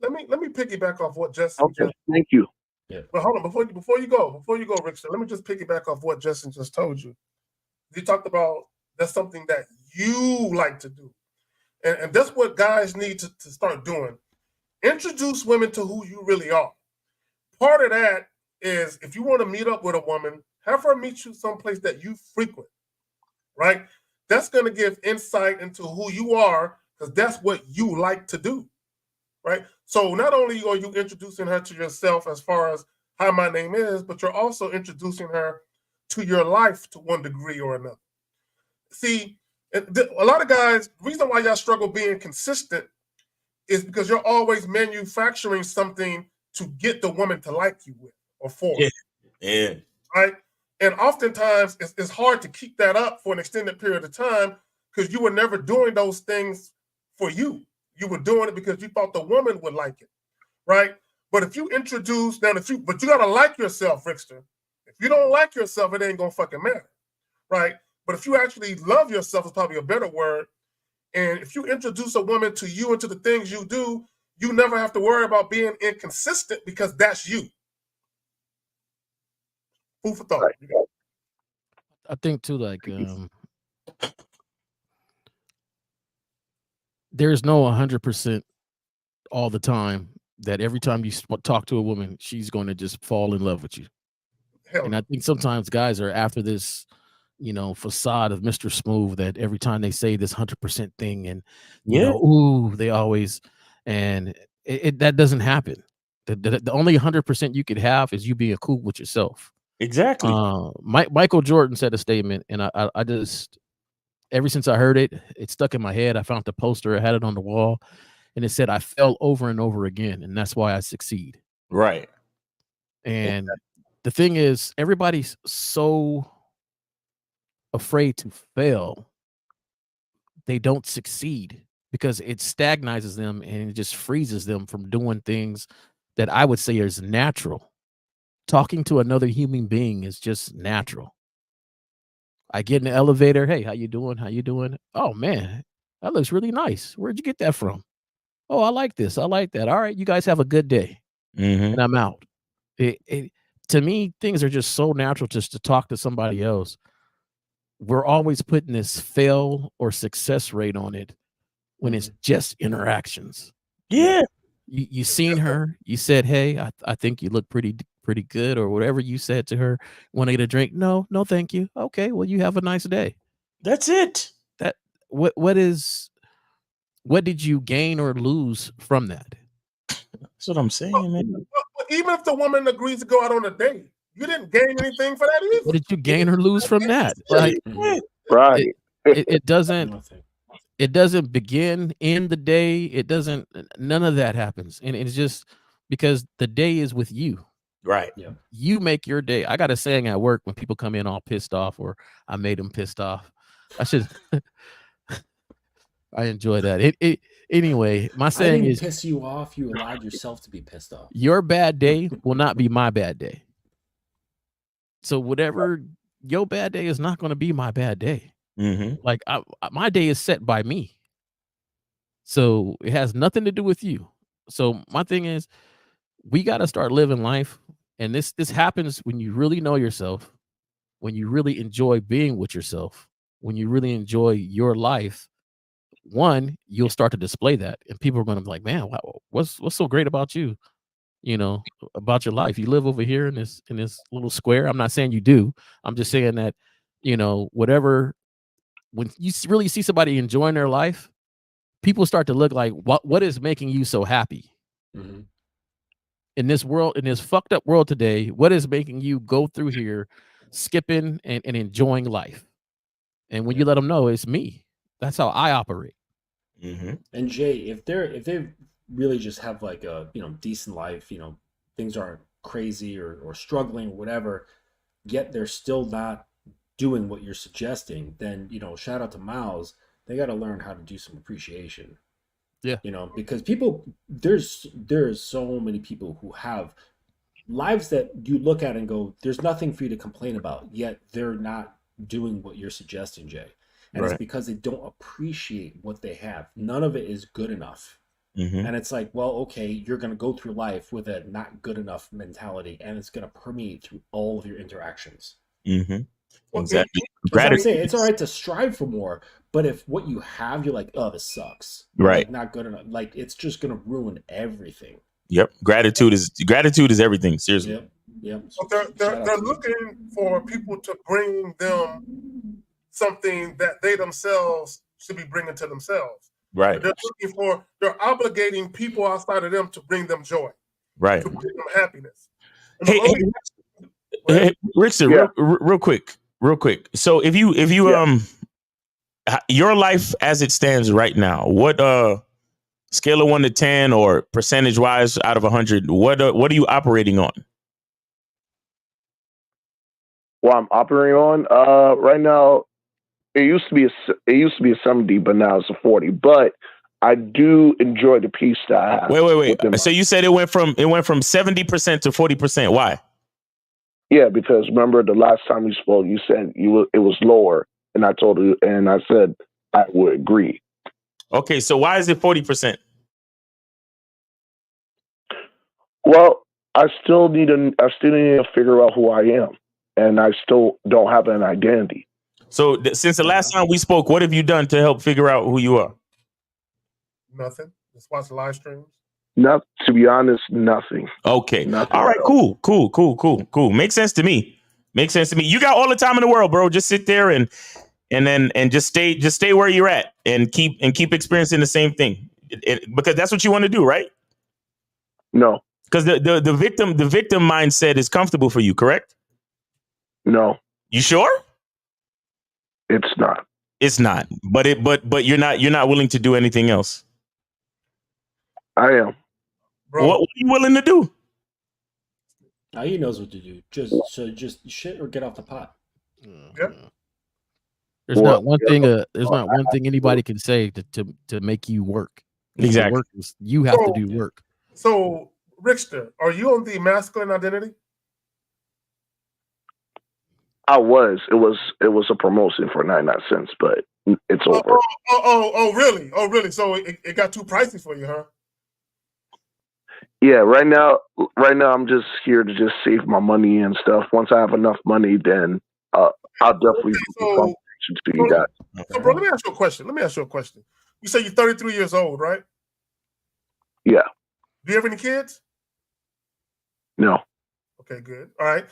Let me piggyback off what Justin.
Okay, thank you.
Yeah. But hold on, before you go, Richard, let me just piggyback off what Justin just told you. You talked about that's something that you like to do, and that's what guys need to start doing. Introduce women to who you really are. Part of that is if you want to meet up with a woman, have her meet you someplace that you frequent, right? That's going to give insight into who you are because that's what you like to do, right? So not only are you introducing her to yourself as far as hi, my name is, but you're also introducing her to your life to one degree or another. See, a lot of guys, the reason why y'all struggle being consistent is because you're always manufacturing something to get the woman to like you with or for.
Yeah.
Right? And oftentimes it's hard to keep that up for an extended period of time because you were never doing those things for you. You were doing it because you thought the woman would like it. Right? But if you introduce, but you gotta like yourself, Rickster. If you don't like yourself, it ain't gonna fucking matter. Right? But if you actually love yourself, is probably a better word. And if you introduce a woman to you and to the things you do, you never have to worry about being inconsistent because that's you. Food for thought.
I think too, like there's no 100% all the time that every time you talk to a woman, she's going to just fall in love with you. And I think sometimes guys are after this, facade of Mr. Smooth that every time they say this 100% thing and, they always, and that doesn't happen. The only 100% you could have is you being cool with yourself.
Exactly.
Michael Jordan said a statement, and I just, ever since I heard it, it stuck in my head. I found the poster, I had it on the wall, and it said, "I fell over and over again, and that's why I succeed."
Right.
And the thing is, everybody's so afraid to fail, they don't succeed because it stagnizes them and it just freezes them from doing things that I would say is natural. Talking to another human being is just natural. I get in the elevator. Hey, how you doing? How you doing? Oh man, that looks really nice. Where'd you get that from? Oh, I like this. I like that. All right, you guys have a good day. And I'm out. To me, things are just so natural just to talk to somebody else. We're always putting this fail or success rate on it when it's just interactions.
Yeah.
You seen her, you said, "Hey, I think you look pretty good," or whatever you said to her. Want to get a drink? No, thank you. Okay, well, you have a nice day.
That's it.
What did you gain or lose from that?
That's what I'm saying, man.
Even if the woman agrees to go out on a date, you didn't gain anything for that either.
What did you gain or lose from that? Like,
right.
It doesn't begin in the day. It doesn't. None of that happens, and it's just because the day is with you.
Right.
Yeah.
You make your day. I got a saying at work when people come in all pissed off, or I made them pissed off. I enjoy that. Anyway, my saying is,
piss you off. You allowed yourself to be pissed off.
Your bad day will not be my bad day. So whatever your bad day is not going to be my bad day. Like my day is set by me. So it has nothing to do with you. So my thing is, we got to start living life. And this happens when you really know yourself, when you really enjoy being with yourself, when you really enjoy your life. One, you'll start to display that, and people are going to be like, "Man, wow, what's so great about you? About your life. You live over here in this little square." I'm not saying you do. I'm just saying that, whatever when you really see somebody enjoying their life, people start to look like, what is making you so happy?
Mhm.
In this world, in this fucked up world today, what is making you go through here skipping and enjoying life? And when you let them know it's me, that's how I operate.
Mm-hmm.
And Jay, if they really just have like a decent life, things aren't crazy or struggling or whatever, yet they're still not doing what you're suggesting, then shout out to Miles. They got to learn how to do some appreciation.
Yeah.
Because there's so many people who have lives that you look at and go, there's nothing for you to complain about, yet they're not doing what you're suggesting, Jay. And
Right.
it's because they don't appreciate what they have. None of it is good enough.
Mm-hmm.
And it's like, well, okay, you're going to go through life with a not good enough mentality, and it's going to permeate through all of your interactions.
Mm-hmm.
Well,
Exactly.
Because I'm
Gratitude.
saying it's all right to strive for more, but if what you have, you're like, oh, this sucks.
Right.
Like, not good enough. Like, it's just going to ruin everything.
Yep. Gratitude is everything. Seriously.
Yep.
So they're looking for people to bring them something that they themselves should be bringing to themselves.
Right.
They're obligating people outside of them to bring them joy,
Right.
to bring them happiness.
Hey, Rickster,
Yeah.
real quick. So if you your life as it stands right now, what scale of 1 to 10 or percentage wise out of 100, what are you operating on?
Well, I'm operating on right now. It used to be a 70, but now it's a 40. But I do enjoy the peace that I have.
Wait. So you said it went from 70% to 40%. Why?
Yeah, because remember the last time we spoke, you said it was lower, and I told you, and I said I would agree.
Okay, so why is it 40%?
Well, I still need to figure out who I am, and I still don't have an identity.
So since the last time we spoke, what have you done to help figure out who you are?
Nothing. Just watch the live streams.
Not to be honest, nothing.
Okay.
Nothing
All right. Cool. Makes sense to me. You got all the time in the world, bro. Just sit there and just stay where you're at and keep experiencing the same thing, because that's what you want to do, right?
No.
Because the victim mindset is comfortable for you, correct?
No.
You sure?
It's not.
It's not. But you're not willing to do anything else.
I am.
Bro.
What are you willing to do?
Now he knows what to do. Just shit or get off the pot.
Yeah.
There's not one thing anybody can say to make you work.
Exactly.
You have to do work.
So, Rickster, are you on the masculine identity?
I was. It was a promotion for 99 cents, but it's over.
Oh, really? Oh, really? So it got too pricey for you, huh?
Yeah, right now I'm just here to just save my money and stuff. Once I have enough money, then I'll definitely to you guys.
So, bro, let me ask you a question. You say you're 33 years old, right?
Yeah.
Do you have any kids?
No.
Okay, good. All right.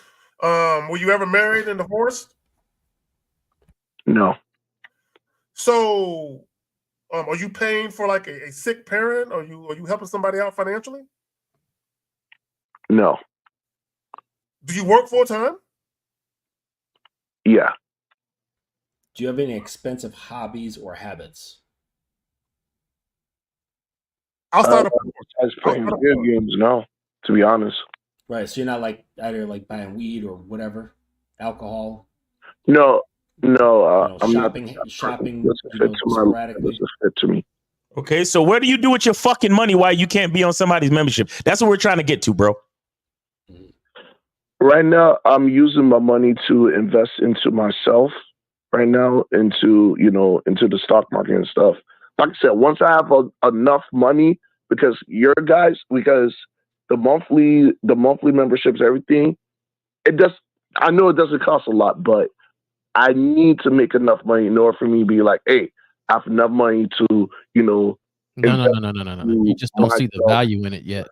Were you ever married and divorced?
No.
So, are you paying for like a sick parent? Are you helping somebody out financially?
No.
Do you work full time?
Yeah.
Do you have any expensive hobbies or habits?
Outside of
playing video games, no, to be honest.
Right. So you're not like either like buying weed or whatever, alcohol.
No. I'm
shopping. Sporadically.
It's a fit to me.
Okay, so what do you do with your fucking money while you can't be on somebody's membership? That's what we're trying to get to, bro.
Right now, I'm using my money to invest into myself. Right now, into the stock market and stuff. Like I said, once I have enough money, because the monthly memberships, everything, I know it doesn't cost a lot, but I need to make enough money in order for me to be like, hey, I have enough money to,
No. You just don't see the value in it yet.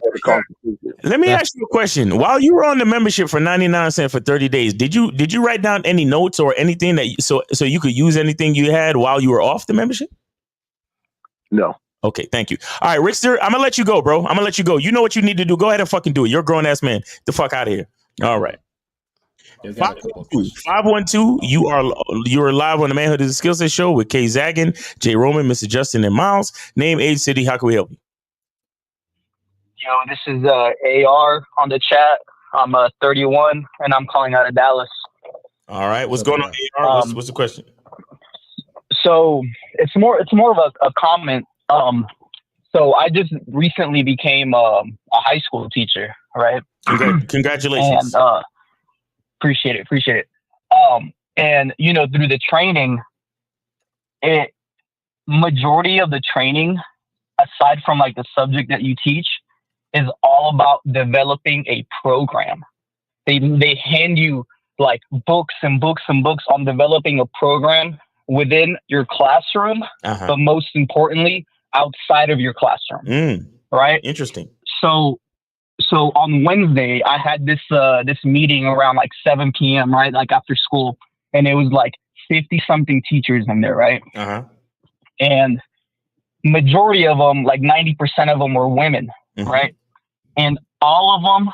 Let me ask you a question. While you were on the membership for 99 cents for 30 days, did you write down any notes or anything that so you could use anything you had while you were off the membership?
No.
Okay, thank you. All right, Rickster, I'm gonna let you go, bro. I'm gonna let you go. You know what you need to do. Go ahead and fucking do it. You're a grown ass man. Get the fuck out of here. All right. 512, you are live on the Manhood is a Skillset show with Kay Zaggin, Jay Roman, Mr. Justin, and Miles. Name, age, city. How can we help you?
Yo, this is AR on the chat. I'm 31 and I'm calling out of Dallas.
All right, what's going on, AR? What's the question?
So it's more of a comment. So I just recently became a high school teacher, right?
Congratulations.
And appreciate it. And you know, through the training, majority of the training, aside from like the subject that you teach, is all about developing a program. They hand you like books and books and books on developing a program within your classroom, but most importantly, outside of your classroom. Right?
Interesting.
So on Wednesday, I had this meeting around like 7 p.m., right? Like after school. And it was like 50 something teachers in there, right? And majority of them, like 90% of them were women, right? And all of them,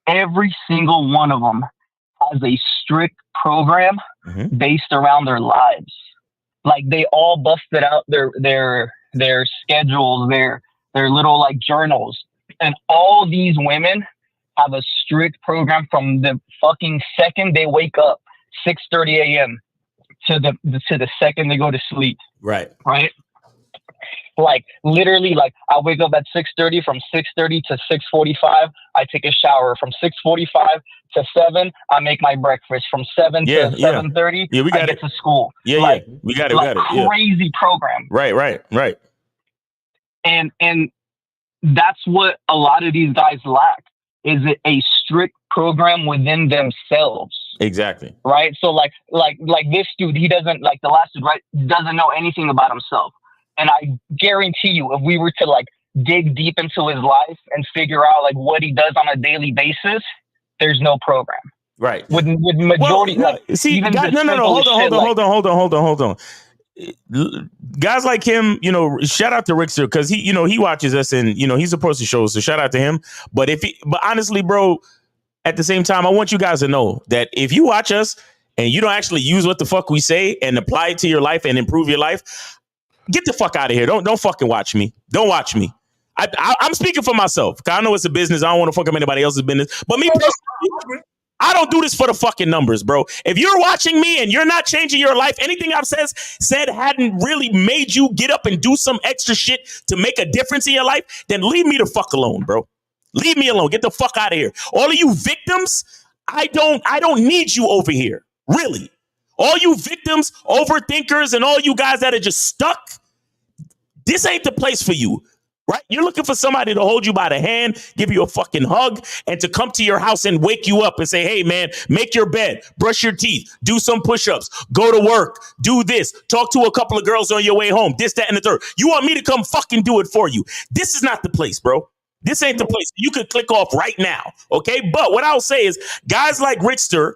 every single one of them has a strict program based around their lives. Like they all busted out their schedules, their little like journals. And all these women have a strict program from the fucking second they wake up, 6:30 a.m. to the second they go to sleep.
Right.
Like literally, like I wake up at 6:30. From 6:30 to 6:45, I take a shower. From 6:45 to 7, I make my breakfast. From 7 to 7:30, I get to school.
We got it.
Crazy program.
Right.
And that's what a lot of these guys lack, is a strict program within themselves.
Exactly.
Right. So like this dude, he doesn't, like the last dude, right, doesn't know anything about himself. And I guarantee you, if we were to like dig deep into his life and figure out like what he does on a daily basis, there's no program.
Right.
With majority,
Hold on. Guys like him, you know, shout out to Rickster because he watches us and he's supposed to show us. So shout out to him. But honestly, bro, at the same time, I want you guys to know that if you watch us and you don't actually use what the fuck we say and apply it to your life and improve your life, get the fuck out of here. Don't fucking watch me. Don't watch me. I'm speaking for myself. Cause I know it's a business. I don't want to fuck up anybody else's business. But me personally, I don't do this for the fucking numbers, bro. If you're watching me and you're not changing your life, anything I've said hadn't really made you get up and do some extra shit to make a difference in your life, then leave me the fuck alone, bro. Leave me alone. Get the fuck out of here. All of you victims, I don't need you over here. Really. All you victims, overthinkers, and all you guys that are just stuck, this ain't the place for you. Right? You're looking for somebody to hold you by the hand, give you a fucking hug, and to come to your house and wake you up and say, hey, man, make your bed, brush your teeth, do some push-ups, go to work, do this, talk to a couple of girls on your way home, this, that, and the third. You want me to come fucking do it for you. This is not the place, bro. This ain't the place. You could click off right now, okay? But what I'll say is guys like Rickster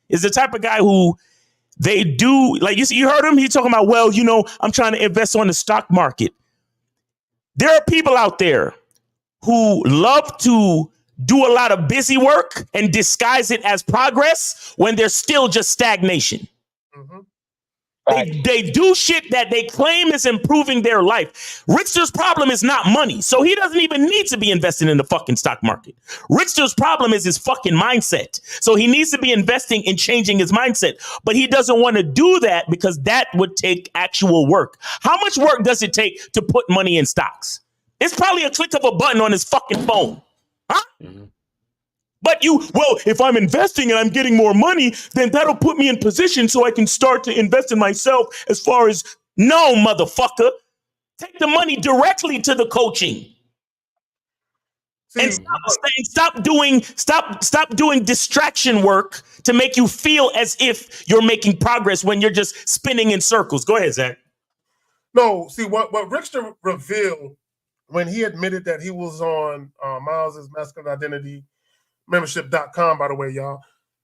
is the type of guy who they do, like you heard him, he's talking about, well, I'm trying to invest on the stock market. There are people out there who love to do a lot of busy work and disguise it as progress when there's still just stagnation. They do shit that they claim is improving their life. Rickster's problem is not money, so he doesn't even need to be investing in the fucking stock market. Rickster's problem is his fucking mindset. So he needs to be investing in changing his mindset, but he doesn't want to do that because that would take actual work. How much work does it take to put money in stocks? It's probably a click of a button on his fucking phone. Huh? But if I'm investing and I'm getting more money, then that'll put me in position so I can start to invest in myself as far as, no, motherfucker. Take the money directly to the coaching. And stop doing distraction work to make you feel as if you're making progress when you're just spinning in circles. Go ahead, Zach.
No, see what Rickster revealed when he admitted that he was on Miles's Masculine Identity Membership.com, by the way, y'all.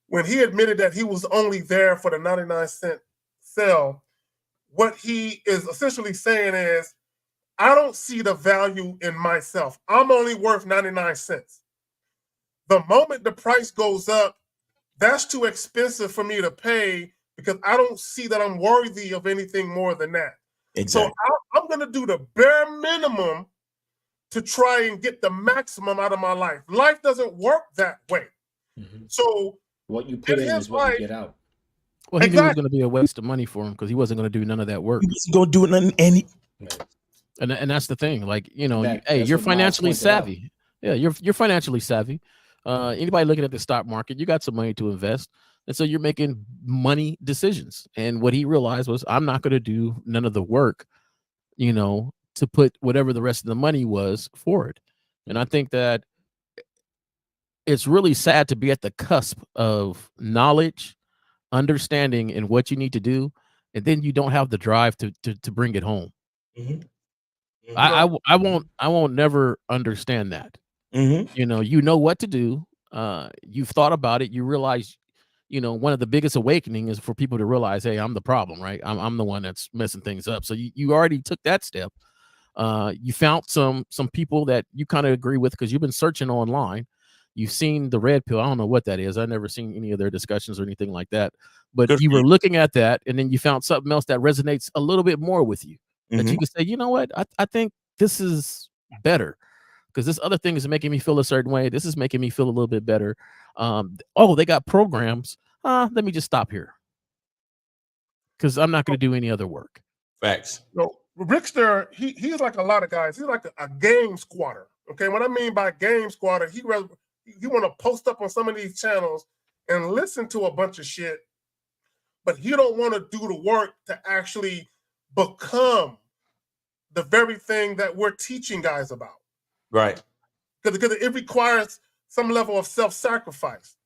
When he admitted that he was only there for the 99-cent sell, what he is essentially saying is, I don't see the value in myself. I'm only worth 99 cents. The moment the price goes up, that's too expensive for me to pay because I don't see that I'm worthy of anything more than that.
Exactly.
So I'm going to do the bare minimum to try and get the maximum out of my life. Life doesn't work that way.
Mm-hmm.
So
what you put in is what you get out.
Well, he knew it was going to be a waste of money for him because he wasn't going to do none of that work.
He's going to do nothing.
And that's the thing. Like, you know,
Hey,
you're financially savvy. Yeah, you're financially savvy. Anybody looking at the stock market, you got some money to invest. And so you're making money decisions. And what he realized was, I'm not going to do none of the work, you know, to put whatever the rest of the money was for it. And I think that it's really sad to be at the cusp of knowledge, understanding, and what you need to do, and then you don't have the drive to bring it home.
Mm-hmm.
I won't never understand that.
Mm-hmm.
You know what to do. You've thought about it. You realize, one of the biggest awakening is for people to realize, hey, I'm the problem, right? I'm the one that's messing things up. So you already took that step. You found some people that you kind of agree with because you've been searching online. You've seen the red pill. I don't know what that is. I've never seen any of their discussions or anything like that. But you were looking at that, and then you found something else that resonates a little bit more with you. That you can say, you know what? I think this is better because this other thing is making me feel a certain way. This is making me feel a little bit better. They got programs. Let me just stop here because I'm not going to do any other work.
Facts.
No, Rickster, he's like a lot of guys. He's like a game squatter. Okay, what I mean by game squatter, he want to post up on some of these channels and listen to a bunch of shit, but he don't want to do the work to actually become the very thing that we're teaching guys about.
Right.
Because it requires some level of self-sacrifice.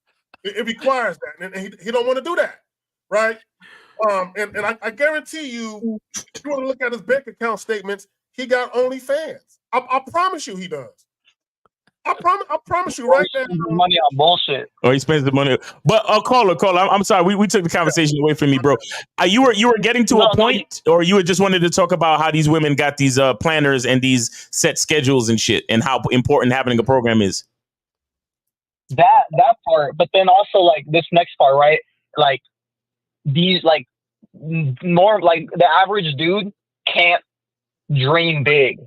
It requires that, and he don't want to do that, right? And I guarantee you, if you want to look at his bank account statements, he got OnlyFans. I promise you he does. I promise you right now.
Money on bullshit.
Or he spends the money. But caller, I'm sorry. We took the conversation away from me, bro. You were getting to a point, or you just wanted to talk about how these women got these planners and these set schedules and shit, and how important having a program is.
That part, but then also like this next part, right? Like these, like more like the average dude can't dream big.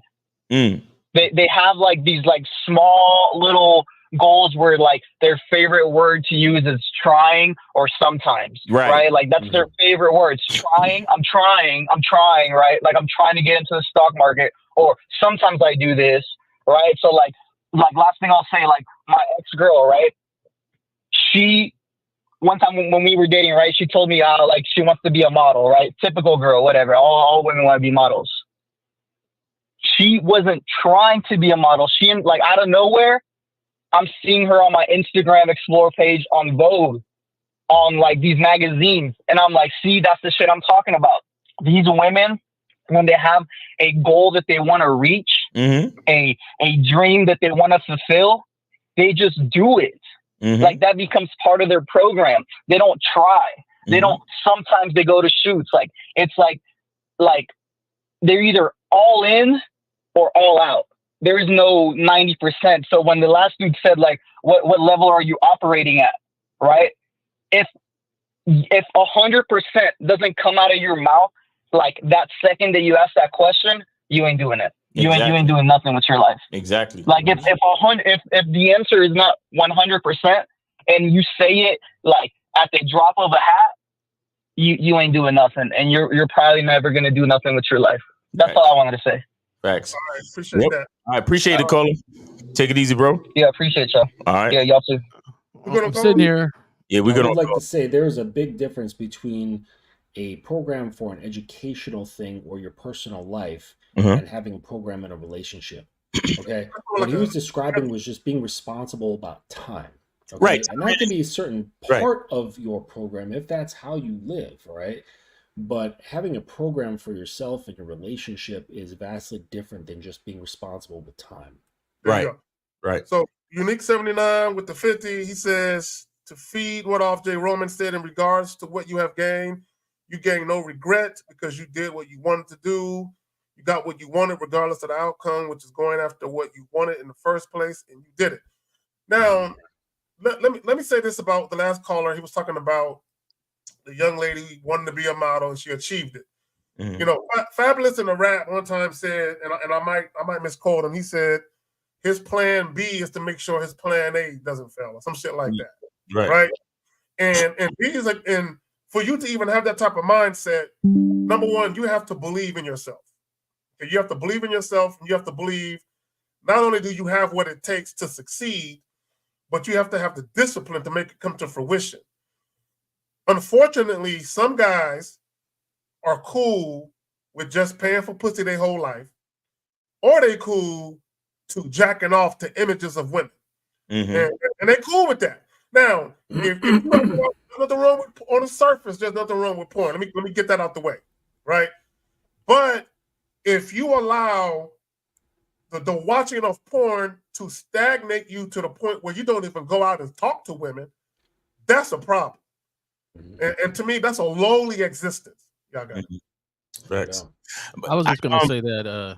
They have like these like small little goals where like their favorite word to use is trying or sometimes, right? Like that's their favorite words. Trying, I'm trying, right? Like I'm trying to get into the stock market, or sometimes I do this, right? So like last thing I'll say, like my ex-girl, right? She, one time when we were dating, right? She told me like she wants to be a model, right? Typical girl, whatever. All women want to be models. She wasn't trying to be a model. She, like, out of nowhere, I'm seeing her on my Instagram Explore page, on Vogue, on like these magazines. And I'm like, see, that's the shit I'm talking about. These women, when they have a goal that they want to reach, a dream that they want to fulfill, they just do it. Like that becomes part of their program. They don't try. They don't, sometimes they go to shoots. Like, it's like they're either all in or all out. There is no 90%. So when the last dude said, like, what level are you operating at, right? If 100% doesn't come out of your mouth, like that second that you ask that question, you ain't doing it. You ain't doing nothing with your life.
Exactly.
Like if the answer is not 100% and you say it like at the drop of a hat, you ain't doing nothing, and you're probably never gonna do nothing with your life. That's all I wanted to say.
Facts.
All right, appreciate that.
I appreciate it, Colin. Take it easy, bro.
Yeah, appreciate y'all.
All right.
Yeah, y'all too.
I'm sitting here.
Yeah, we're gonna.
I would like to say there's a big difference between a program for an educational thing or your personal life and having a program in a relationship. Okay, what he was describing was just being responsible about time. Okay?
Right,
and that can be a certain part of your program if that's how you live, right? But having a program for yourself and your relationship is vastly different than just being responsible with time.
Right. Right.
So Unique 79 with the 50, he says, to feed what off J. Roman said in regards to what you have gained, you gain no regret because you did what you wanted to do. You got what you wanted regardless of the outcome, which is going after what you wanted in the first place, and you did it. Now, let me say this about the last caller. He was talking about the young lady wanting to be a model, and she achieved it.
Mhm.
You know, Fabulous in the rap one time said, and I might misquote him. He said his plan B is to make sure his plan A doesn't fail, or some shit like that. Right. And B is like, and for you to even have that type of mindset, number one, you have to believe in yourself. Okay? You have to believe in yourself, and you have to believe not only do you have what it takes to succeed, but you have to have the discipline to make it come to fruition. Unfortunately, some guys are cool with just paying for pussy their whole life, or they cool to jacking off to images of women.
Mhm.
And they cool with that. Now, if you there's nothing wrong with, on the surface, there's nothing wrong with porn. Let me get that out the way, right? But if you allow the watching of porn to stagnate you to the point where you don't even go out and talk to women, that's a problem. And to me, that's a lowly existence. Y'all got it.
Facts.
I was just gonna say that.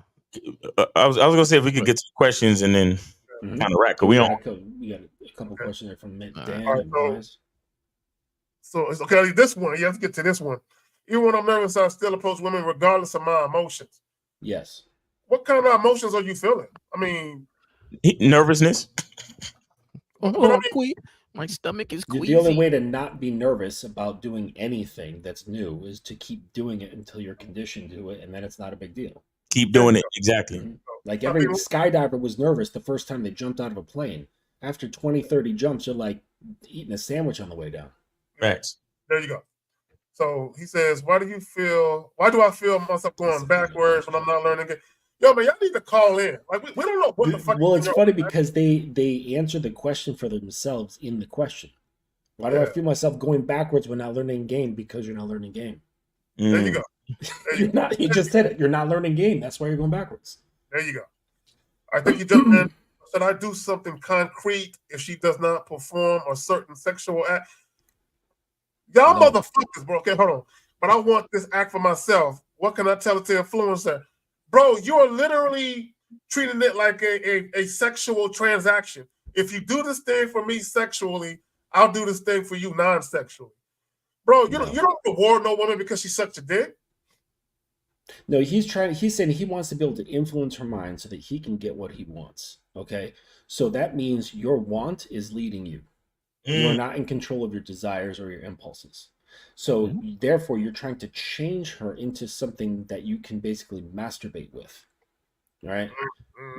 I was gonna say if we could get to questions and then kind of wrap. Cause we don't.
We got a couple questions there from Dan
All
and
right,
Wise.
So it's okay. This one, you have to get to this one. Even when I'm nervous, I still approach women regardless of my emotions.
Yes.
What kind of emotions are you feeling? I mean,
Nervousness.
My stomach is
The
queasy.
only way to not be nervous about doing anything that's new is to keep doing it until you're conditioned to it, and then it's not a big deal.
Keep doing it. Exactly.
Like every skydiver was nervous the first time they jumped out of a plane. After 20, 30 jumps, you're like eating a sandwich on the way down.
Facts.
There you go. So he says, why do I feel myself going backwards when I'm not learning it? Yo, man, y'all need to call in. Like we don't know what the fuck.
Well, it's funny because they answer the question for themselves in the question. Why do I feel myself going backwards when not learning game? Because you're not learning game.
There you go.
You're not. You just said it. You're not learning game. That's why you're going backwards.
There you go. I think you jumped in. Should I do something concrete if she does not perform a certain sexual act? Y'all motherfuckers, bro. Okay, hold on. But I want this act for myself. What can I tell it to influencer? Bro, you are literally treating it like a sexual transaction. If you do this thing for me sexually, I'll do this thing for you non-sexually. Bro, you don't reward no woman because she sucked your dick.
No, he's saying he wants to be able to influence her mind so that he can get what he wants. Okay. So that means your want is leading you. You're not in control of your desires or your impulses. So therefore you're trying to change her into something that you can basically masturbate with. Right?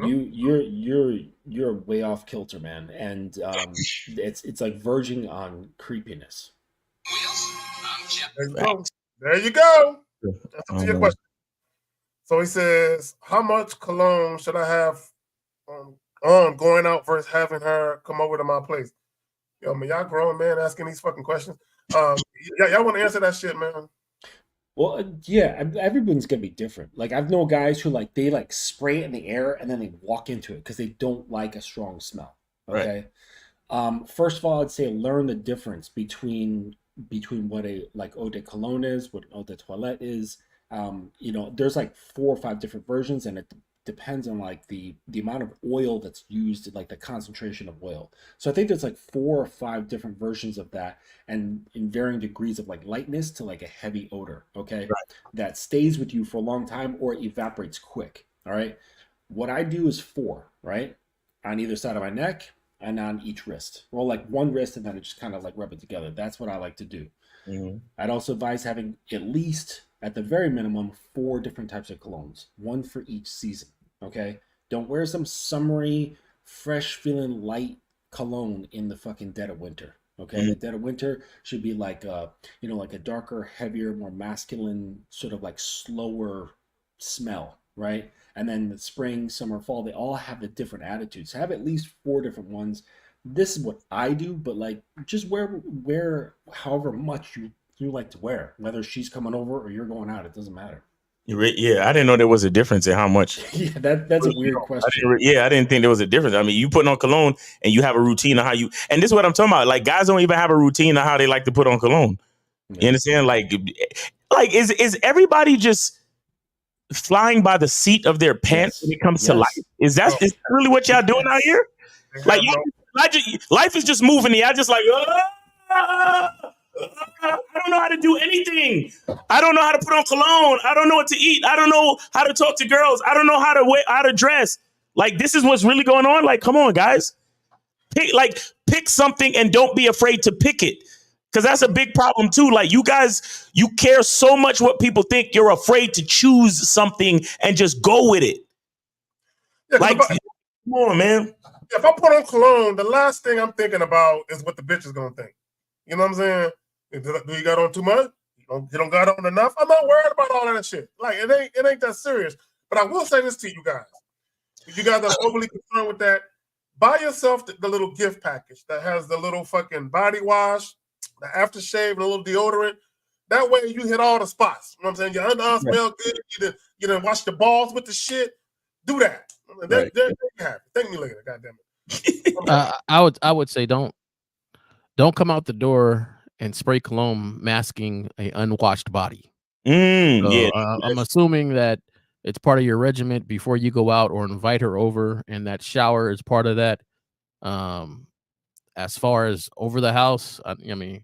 You're way off kilter, man. And it's like verging on creepiness.
There you go. There you go. That's up to your question. So he says, how much cologne should I have on going out versus having her come over to my place? Yo, man, y'all grown man asking these fucking questions. Y'all want to answer that shit, man?
Well, yeah, everyone's gonna be different. Like I've known guys who they spray it in the air and then they walk into it because they don't like a strong smell. Okay. Right. First of all, I'd say learn the difference between what a eau de cologne is, what eau de toilette is. There's like 4 or 5 different versions, and it depends on like the amount of oil that's used, like the concentration of oil. So I think there's like 4 or 5 different versions of that, and in varying degrees of like lightness to like a heavy odor. Okay, that stays with you for a long time or it evaporates quick. All right, what I do is 4, right, on either side of my neck and on each wrist, or like one wrist, and then I just kind of like rub it together. That's what I like to do. I'd also advise having at least, at the very minimum, 4 different types of colognes, 1 for each season. Okay, don't wear some summery, fresh feeling light cologne in the fucking dead of winter. Okay, the dead of winter should be like like a darker, heavier, more masculine, sort of like slower smell, right? And then the spring, summer, fall, they all have the different attitudes. Have at least 4 different ones. This is what I do, but like just wear however much you you like to wear, whether she's coming over or you're going out. It doesn't matter.
Yeah, I didn't know there was a difference in how much.
Yeah, that's a weird question.
I didn't think there was a difference. I mean, you putting on cologne and you have a routine of how you, and this is what I'm talking about. Like, guys don't even have a routine of how they like to put on cologne.
Yeah.
You understand? Like is everybody just flying by the seat of their pants when it comes to life? Is that really what y'all doing out here? Like, life is just moving. I just like, I don't know how to do anything. I don't know how to put on cologne. I don't know what to eat. I don't know how to talk to girls. I don't know how to dress. Like, this is what's really going on. Like, come on, guys. Pick something and don't be afraid to pick it. Because that's a big problem too. Like, you guys, you care so much what people think. You're afraid to choose something and just go with it.
Yeah,
like, come on, man.
If I put on cologne, the last thing I'm thinking about is what the bitch is gonna think. You know what I'm saying? Do you got on too much? You don't got on enough? I'm not worried about all that shit. Like, it ain't that serious. But I will say this to you guys. If you guys are overly concerned with that, buy yourself the little gift package that has the little fucking body wash, the aftershave, and a little deodorant. That way you hit all the spots. You know what I'm saying? Your underarms smell good. You done wash the balls with the shit. Do that. There you have it. Thank me later. Goddamn it.
I would say don't come out the door and spray cologne masking a unwashed body. I'm assuming that it's part of your regiment before you go out or invite her over, and that shower is part of that. As far as over the house, I mean,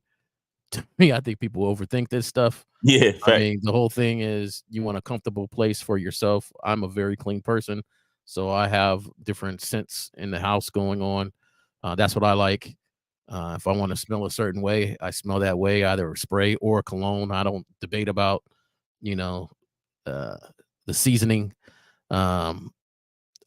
to me, I think people overthink this stuff.
Yeah,
I mean, the whole thing is you want a comfortable place for yourself. I'm a very clean person, so I have different scents in the house going on. That's what I like. If I want to smell a certain way, I smell that way, either a spray or a cologne. I don't debate about, the seasoning. I'm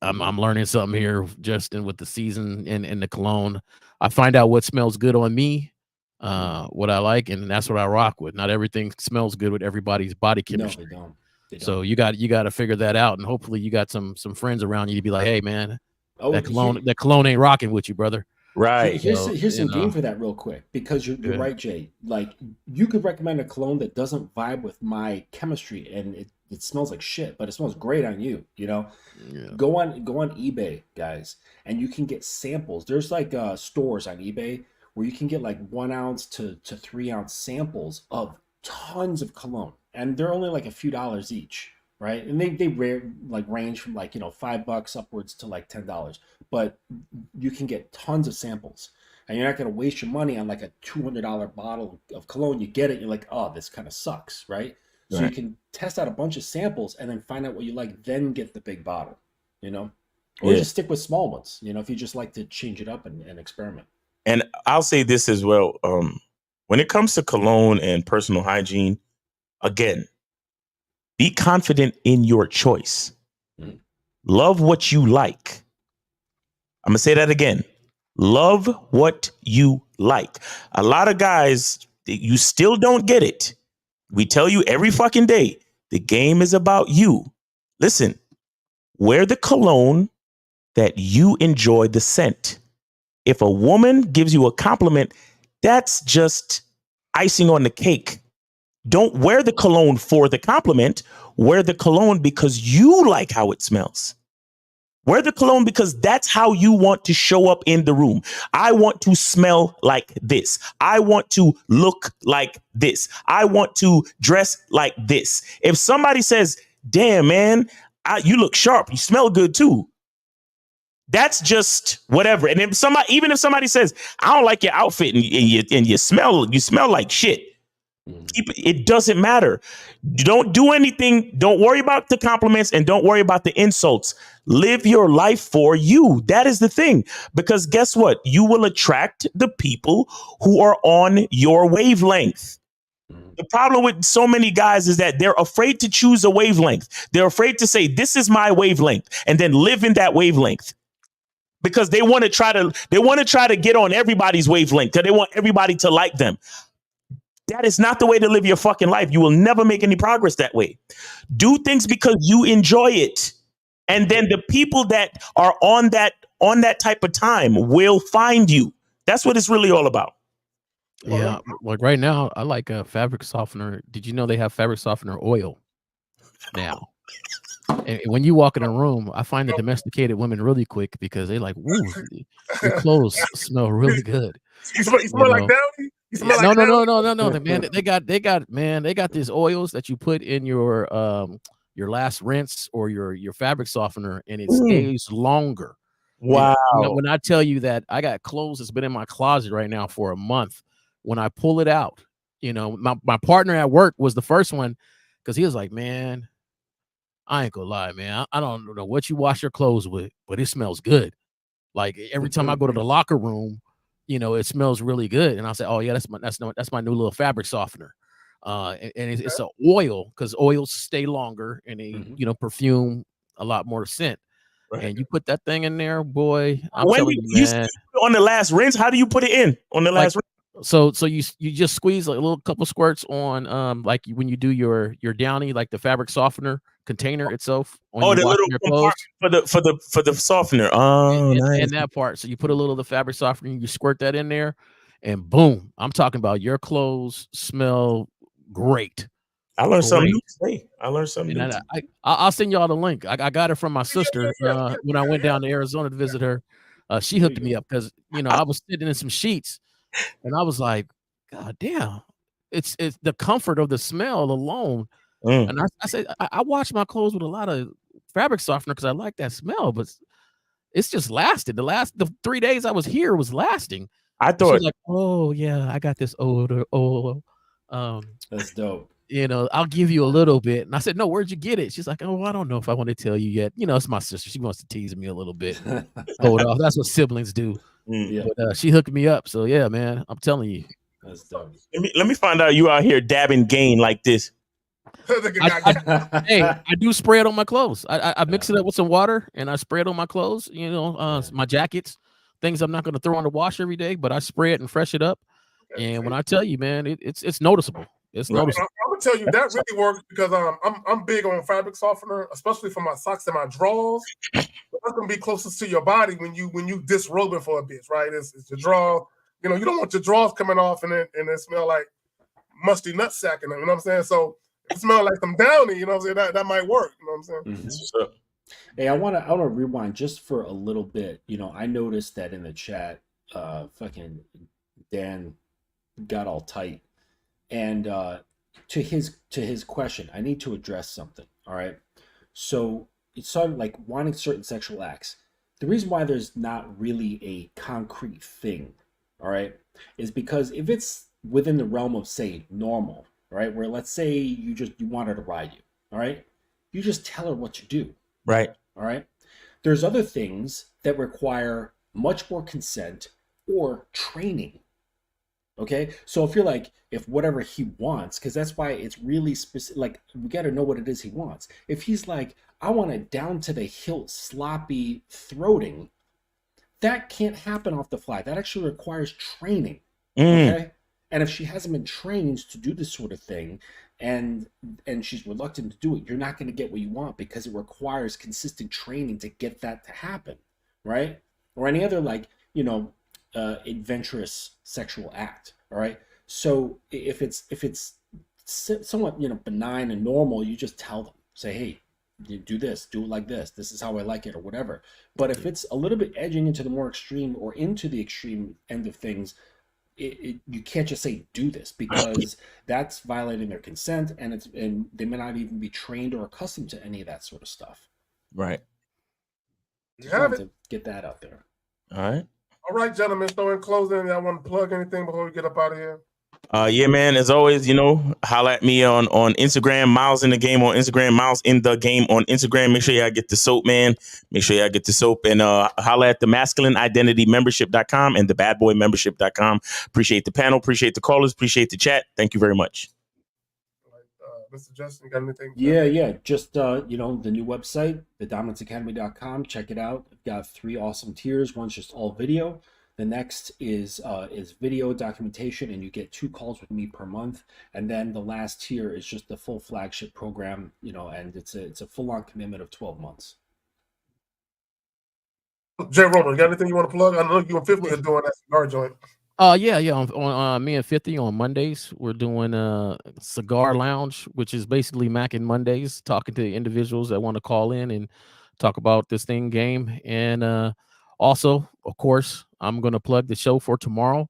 learning something here just with the season and the cologne. I find out what smells good on me, what I like, and that's what I rock with. Not everything smells good with everybody's body chemistry.
No, they don't.
So you got to figure that out, and hopefully you got some friends around you to be like, hey man, that cologne ain't rocking with you, brother.
Right.
Here's some game for that real quick, because you're right, Jay. Like, you could recommend a cologne that doesn't vibe with my chemistry, and it smells like shit, but it smells great on you. Go on eBay, guys, and you can get samples. There's like stores on eBay where you can get like 1 ounce to 3 ounce samples of tons of cologne, and they're only like a few dollars each. Right, and they range from like $5 upwards to like $10, but you can get tons of samples, and you're not going to waste your money on like a $200 bottle of cologne. You get it, you're like, oh, this kind of sucks, right? So you can test out a bunch of samples and then find out what you like, then get the big bottle, or just stick with small ones, if you just like to change it up and experiment.
And I'll say this as well, when it comes to cologne and personal hygiene, again, be confident in your choice. Love what you like. I'm going to say that again. Love what you like. A lot of guys, you still don't get it. We tell you every fucking day, the game is about you. Listen, wear the cologne that you enjoy the scent. If a woman gives you a compliment, that's just icing on the cake. Don't wear the cologne for the compliment. Wear the cologne because you like how it smells. Wear the cologne because that's how you want to show up in the room. I want to smell like this. I want to look like this. I want to dress like this. If somebody says, damn, man, you look sharp, you smell good too, that's just whatever. And even if somebody says, I don't like your outfit and you smell like shit, it doesn't matter. Don't do anything. Don't worry about the compliments and don't worry about the insults. Live your life for you. That is the thing. Because guess what? You will attract the people who are on your wavelength. The problem with so many guys is that they're afraid to choose a wavelength. They're afraid to say, this is my wavelength, and then live in that wavelength. Because they want to try to get on everybody's wavelength. They want everybody to like them. That is not the way to live your fucking life. You will never make any progress that way. Do things because you enjoy it. And then the people that are on that type of time will find you. That's what it's really all about.
Yeah, like right now, I like a fabric softener. Did you know they have fabric softener oil now? And when you walk in a room, I find the domesticated women really quick because they like, "Ooh, your clothes smell really good."
You smell like Downy? You smell like
No,
Downy?
man. They got these oils that you put in your last rinse or your fabric softener, and it stays longer. And
Wow.
when I tell you that I got clothes that's been in my closet right now for a month, when I pull it out, my partner at work was the first one because he was like, "Man, I ain't gonna lie, man. I don't know what you wash your clothes with, but it smells good. Like every time I go to the locker room, it smells really good." And I say, "Oh yeah, that's my new little fabric softener." And it's an oil because oils stay longer and they perfume a lot more scent.
Right.
And you put that thing in there, boy. I'm
When
telling you, man.
on the last rinse, how do you put it in on the last rinse?
So you just squeeze like a little couple squirts on like when you do your Downy, like the fabric softener container itself. When you
the
wash
little
your clothes
for the softener. Oh, nice.
and that part. So you put a little of the fabric softener, you squirt that in there, and boom! I'm talking about your clothes smell great.
I learned something new today.
And I'll send y'all the link. I got it from my sister when I went down to Arizona to visit her. She hooked me up because I was sitting in some sheets, and I was like, "God damn!" It's the comfort of the smell alone. And I said I wash my clothes with a lot of fabric softener because I like that smell, but it's just lasted. The 3 days I was here was lasting.
I thought,
she's like, "Oh yeah, I got this oil.
That's dope.
I'll give you a little bit." And I said, "No, where'd you get it?" She's like, "Oh, I don't know if I want to tell you yet. It's my sister. She wants to tease me a little bit. Hold off. That's what siblings do."
Yeah.
But she hooked me up. So yeah, man, I'm telling you.
That's dope.
Let me find out you out here dabbing gain like this.
I do spray it on my clothes. I mix it up with some water and I spray it on my clothes. My jackets, things I'm not going to throw on the wash every day, but I spray it and fresh it up. And when I tell you, man, it's noticeable. It's noticeable.
I'm gonna tell you that really works because I'm big on fabric softener, especially for my socks and my drawers. That's gonna be closest to your body when you disrobing for a bitch, right? It's your drawers. You don't want your drawers coming off and it smell like musty nutsack in them. You know what I'm saying? So if it smell like some Downy, you know what I'm saying? That might work. You know what I'm saying?
Mm-hmm.
Hey, I wanna rewind just for a little bit. I noticed that in the chat, fucking Dan got all tight. And to his question, I need to address something. All right. So it's sort of like wanting certain sexual acts. The reason why there's not really a concrete thing, all right, is because if it's within the realm of, say, normal, right, where let's say you want her to ride you, all right, you just tell her what to do.
Right.
All right. There's other things that require much more consent or training. Okay, so if whatever he wants, because that's why it's really specific, like we got to know what it is he wants. If he's like, I want it down to the hilt, sloppy throating, that can't happen off the fly. That actually requires training. Okay, and if she hasn't been trained to do this sort of thing, and she's reluctant to do it, you're not going to get what you want because it requires consistent training to get that to happen, right? Or any other adventurous sexual act. All right. So if it's somewhat benign and normal, you just tell them, say, hey, you do this, do it like this. This is how I like it, or whatever. But if it's a little bit edging into the more extreme or into the extreme end of things, you can't just say do this because that's violating their consent, and they may not even be trained or accustomed to any of that sort of stuff.
Right.
You have it.
To get that out there.
All
right, gentlemen. So in closing, y'all want to plug anything before we get up out of here?
Yeah, man. As always, holla at me on Instagram. Miles in the Game on Instagram. Miles in the Game on Instagram. Make sure y'all get the soap, man. Make sure y'all get the soap, and holla at the masculine identity membership.com and the bad boy membership.com. Appreciate the panel. Appreciate the callers. Appreciate the chat. Thank you very much.
Mr. Justin, got anything?
Yeah. Just the new website, thedominancecademy.com. Check it out. I've got 3 awesome tiers. One's just all video. The next is video documentation, and you get 2 calls with me per month. And then the last tier is just the full flagship program, and it's a full-on commitment of 12 months.
Jay Roman, got anything you want to plug? I know you and 50 are doing that cigar joint.
Yeah. On me and 50 on Mondays, we're doing a cigar lounge, which is basically Mac and Mondays, talking to individuals that want to call in and talk about this thing game. And also, of course, I'm gonna plug the show for tomorrow.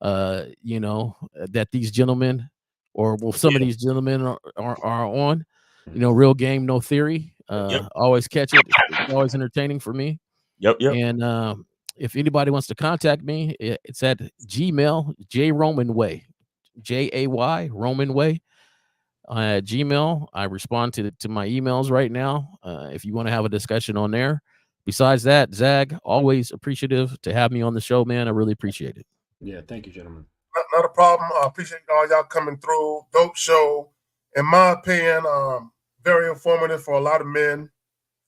That these gentlemen, or well, some of these gentlemen are on. Real game, no theory. Always catch it. It's always entertaining for me.
Yep.
And if anybody wants to contact me, it's at Gmail, J Roman Way, Jay Roman Way. At Gmail, I respond to my emails right now. If you want to have a discussion on there. Besides that, Zag, always appreciative to have me on the show, man. I really appreciate it.
Yeah, thank you, gentlemen.
Not a problem. I appreciate all y'all coming through. Dope show. In my opinion, very informative for a lot of men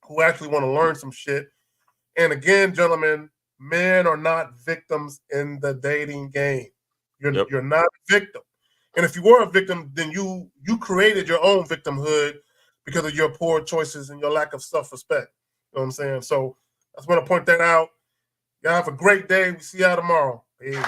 who actually want to learn some shit. And again, gentlemen, men are not victims in the dating game. You're not a victim. And if you were a victim, then you created your own victimhood because of your poor choices and your lack of self-respect. You know what I'm saying? So I just want to point that out. Y'all have a great day. We see y'all tomorrow. Peace.